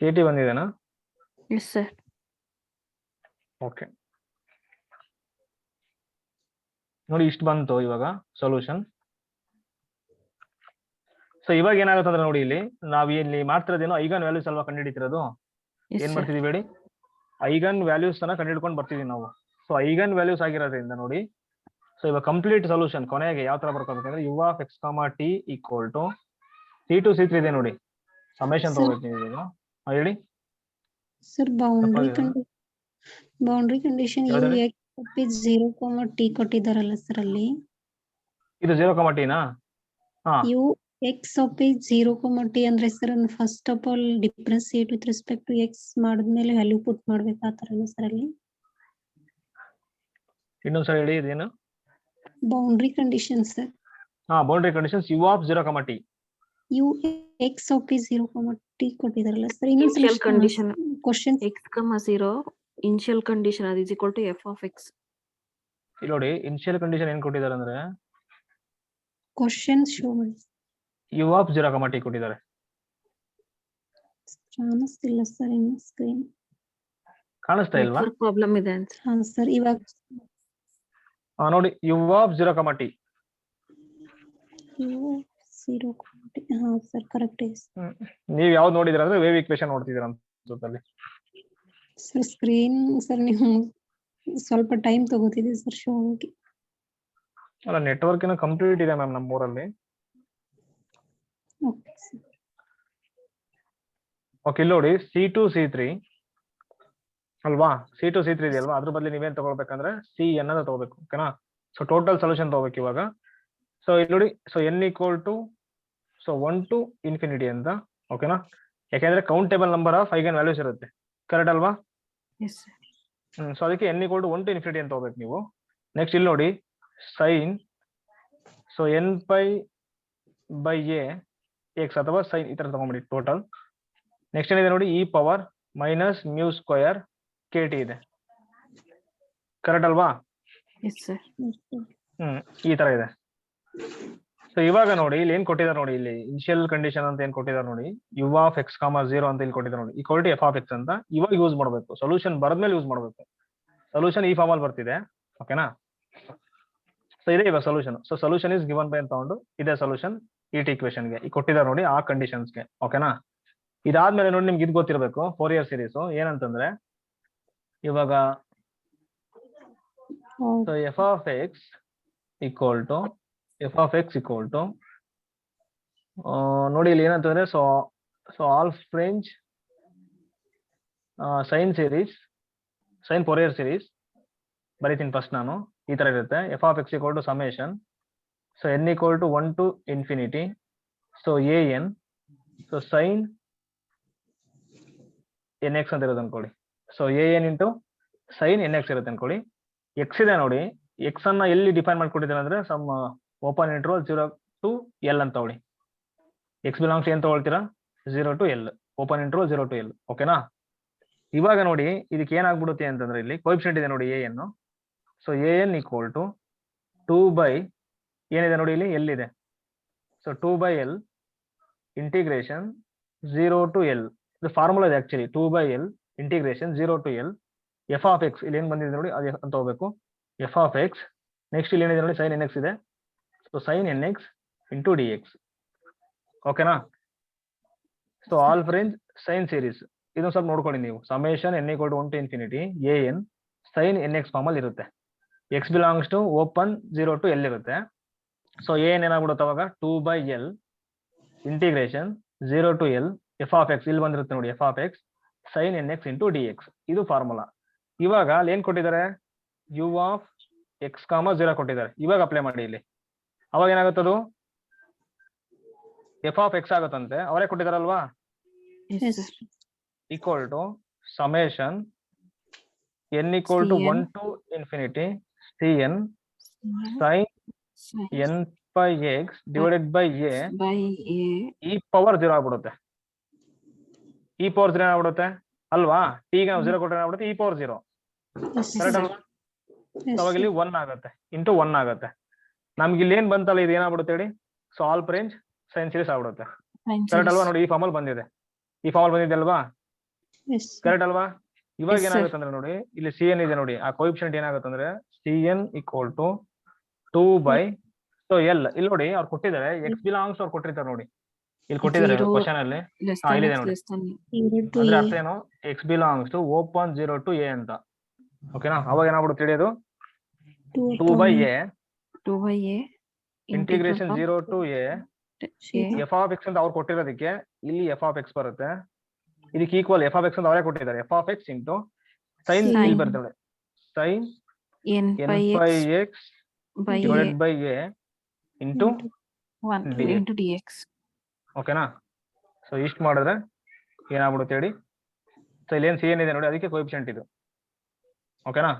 [SPEAKER 1] kt ಬಂದಿದೆನಾ?
[SPEAKER 2] Yes, sir.
[SPEAKER 1] Okay ನೋಡಿ, ಇಷ್ಟು ಬಂತು ಇವಾಗ solution. So ಇವಾಗ ಏನಾಗುತ್ತೆ ಅಂದ್ರೆ ನೋಡಿ, ಇಲ್ಲಿ ನಾವ್ ಇಲ್ಲಿ ಮಾಡ್ತಿರೋದೇನೋ ಐಗನ್ ವ್ಯಾಲ್ಯೂಸ್ ಅಲ್ವಾ ಕಂಡುಹಿಡಿತಿರೋದು.
[SPEAKER 2] Yes,
[SPEAKER 1] ಏನ್
[SPEAKER 2] sir.
[SPEAKER 1] ಮಾಡ್ತಿದೀವಿ ಹೇಳಿ? ಐಗನ್ ವ್ಯಾಲ್ಯೂಸ್ ಅನ್ನ ಕಂಡುಹಿಡ್ಕೊಂಡು ಬರ್ತಿದೀವಿ ನಾವು. ಸೊ ಐಗನ್ ವ್ಯಾಲ್ಯೂಸ್ ಆಗಿರೋದ್ರಿಂದ ನೋಡಿ, ಸೊ ಇವಾಗ ಕಂಪ್ಲೀಟ್ ಸೊಲ್ಯೂಷನ್ ಕೊನೆಗೆ ಯಾವ ತರ ಬರ್ಕೋಬೇಕಂದ್ರೆ u of x t equal to C2 C3 ಇದೆ ನೋಡಿ, ಸಮೇಶನ್
[SPEAKER 3] Sir.
[SPEAKER 1] ತಗೋಬೇಕು ನೀವು ಈಗ. ಹೇಳಿ
[SPEAKER 3] ಸರ್ ಬೌಂಡ್ರಿ ಕಂಡೀಷನ್ ಯು
[SPEAKER 1] ಯಾವ್ದ್ರಲ್ಲಿ?
[SPEAKER 3] ಎಕ್ಸ್ 0, t ಕೊಟ್ಟಿದ್ದಾರಲ್ಲ ಸರ್ ಅಲ್ಲಿ.
[SPEAKER 1] ಇದು 0, tನಾ? ಹಾ,
[SPEAKER 3] ಯು ಎಕ್ಸ್ ಆಫ್ 0, t ಅಂದ್ರೆ sir first of all differentiate with respect to x ಮಾಡಿದ್ಮೇಲೆ ವ್ಯಾಲ್ಯೂ ಪುಟ್ ಮಾಡ್ಬೇಕು ಆ ತರ ಸರ್ ಅಲ್ಲಿ.
[SPEAKER 1] ಇನ್ನೊಂದ್ಸರಿ ಹೇಳಿ ಇದೇನು?
[SPEAKER 3] Boundary condition sir.
[SPEAKER 1] ಹಾ, boundary conditions u of 0, t
[SPEAKER 3] u x of 0, t ಕೊಟ್ಟಿದ್ದಾರಲ್ಲ sir.
[SPEAKER 2] Initial condition
[SPEAKER 3] question
[SPEAKER 2] x, 0 initial condition is equal to f of x.
[SPEAKER 1] ಇಲ್ಲಿ ನೋಡಿ, ಇನಿಷಿಯಲ್ ಕಂಡೀಷನ್ ಏನ್ ಕೊಟ್ಟಿದ್ದಾರೆ ಅಂದ್ರೆ
[SPEAKER 3] ಕ್ವಶನ್ ಶೋ ಮಾಡಿ.
[SPEAKER 1] ಯು ಆಫ್ 0, t ಕೊಟ್ಟಿದ್ದಾರೆ.
[SPEAKER 3] ಕಾಣಿಸ್ತಿಲ್ಲ ಸರ್ ಇನ್ನು ಸ್ಕ್ರೀನ್.
[SPEAKER 1] ಕಾಣಿಸ್ತಾ ಇಲ್ವಾ?
[SPEAKER 2] Network problem ಇದೆ ಅಂತ.
[SPEAKER 3] ಹಾ ಸರ್ ಇವಾಗ
[SPEAKER 1] ನೋಡಿ, u of 0, t
[SPEAKER 3] u 0, t ಹಾ ಸರ್ ಕರೆಕ್ಟ್ ಇದೆ
[SPEAKER 1] ನೀವ್ ಯಾವ್ದು ನೋಡಿದ್ರ ಅಂದ್ರೆ ವೇವ್ ಈಕ್ವೇಶನ್ ನೋಡ್ತಿದ್ದೀರಾ ಅನ್ಸುತ್ತಲ್ಲಿ.
[SPEAKER 3] ಸರ್. ಸ್ಕ್ರೀನ್ ಸರ್ ನೀವು ಸ್ವಲ್ಪ ಟೈಮ್ ತಗೋತಿದೆ ಸರ್ ಶೋ ಆಗಿ.
[SPEAKER 1] ಅಲ್ಲ ನೆಟ್ವರ್ಕ್ ಏನೋ ಕಂಪ್ಲೀಟ್ ಇದೆ ಮ್ಯಾಮ್ ನಮ್ಮೂರಲ್ಲಿ.
[SPEAKER 3] Okay sir.
[SPEAKER 1] ಓಕೆ ಇಲ್ಲಿ ನೋಡಿ C2 C3 ಅಲ್ವಾ, C2 C3 ಇದೆ ಅಲ್ವಾ, ಅದ್ರ ಬದಲು ನೀವೇನ್ ತಗೊಳ್ಬೇಕಂದ್ರೆ CN ಅಂತ ತಗೋಬೇಕು. ಓಕೆನಾ. ಸೊ ಟೋಟಲ್ ಸೊಲ್ಯೂಷನ್ ತಗೋಬೇಕು ಇವಾಗ. ಸೊ ಇಲ್ಲಿ ನೋಡಿ, so n equal to 1 to infinity ಅಂತ. ಓಕೆನಾ, ಯಾಕೆಂದ್ರೆ countable number of eigen values ಇರುತ್ತೆ, ಕರೆಕ್ಟ್ ಅಲ್ವಾ?
[SPEAKER 2] Yes sir.
[SPEAKER 1] ಸೊ ಅದಕ್ಕೆ n equal to 1 to infinity ಅಂತ ತಗೋಬೇಕು ನೀವು. ನೆಕ್ಸ್ಟ್ ಇಲ್ಲಿ ನೋಡಿ sine, so n pi by a x ಅಥವಾ ಸೈನ್ ಈ ತರ ತಗೊಂಡ್ಬಿಡಿ ಟೋಟಲ್. ನೆಕ್ಸ್ಟ್ ಏನಿದೆ ನೋಡಿ e power minus mu square k t ಇದೆ, ಕರೆಕ್ಟ್ ಅಲ್ವಾ?
[SPEAKER 2] Yes sir.
[SPEAKER 1] ಈ ತರ ಇದೆ. ಸೊ ಇವಾಗ ನೋಡಿ ಇಲ್ಲಿ ಏನ್ ಕೊಟ್ಟಿದ್ದಾರೆ ನೋಡಿ, ಇಲ್ಲಿ ಇನಿಷಿಯಲ್ ಕಂಡೀಷನ್ ಅಂತ ಏನ್ ಕೊಟ್ಟಿದ್ದಾರೆ ನೋಡಿ, ಯು ಆಫ್ ಎಕ್ಸ್ ಕಾಮ 0 ಅಂತ ಇಲ್ಲಿ ಕೊಟ್ಟಿದ್ದಾರೆ ನೋಡಿ, equal to F of x ಅಂತ. ಇವಾಗ ಯೂಸ್ ಮಾಡಬೇಕು, ಸೊಲ್ಯೂಷನ್ ಬರದ್ಮೇಲೆ ಯೂಸ್ ಮಾಡಬೇಕು. ಸೊಲ್ಯೂಷನ್ ಈ ಫಾರ್ಮ್ ಅಲ್ಲಿ ಬರ್ತಿದೆ, ಓಕೆನಾ. ಸೊ ಇದೆ ಇವಾಗ solution. So solution is given by ಅಂತ ತಗೊಂಡು ಇದೆ ಸೊಲ್ಯೂಷನ್ ಈಟ್ ಈಕ್ವೇಶನ್ಗೆ ಈ ಕೊಟ್ಟಿದ್ದಾರೆ ನೋಡಿ ಆ ಕಂಡೀಷನ್ಸ್ಗೆ, ಓಕೆನಾ. ಇದಾದ್ಮೇಲೆ ನೋಡಿ ನಿಮ್ಗೆ ಇದು ಗೊತ್ತಿರಬೇಕು, ಫೋರಿಯರ್ ಸೀರೀಸ್ ಏನಂತಂದ್ರೆ ಇವಾಗ so f of x equal to ನೋಡಿ ಇಲ್ಲಿ ಏನಂತಂದ್ರೆ so half range sine series, sine Fourier series ಬರೀತೀನಿ ಫಸ್ಟ್ ನಾನು. ಈ ತರ ಇರುತ್ತೆ, f of x equal to summation, so n equal to 1 to infinity, so an, so sine n x ಅಂತ ಇರುತ್ತೆ ಅನ್ಕೊಳ್ಳಿ. So an into sine n x ಇರುತ್ತೆ ಅನ್ಕೊಳ್ಳಿ. ಎಕ್ಸ್ ಇದೆ ನೋಡಿ, ಎಕ್ಸ್ ಅನ್ನ ಎಲ್ಲಿ ಡಿಫೈನ್ ಮಾಡ್ಕೊಟ್ಟಿದ್ದಾರೆ ಅಂದ್ರೆ some open interval 0 to L ಅಂತ ತಗೊಳ್ಳಿ. ಎಕ್ಸ್ ಬಿಲಾಂಗ್ಸ್ ಏನ್ ತಗೊಳ್ತೀರಾ 0 to L, open interval 0 to L, ಓಕೆನಾ. ಇವಾಗ ನೋಡಿ ಇದಕ್ಕೆ ಏನಾಗ್ಬಿಡುತ್ತೆ ಅಂತಂದ್ರೆ ಇಲ್ಲಿ ಕೋಎಫಿಷಿಯಂಟ್ ಇದೆ ನೋಡಿ an. So an equal to 2 by ಏನಿದೆ ನೋಡಿ ಇಲ್ಲಿ L ಇದೆ, so 2 by L integration 0 to L. ಇದು ಫಾರ್ಮುಲಾ ಇದೆ actually, 2 by L integration 0 to L f of x. ಇಲ್ಲಿ ಏನ್ ಬಂದಿದೆ ನೋಡಿ ಅದು ಅಂತ ತಗೋಬೇಕು, ಎಫ್ ಆಫ್ ಎಕ್ಸ್. ನೆಕ್ಸ್ಟ್ ಇಲ್ಲಿ ಏನಿದೆ ನೋಡಿ ಸೈನ್ ಎನ್ ಎಕ್ಸ್ ಇದೆ, so sine n x into d x, ಓಕೆನಾ. So half range sine series ಇದೊಂದು ಸ್ವಲ್ಪ ನೋಡ್ಕೊಳ್ಳಿ ನೀವು. Summation n equal to 1 to infinity an sine n x form ಅಲ್ಲಿ ಇರುತ್ತೆ, x belongs to open 0 to L ಇರುತ್ತೆ. So an ಏನಾಗ್ಬಿಡುತ್ತೆ ಅವಾಗ 2 by L integration 0 to L f of x. ಇಲ್ಲಿ ಬಂದಿರುತ್ತೆ ನೋಡಿ f of x sine n x into d X, ಇದು formula. ಇವಾಗ ಅಲ್ಲಿ ಏನ್ ಕೊಟ್ಟಿದ್ದಾರೆ, ಯು ಆಫ್ ಎಕ್ಸ್ ಕಾಮ 0 ಕೊಟ್ಟಿದ್ದಾರೆ. ಇವಾಗ ಅಪ್ಲೈ ಮಾಡಿ ಇಲ್ಲಿ, ಅವಾಗ ಏನಾಗುತ್ತದು ಎಫ್ ಆಫ್ ಎಕ್ಸ್ ಆಗುತ್ತಂತೆ, ಅವರೇ ಕೊಟ್ಟಿದಾರಲ್ವಾ. Equal to summation n equal to 1 to infinity cn sin n by x divided by a e power 0 ಆಗ್ಬಿಡುತ್ತೆ. e ಪವರ್ 0 ಆಗ್ಬಿಡುತ್ತೆ ಅಲ್ವಾ, t ಗೆ ನಾವು 0 ಕೊಟ್ಟರೆ ಏನಾಗ್ಬಿಡುತ್ತೆ e ಪವರ್ 0, ಕರೆಕ್ಟ್ ಅಲ್ವಾ. ಅವಾಗ ಇಲ್ಲಿ 1 ಆಗುತ್ತೆ ಇಂಟು 1 ಆಗುತ್ತೆ. ನಮ್ಗೆ ಇಲ್ಲಿ ಏನ್ ಬಂತಲ್ಲ ಇದು ಏನಾಗ್ಬಿಡುತ್ತೆ ಹೇಳಿ, so half range sine series ಆಗ್ಬಿಡುತ್ತೆ, ಕರೆಕ್ಟ್ ಅಲ್ವಾ. ನೋಡಿ ಈ ಫಾರ್ಮ್ ಅಲ್ಲಿ ಬಂದಿದೆ, ಈ ಫಾರ್ಮ್ ಅಲ್ಲಿ ಬಂದಿದೆ ಅಲ್ವಾ, ಕರೆಕ್ಟ್ ಅಲ್ವಾ. ಇವಾಗ ಏನಾಗುತ್ತೆ ಅಂದ್ರೆ ನೋಡಿ ಇಲ್ಲಿ cn ಇದೆ ನೋಡಿ, ಆ ಕೋಎಫಿಷಿಯಂಟ್ ಏನಾಗುತ್ತೆ ಅಂದ್ರೆ cn equal to 2 by so L. ಇಲ್ಲಿ ನೋಡಿ ಅವ್ರು ಕೊಟ್ಟಿದ್ದಾರೆ ಎಕ್ಸ್ ಬಿಲಾಂಗ್ಸ್ ಅವ್ರು ಕೊಟ್ಟಿರ್ತಾರೆ ನೋಡಿ, ಇಲ್ಲಿ ಕೊಟ್ಟಿದ್ದಾರೆ ಕ್ವಶನ್ ಅಲ್ಲಿ ಇಲ್ಲಿದೆ ನೋಡಿ. ಅಂದ್ರೆ ಅರ್ಥ ಏನು, x belongs to open 0 to a ಅಂತ, ಓಕೆನಾ. ಅವಾಗ ಏನಾಗ್ಬಿಡುತ್ತೆ ತಿಳಿಯೋದು 2 by a integration 0 to a f of x ಅಂತ ಅವ್ರು ಕೊಟ್ಟಿರೋದಕ್ಕೆ ಇಲ್ಲಿ ಎಫ್ ಆಫ್ ಎಕ್ಸ್ ಬರುತ್ತೆ. ಇದಕ್ಕೆ ಈಕ್ವಲ್ ಎಫ್ ಆಫ್ ಎಕ್ಸ್ ಅಂತ ಅವರೇ ಕೊಟ್ಟಿದ್ದಾರೆ, f of x into sine ಇಲ್ಲಿ ಬರ್ತದೆ sine n by x divided by a into d x, ಓಕೆನಾ. ಸೊ ಇಷ್ಟು ಮಾಡಿದ್ರೆ ಏನಾಗ್ಬಿಡುತ್ತೆ ಹೇಳಿ, ಸೊ ಇಲ್ಲಿ ಏನ್ cn ಇದೆ ನೋಡಿ ಅದಕ್ಕೆ ಕೋಎಫಿಷಿಯಂಟ್ ಇದು, ಓಕೆನಾ.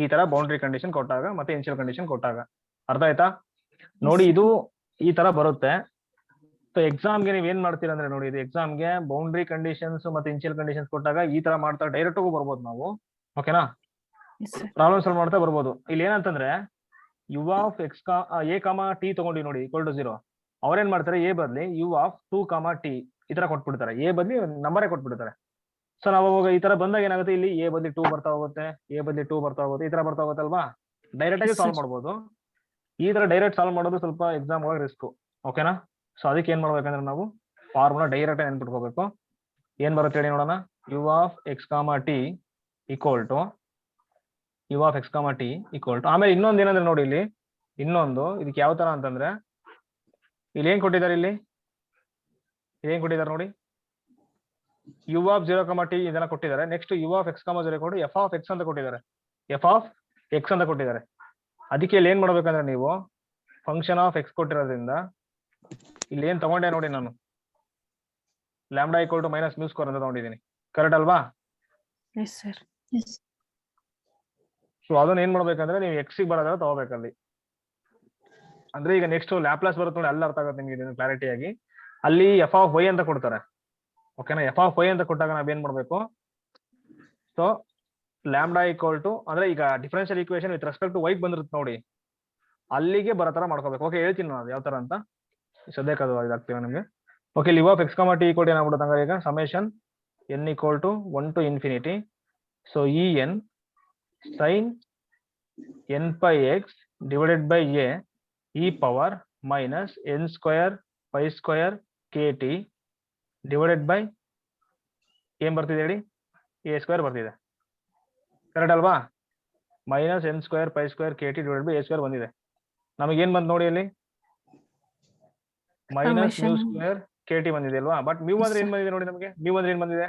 [SPEAKER 1] ಈ ತರ ಬೌಂಡ್ರಿ ಕಂಡೀಷನ್ ಕೊಟ್ಟಾಗ ಮತ್ತೆ ಇನಿಷಿಯಲ್ ಕಂಡೀಷನ್ ಕೊಟ್ಟಾಗ, ಅರ್ಥ ಆಯ್ತಾ ನೋಡಿ. ಇದು ಈ ತರ ಬರುತ್ತೆ. ಸೊ ಎಕ್ಸಾಮ್ಗೆ ನೀವು ಏನ್ ಮಾಡ್ತೀರಾ ಅಂದ್ರೆ ನೋಡಿ, ಇದು ಎಕ್ಸಾಮ್ಗೆ ಬೌಂಡ್ರಿ ಕಂಡೀಷನ್ಸ್ ಮತ್ತೆ ಇನಿಷಿಯಲ್ ಕಂಡೀಷನ್ಸ್ ಕೊಟ್ಟಾಗ ಈ ತರ ಮಾಡ್ತಾ ಡೈರೆಕ್ಟ್ ಆಗೂ ಬರ್ಬೋದು ನಾವು, ಓಕೆನಾ. ಪ್ರಾಬ್ಲಮ್ ಸಾಲ್ವ್ ಮಾಡ್ತಾ ಬರ್ಬೋದು. ಇಲ್ಲಿ ಏನಂತಂದ್ರೆ ಯು ಆಫ್ ಎಕ್ಸ್ ಎ ಕಾಮ ಟಿ ತಗೊಂಡಿ ನೋಡಿ ಈಕ್ವಲ್ ಟು 0, ಅವ್ರೇನ್ ಮಾಡ್ತಾರೆ ಎ ಬದ್ಲಿ ಯು ಆಫ್ 2 ಕಾಮ ಟಿ ಈ ತರ ಕೊಟ್ಬಿಡ್ತಾರೆ, ಎ ಬದ್ಲಿ ನಂಬರೇ ಕೊಟ್ಬಿಡ್ತಾರೆ. ಸೊ ನಾವು ಅವಾಗ ಈ ತರ ಬಂದಾಗ ಏನಾಗುತ್ತೆ, ಇಲ್ಲಿ ಎ ಬದ್ಲಿ 2 ಬರ್ತಾ ಹೋಗುತ್ತೆ, ಎ ಬದ್ಲಿ 2 ಬರ್ತಾ ಹೋಗುತ್ತೆ, ಈ ತರ ಬರ್ತಾ ಹೋಗುತ್ತೆ ಅಲ್ವಾ. ಡೈರೆಕ್ಟ್ ಆಗಿ ಸಾಲ್ವ್ ಮಾಡ್ಬೋದು. ಈ ತರ ಡೈರೆಕ್ಟ್ ಸಾಲ್ವ್ ಮಾಡೋದು ಸ್ವಲ್ಪ ಎಕ್ಸಾಮ್ ಒಳಗೆ ರಿಸ್ಕ್, ಓಕೆನಾ. ಸೊ ಅದಕ್ಕೆ ಏನ್ ಮಾಡ್ಬೇಕಂದ್ರೆ ನಾವು ಫಾರ್ಮುಲಾ ಡೈರೆಕ್ಟ್ ಆಗಿ ನೆನ್ಪಿಟ್ಕೋಬೇಕು. ಏನ್ ಬರುತ್ತೆ ಹೇಳಿ ನೋಡೋಣ, u of x comma t equal to u of x comma t equal to, ಆಮೇಲೆ ಇನ್ನೊಂದು ಏನಂದ್ರೆ ನೋಡಿ ಇಲ್ಲಿ ಇನ್ನೊಂದು ಇದಕ್ಕೆ ಯಾವ ತರ ಅಂತಂದ್ರೆ ಇಲ್ಲಿ ಏನ್ ಕೊಟ್ಟಿದ್ದಾರೆ, ಇಲ್ಲಿ ಏನ್ ಕೊಟ್ಟಿದ್ದಾರೆ ನೋಡಿ, ಯು ಆಫ್ 0, ಟಿ ಇದನ್ನ ಕೊಟ್ಟಿದ್ದಾರೆ. Next you of x comma 0 ಕೊಟ್ಟು ಎಫ್ ಆಫ್ ಎಕ್ಸ್ ಅಂತ ಕೊಟ್ಟಿದ್ದಾರೆ, ಎಫ್ ಆಫ್ ಎಕ್ಸ್ ಅಂತ ಕೊಟ್ಟಿದ್ದಾರೆ. ಅದಕ್ಕೆ ಇಲ್ಲಿ ಏನ್ ಮಾಡ್ಬೇಕಂದ್ರೆ ನೀವು ಫಂಕ್ಷನ್ ಆಫ್ ಎಕ್ಸ್ ಕೊಟ್ಟಿರೋದ್ರಿಂದ ಇಲ್ಲಿ ಏನ್ ತಗೊಂಡೆ ನೋಡಿ, ನಾನು lambda equal to minus mu square ಅಂತ ತಗೊಂಡಿದ್ದೀನಿ, ಕರೆಕ್ಟ್ ಅಲ್ವಾ?
[SPEAKER 2] Yes sir.
[SPEAKER 1] ಸೊ ಅದನ್ನ ಏನ್ ಮಾಡ್ಬೇಕಂದ್ರೆ ನೀವು ಎಕ್ಸ್ ಬರೋದ್ರ ತಗೋಬೇಕಲ್ಲಿ. ಅಂದ್ರೆ ಈಗ ನೆಕ್ಸ್ಟ್ ಲ್ಯಾಪ್ಲಾಸ್ ಬರುತ್ತೆ ನೋಡಿ, ಅಲ್ಲಿ ಅರ್ಥ ಆಗುತ್ತೆ ನಿಮ್ಗೆ ಕ್ಲಾರಿಟಿ ಆಗಿ. ಅಲ್ಲಿ ಎಫ್ ಆಫ್ ವೈ ಅಂತ ಕೊಡ್ತಾರೆ, ಓಕೆನಾ? ಎಫ್ ಆಫ್ ವೈ ಅಂತ ಕೊಟ್ಟಾಗ ನಾವೇನ್ ಮಾಡ್ಬೇಕು, ಸೊ ಲ್ಯಾಂಬ್ಡಾ ಈಕ್ವಲ್ ಟು ಅಂದ್ರೆ ಈಗ differential equation with respect to y ಬಂದಿರುತ್ತೆ ನೋಡಿ, ಅಲ್ಲಿಗೆ ಬರೋ ತರ ಮಾಡ್ಕೋಬೇಕು. ಓಕೆ, ಹೇಳ್ತೀನಿ ನಾನು ಯಾವ ತರ ಅಂತ, ಸದ್ಯಕ್ಕೆ ಅದು ಇದಾಗ್ತೀವಿ ನಿಮಗೆ. Okay, u of x comma t equal ಏನಾಗ್ಬಿಡುತ್ತೆ ಹಂಗಾರೆ ಈಗ summation n equal to 1 to infinity. So e n sine n pi x divided by a e power minus n square pi square k t divided by ಏನ್ ಬರ್ತಿದೆ ಹೇಳಿ, a square ಬರ್ತಿದೆ, correct ಅಲ್ವಾ? Minus n square pi square k t divided by a square ಬಂದಿದೆ. ನಮಗೆ ಏನ್ ಬಂತು ನೋಡಿ, ಅಲ್ಲಿ minus mu square k T ಬಂದಿದೆ ಅಲ್ವಾ? ಬಟ್ ಮ್ಯೂ ಅಂದ್ರೆ ಏನ್ ಬಂದಿದೆ ನೋಡಿ, ನಮಗೆ ಮ್ಯೂ ಅಂದ್ರೆ ಏನ್ ಬಂದಿದೆ,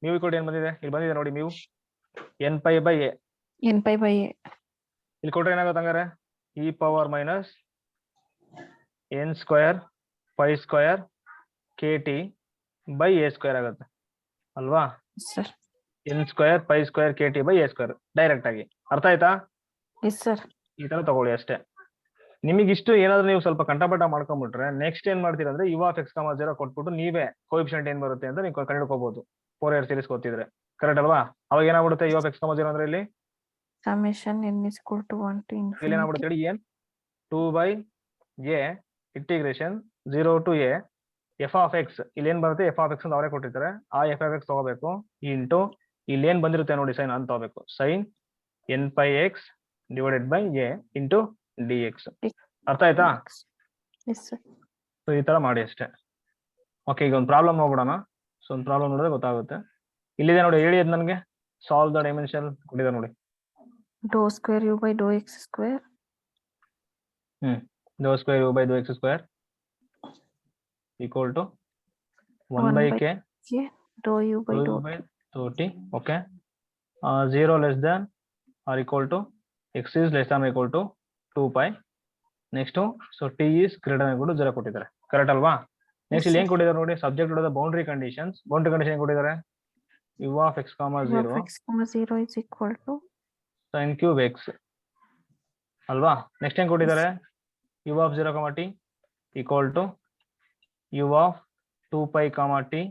[SPEAKER 1] ಮ್ಯೂ ಈಕ್ವಲ್ ಏನ್ ಬಂದಿದೆ, ಇಲ್ಲಿ ಬಂದಿದೆ ನೋಡಿ mu n pi by a.
[SPEAKER 2] N pi by a
[SPEAKER 1] ಇಲ್ಲಿ ಕೊಟ್ರೆ ಏನಾಗುತ್ತೆ ಹಂಗಾರೆ, e power minus n square pi square k t by a square ಆಗುತ್ತೆ ಅಲ್ವಾ?
[SPEAKER 2] Sir.
[SPEAKER 1] N square pi square k t by a square direct ಆಗಿ. ಅರ್ಥ ಆಯ್ತಾ?
[SPEAKER 2] Yes sir.
[SPEAKER 1] ಈ ತರ ತಗೊಳ್ಳಿ ಅಷ್ಟೇ. ನಿಮಗೆ ಇಷ್ಟು ಏನಾದ್ರು ನೀವು ಸ್ವಲ್ಪ ಕಂಠಪಾಠ ಮಾಡ್ಕೊಂಡ್ಬಿಟ್ರೆ ನೆಕ್ಸ್ಟ್ ಏನ್ ಮಾಡ್ತೀರಾ ಅಂದ್ರೆ ಯು ಆಫ್ ಎಕ್ಸ್ ಕಾಮ 0 ಕೊಟ್ಬಿಟ್ಟು ನೀವೇ ಕೋಎಫಿಷಿಯಂಟ್ ಏನ್ ಬರುತ್ತೆ ಅಂತ ನೀವು ಕಂಡುಹಿಡ್ಕೋಬಹುದು, 4 ಸೀರೀಸ್ ಗೊತ್ತಿದ್ರೆ, ಕರೆಕ್ಟ್ ಅಲ್ವಾ? ಅವಾಗ ಏನಾಗ್ಬಿಡುತ್ತೆ, ಯು ಆಫ್ ಎಕ್ಸ್ ಕಾಮ 0 ಅಂದ್ರೆ ಇಲ್ಲಿ
[SPEAKER 2] summation n is equal to 1 to
[SPEAKER 1] ಇಲ್ಲಿ ಏನಾಗ್ಬಿಡುತ್ತೆ ಹೇಳಿ, ಏನ್ 2 by a integration 0 to a f of x. ಇಲ್ಲಿ ಏನ್ ಬರುತ್ತೆ, ಎಫ್ ಆಫ್ ಎಕ್ಸ್ ಅಂತ ಅವರೇ ಕೊಟ್ಟಿರ್ತಾರೆ, ಆ ಎಫ್ ಆಫ್ ಎಕ್ಸ್ ತಗೋಬೇಕು ಇಂಟು ಇಲ್ಲಿ ಏನ್ ಬಂದಿರುತ್ತೆ ನೋಡಿ ಸೈನ್ ಅಂತ ತಗೋಬೇಕು, sine n pi x divided by a into d x. ಅರ್ಥ ಆಯ್ತಾ?
[SPEAKER 2] Yes sir.
[SPEAKER 1] ಸೊ ಈ ತರ ಮಾಡಿ ಅಷ್ಟೇ. ಓಕೆ, ಈಗ ಒಂದು ಪ್ರಾಬ್ಲಮ್ ನೋಡ್ಬಿಡೋಣ. ಸೊ ಒಂದು ಪ್ರಾಬ್ಲಮ್ ನೋಡಿದ್ರೆ ಗೊತ್ತಾಗುತ್ತೆ. ಇಲ್ಲಿದೆ ನೋಡಿ, ಹೇಳಿ ಅದು ನನಗೆ, ಸಾಲ್ವ್ ದ ಡೈಮೆನ್ಷನ್ ಕೊಟ್ಟಿದೆ ನೋಡಿ.
[SPEAKER 2] Doe square u by doe x square.
[SPEAKER 1] Doe square u by doe x square equal to 1 by k
[SPEAKER 2] doe u by doe
[SPEAKER 1] t. Okay, 0 less than or equal to x is less than or equal to 2 pi. Next so t is greater than equal to 0 ಕೊಟ್ಟಿದ್ದಾರೆ, correct ಅಲ್ವಾ? Next ಇಲ್ಲಿ ಏನ್ ಕೊಟ್ಟಿದ್ದಾರೆ ನೋಡಿ, subject to the boundary conditions. Boundary condition ಏನ್ ಕೊಟ್ಟಿದ್ದಾರೆ, u of x comma 0
[SPEAKER 2] is equal to
[SPEAKER 1] sin cube x ಅಲ್ವಾ? Next ಏನ್ ಕೊಟ್ಟಿದ್ದಾರೆ, u of 0, T equal to u of 2 pi, t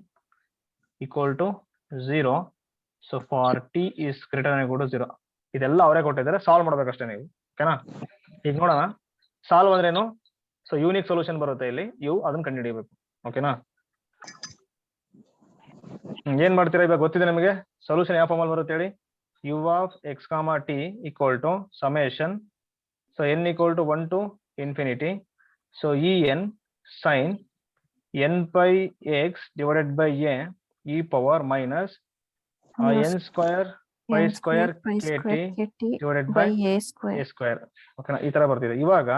[SPEAKER 1] equal to 0. So for t is greater than equal to 0. ಇದೆಲ್ಲ ಅವರೇ ಕೊಟ್ಟಿದ್ದಾರೆ, solve ಮಾಡ್ಬೇಕಷ್ಟೇ ನೀವು, ಓಕೆನಾ? ಈಗ ನೋಡೋಣ ಸಾಲ್ವ್ ಅಂದ್ರೇನು. ಸೊ ಯೂನಿಕ್ ಸೊಲ್ಯೂಷನ್ ಬರುತ್ತೆ ಇಲ್ಲಿ, ಯು ಅದನ್ನ ಕಂಡುಹಿಡಿಯಬೇಕು, ಓಕೆನಾ? ಏನ್ ಮಾಡ್ತೀರಾ ಇವಾಗ ಗೊತ್ತಿದೆ ನಿಮಗೆ, ಸೊಲ್ಯೂಷನ್ ಯಾವ ಫಾರ್ಮಲ್ಲಿ ಬರುತ್ತೆ ಹೇಳಿ, u of x comma t equal to summation, so n equal to 1 to infinity. So e n sine n pi x divided by a e power minus n square pi square k t divided by a square. ಓಕೆನಾ? ಈ ತರ ಬರ್ತಿದೆ. ಇವಾಗ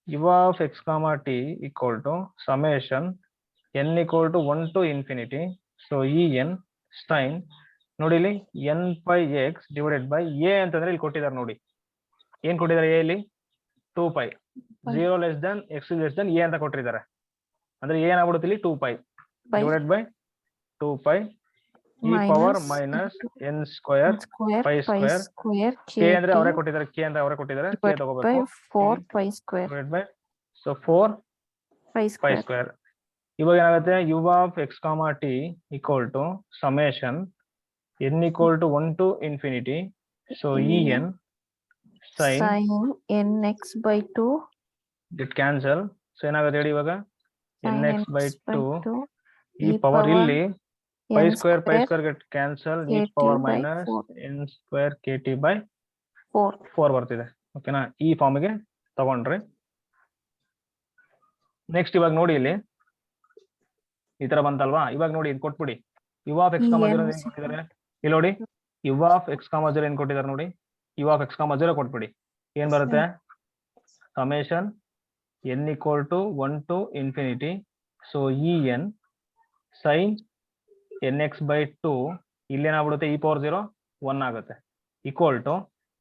[SPEAKER 1] u of x comma t equal to summation n equal to 1 to infinity. So e n sine ನೋಡಿ ಇಲ್ಲಿ n pi x divided by A ಅಂತಂದ್ರೆ ಇಲ್ಲಿ ಕೊಟ್ಟಿದ್ದಾರೆ ನೋಡಿ, ಏನ್ ಕೊಟ್ಟಿದ್ದಾರೆ ಎ ಇಲ್ಲಿ 2 pi. 0 less than x is less than a ಅಂತ ಕೊಟ್ಟಿದ್ದಾರೆ, ಅಂದ್ರೆ ಏನಾಗ್ಬಿಡುತ್ತೆ ಇಲ್ಲಿ 2 pi divided by 2 pi e power minus n square pi square k ಅಂದ್ರೆ ಅವರೇ ಕೊಟ್ಟಿದ್ದಾರೆ, ಕೆ ಅಂದ್ರೆ ಅವರೇ ಕೊಟ್ಟಿದ್ದಾರೆ, ಕೆ ತಗೋಬೇಕು
[SPEAKER 2] 4 pi square
[SPEAKER 1] divided by so 4 pi square. ಇವಾಗ ಏನಾಗುತ್ತೆ, u of x comma t equal to summation n equal to 1 to infinity. So e n sin
[SPEAKER 2] nx by 2
[SPEAKER 1] get cancel. So ಏನಾಗುತ್ತೆ ಹೇಳಿ ಇವಾಗ, nx by 2 ಈ power ಇಲ್ಲಿ pi square get cancel, e power minus n square k t by 4 ಬರ್ತಿದೆ, ಓಕೆನಾ? ಈ ಫಾರ್ಮ್ಗೆ ತಗೊಂಡ್ರಿ. ನೆಕ್ಸ್ಟ್ ಇವಾಗ ನೋಡಿ ಇಲ್ಲಿ ಈ ತರ ಬಂತಲ್ವಾ, ಇವಾಗ ನೋಡಿ ಇದು ಕೊಟ್ಬಿಡಿ, ಯು ಆಫ್ ಎಕ್ಸ್ ಕಾಮ 0 ಏನ್ ಕೊಟ್ಟಿದ್ದಾರೆ ಇಲ್ಲಿ ನೋಡಿ, ಯು ಆಫ್ ಎಕ್ಸ್ ಕಾಮ 0 ಏನ್ ಕೊಟ್ಟಿದ್ದಾರೆ ನೋಡಿ, ಯು ಆಫ್ ಎಕ್ಸ್ ಕಾಮ 0 ಕೊಟ್ಬಿಡಿ. ಏನ್ ಬರುತ್ತೆ? ಸಮೇಶನ್ n equal to 1 to infinity. ಸೊ en sin nx by 2 ಇಲ್ಲೇನಾಗ್ಬಿಡುತ್ತೆ e power 0 1 ಆಗುತ್ತೆ equal to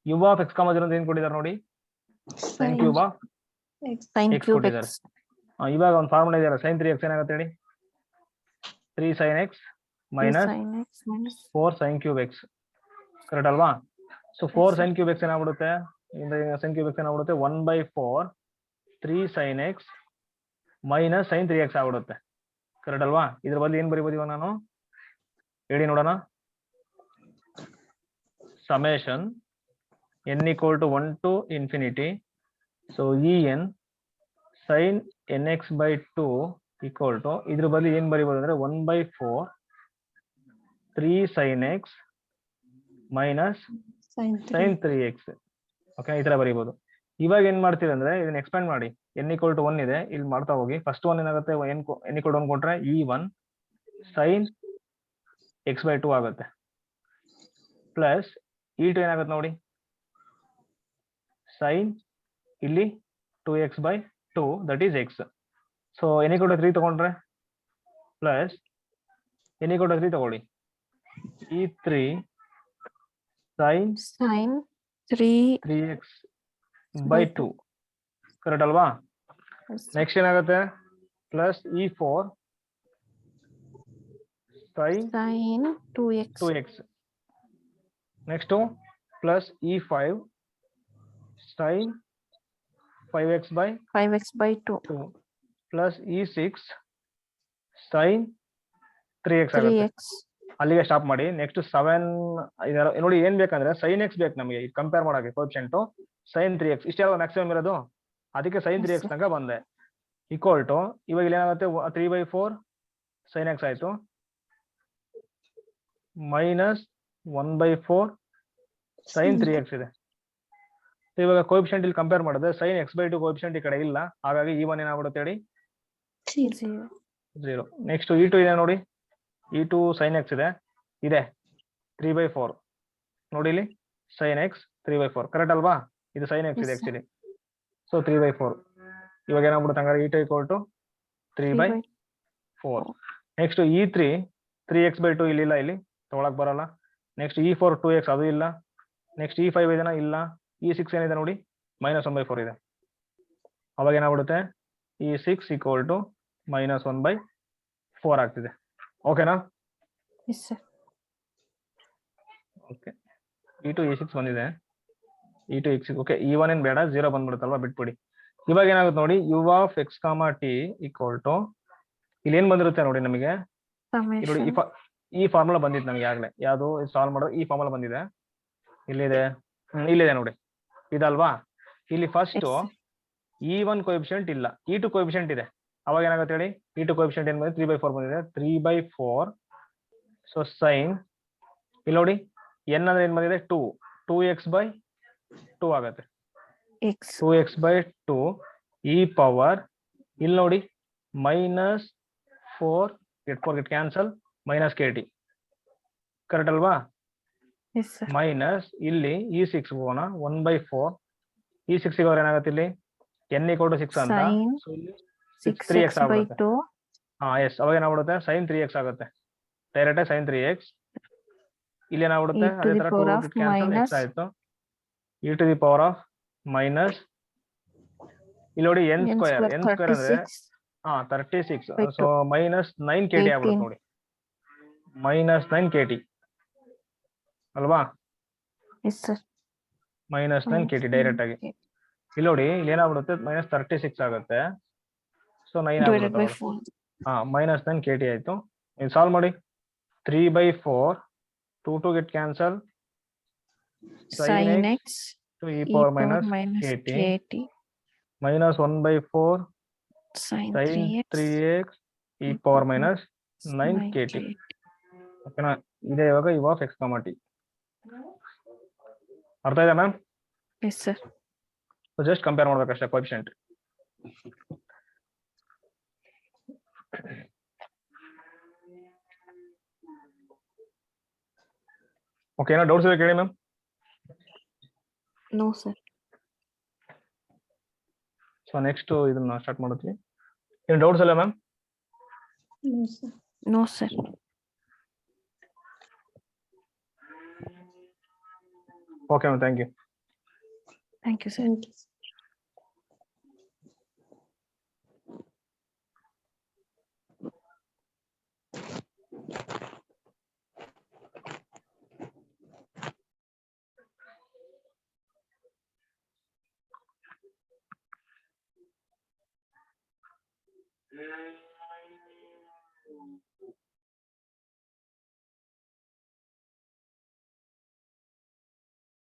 [SPEAKER 1] u of x comma 0 ಅಂತ ಏನ್ ಕೊಟ್ಟಿದ್ದಾರೆ ನೋಡಿ, sin cube of
[SPEAKER 2] sin
[SPEAKER 1] x
[SPEAKER 2] cube
[SPEAKER 1] ಕೊಟ್ಟಿದ್ದಾರೆ.
[SPEAKER 2] x.
[SPEAKER 1] ಇವಾಗ ಒಂದು ಫಾರ್ಮುಲಾ ಇದೆಯಲ್ಲ, sin 3x ಏನಾಗುತ್ತೆ ಹೇಳಿ? 3 sin x minus
[SPEAKER 2] sin x minus
[SPEAKER 1] 4 sin cube x. Correct ಅಲ್ವಾ? So 4 sin cube x ಏನಾಗ್ಬಿಡುತ್ತೆ? sin cube x ಏನಾಗ್ಬಿಡುತ್ತೆ? 1/4 3 sin x minus sin 3x ಆಗ್ಬಿಡುತ್ತೆ. Correct ಅಲ್ವಾ? ಇದ್ರ ಬದಲು ಏನ್ ಬರೀಬೋದು ಇವಾಗ ನಾನು? ಹೇಳಿ ನೋಡೋಣ. Summation n equal to 1 to infinity. ಸೊ en sin nx by 2 equal to ಇದ್ರ ಬದಲು ಏನ್ ಬರೀಬೋದು ಅಂದ್ರೆ 1/4 3 sin x minus sin 3x. Okay, ಈ ತರ ಬರೀಬಹುದು. ಇವಾಗ ಏನ್ ಮಾಡ್ತೀರಿ ಅಂದ್ರೆ ಇದನ್ನ ಎಕ್ಸ್ಪ್ಯಾಂಡ್ ಮಾಡಿ. n equal to 1 ಇದೆ, ಇಲ್ಲಿ ಮಾಡ್ತಾ ಹೋಗಿ. ಫಸ್ಟ್ ಒನ್ ಏನಾಗುತ್ತೆ? n equal to 1 ಕೊಟ್ರೆ e1 sin x by 2 ಆಗುತ್ತೆ ಪ್ಲಸ್ e2 ಏನಾಗುತ್ತೆ ನೋಡಿ, sin ಇಲ್ಲಿ 2x by 2 that is x. So n equal to 3 ತಗೊಂಡ್ರೆ ಪ್ಲಸ್ n equal to 3 ತಗೊಳ್ಳಿ, e3 sin 3x by 2. Correct ಅಲ್ವಾ? ನೆಕ್ಸ್ಟ್ ಏನಾಗುತ್ತೆ? Plus e4 sin 2x. Next plus e5 sin 5x by 2 plus e6 sin 3x ಆಗುತ್ತೆ. ಅಲ್ಲಿಗೆ stop ಮಾಡಿ. Next 7 ನೋಡಿ, ಏನ್ ಬೇಕಂದ್ರೆ sin x ಬೇಕು ನಮಗೆ ಕಂಪೇರ್ ಮಾಡಕ್ಕೆ. ಕೋಎಫಿಷಿಯಂಟ್ sin 3x ಇಷ್ಟೆಲ್ಲ ಮ್ಯಾಕ್ಸಿಮಮ್ ಇರೋದು, ಅದಕ್ಕೆ sin 3x ತನಕ ಬಂದೆ. ಈಕ್ವಲ್ ಟು ಇವಾಗ ಏನಾಗುತ್ತೆ? 3/4 sin x ಆಯ್ತು ಮೈನಸ್ 1/4 sin 3x ಇದೆ. ಇವಾಗ ಕೋಎಫಿಷಿಯಂಟ್ ಇಲ್ಲಿ ಕಂಪೇರ್ ಮಾಡಿದ್ರೆ sin x by 2 ಕೋಎಫಿಷಿಯಂಟ್ ಈ ಕಡೆ ಇಲ್ಲ, ಹಾಗಾಗಿ e1 ಏನಾಗ್ಬಿಡುತ್ತೆ ಹೇಳಿ? 0. ನೆಕ್ಸ್ಟ್ e2 ಇದೆ ನೋಡಿ, e2 sin x ಇದೆ 3/4 ನೋಡಿ ಇಲ್ಲಿ sin x 3/4. ಕರೆಕ್ಟ್ ಅಲ್ವಾ? ಇದು sin x ಇದೆ ಆಕ್ಚುಲಿ. ಸೊ 3/4. ಇವಾಗ ಏನಾಗ್ಬಿಡುತ್ತೆ ಹಂಗಾರೆ? e2 equal to 3/4. Next e3 3x by 2 ಇಲ್ಲಿ ಇಲ್ಲ, ತಗೊಳಕ್ ಬರಲ್ಲ. ನೆಕ್ಸ್ಟ್ e4 2x ಅದು ಇಲ್ಲ. ನೆಕ್ಸ್ಟ್ e5 ಇದೆನಾ? ಇಲ್ಲ. e6 ಏನಿದೆ ನೋಡಿ, -1/4 ಇದೆ. ಅವಾಗ ಏನಾಗ್ಬಿಡುತ್ತೆ? e6 equal to -1/4 ಆಗ್ತಿದೆ. ಓಕೆನಾ? ಓಕೆ, e2 e6 ಬಂದಿದೆ. e2 e6 okay. e1 ಏನ್ ಬೇಡ, 0 ಬಂದ್ಬಿಡುತ್ತಲ್ವಾ, ಬಿಟ್ಬಿಡಿ. ಇವಾಗ ಏನಾಗುತ್ತೆ ನೋಡಿ, u of x comma t equal to ಇಲ್ಲಿ ಏನ್ ಬಂದಿರುತ್ತೆ ನೋಡಿ ನಮಗೆ, ನೋಡಿ ಈ ಫಾರ್ಮುಲಾ ಬಂದಿತ್ತು ನಮಗೆ ಆಗ್ಲೇ. ಯಾವುದು ಸಾಲ್ವ್ ಮಾಡೋ ಈ ಫಾರ್ಮುಲಾ ಬಂದಿದೆ, ಇಲ್ಲಿದೆ ನೋಡಿ, ಇದಲ್ವಾ? ಇಲ್ಲಿ ಫಸ್ಟ್ e1 ಕೋಎಫಿಷಿಯಂಟ್ ಇಲ್ಲ, e2 ಕೋಎಫಿಷಿಯಂಟ್ ಇದೆ. ಅವಾಗ ಏನಾಗುತ್ತೆ ಹೇಳಿ? e2 ಕೋಎಫಿಷಿಯಂಟ್ ಏನ್ ಬಂದಿದೆ? 3/4 ಬಂದಿದೆ. 3/4 ಸೊ ಸೈನ್ ಇಲ್ಲಿ ನೋಡಿ n ಅಂದ್ರೆ ಏನ್ ಬಂದಿದೆ? 2x by 2 ಆಗುತ್ತೆ. 2x by 2 e ಪವರ್ ಇಲ್ಲಿ ನೋಡಿ -4 get cancel minus kt. Correct ಅಲ್ವಾ? ಮೈನಸ್ ಇಲ್ಲಿ e6 ಹೋಗೋಣ 1/4 e6 ಸಿಗೋರು ಏನಾಗುತ್ತೆ ಇಲ್ಲಿ n equal to 6 ಅಂತ, 3x ಆಗುತ್ತೆ. ಎಸ್, ಅವಾಗ ಏನಾಗ್ಬಿಡುತ್ತೆ? sin 3x ಆಗುತ್ತೆ ಡೈರೆಕ್ಟ್ sin 3x. ಇಲ್ಲಿ ಏನಾಗ್ಬಿಡುತ್ತೆ? ಅದೇ ತರ 2 ಕ್ಯಾನ್ಸಲ್, x ಆಯ್ತು. e to the power of minus ಇಲ್ಲಿ ನೋಡಿ n ಸ್ಕ್ವೇರ್ ಅಂದ್ರೆ 36. ಸೊ -9 kt ಆಗ್ಬಿಡುತ್ತೆ ನೋಡಿ, -9 kt ಅಲ್ವಾ? -9 kt ಡೈರೆಕ್ಟ್ ಆಗಿ. ಇಲ್ಲಿ ನೋಡಿ, ಇಲ್ಲಿ ಏನಾಗ್ಬಿಡುತ್ತೆ? -36 ಆಗುತ್ತೆ. ಸೊ 9 ಆಗ್ಬಿಡುತ್ತೆ. -9 kt ಆಯ್ತು. ನೀವು ಸಾಲ್ವ್ ಮಾಡಿ. 3/4 2 get cancel sin x to e power minus kt minus 1/4 sin 3x e power minus 9 kt. ಓಕೆನಾ? ಇದೆ ಇವಾಗ u of x comma t. ಅರ್ಥ ಇದೆ ma'am?
[SPEAKER 2] Yes sir.
[SPEAKER 1] Just compare ಮಾಡ್ಬೇಕಷ್ಟೇ ಕೋಎಫಿಷಿಯಂಟ್. ಓಕೆ, ಏನೋ ಡೌಟ್ಸ್ ಇದೆ ಕೇಳಿ ma'am.
[SPEAKER 2] No sir.
[SPEAKER 1] So next ಇದನ್ನ ಸ್ಟಾರ್ಟ್ ಮಾಡುತ್ತೀವಿ. ಏನು ಡೌಟ್ಸ್ ಇಲ್ಲ ma'am?
[SPEAKER 2] No sir.
[SPEAKER 1] Okay ma'am, thank you.
[SPEAKER 2] Thank you sir.
[SPEAKER 3] Thank you.